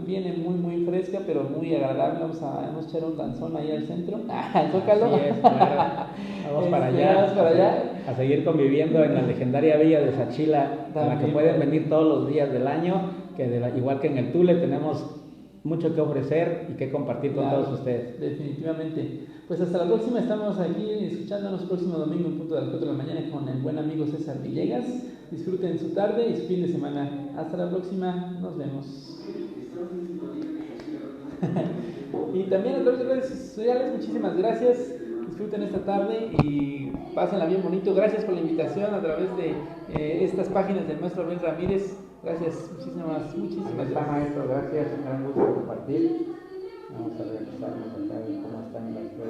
viene muy fresca, pero muy agradable. Vamos a echar un danzón ahí al centro, al Zócalo. Así es, claro. Vamos para allá, a seguir conviviendo en la legendaria villa de Sachila, a la que pueden venir todos los días del año, que igual que en el Tule tenemos mucho que ofrecer y que compartir con todos ustedes. Definitivamente. Pues hasta la próxima, estamos aquí escuchándonos próximo domingo en punto de las 4 de la mañana con el buen amigo César Villegas. Disfruten su tarde y su fin de semana. Hasta la próxima, nos vemos. Y también a través de redes sociales, muchísimas gracias. Disfruten esta tarde y pásenla bien bonito. Gracias por la invitación a través de estas páginas del maestro Abel Ramírez. Gracias, muchísimas gracias. Maestro, gracias, un gran gusto compartir. Vamos a revisarnos acá cómo están las redes.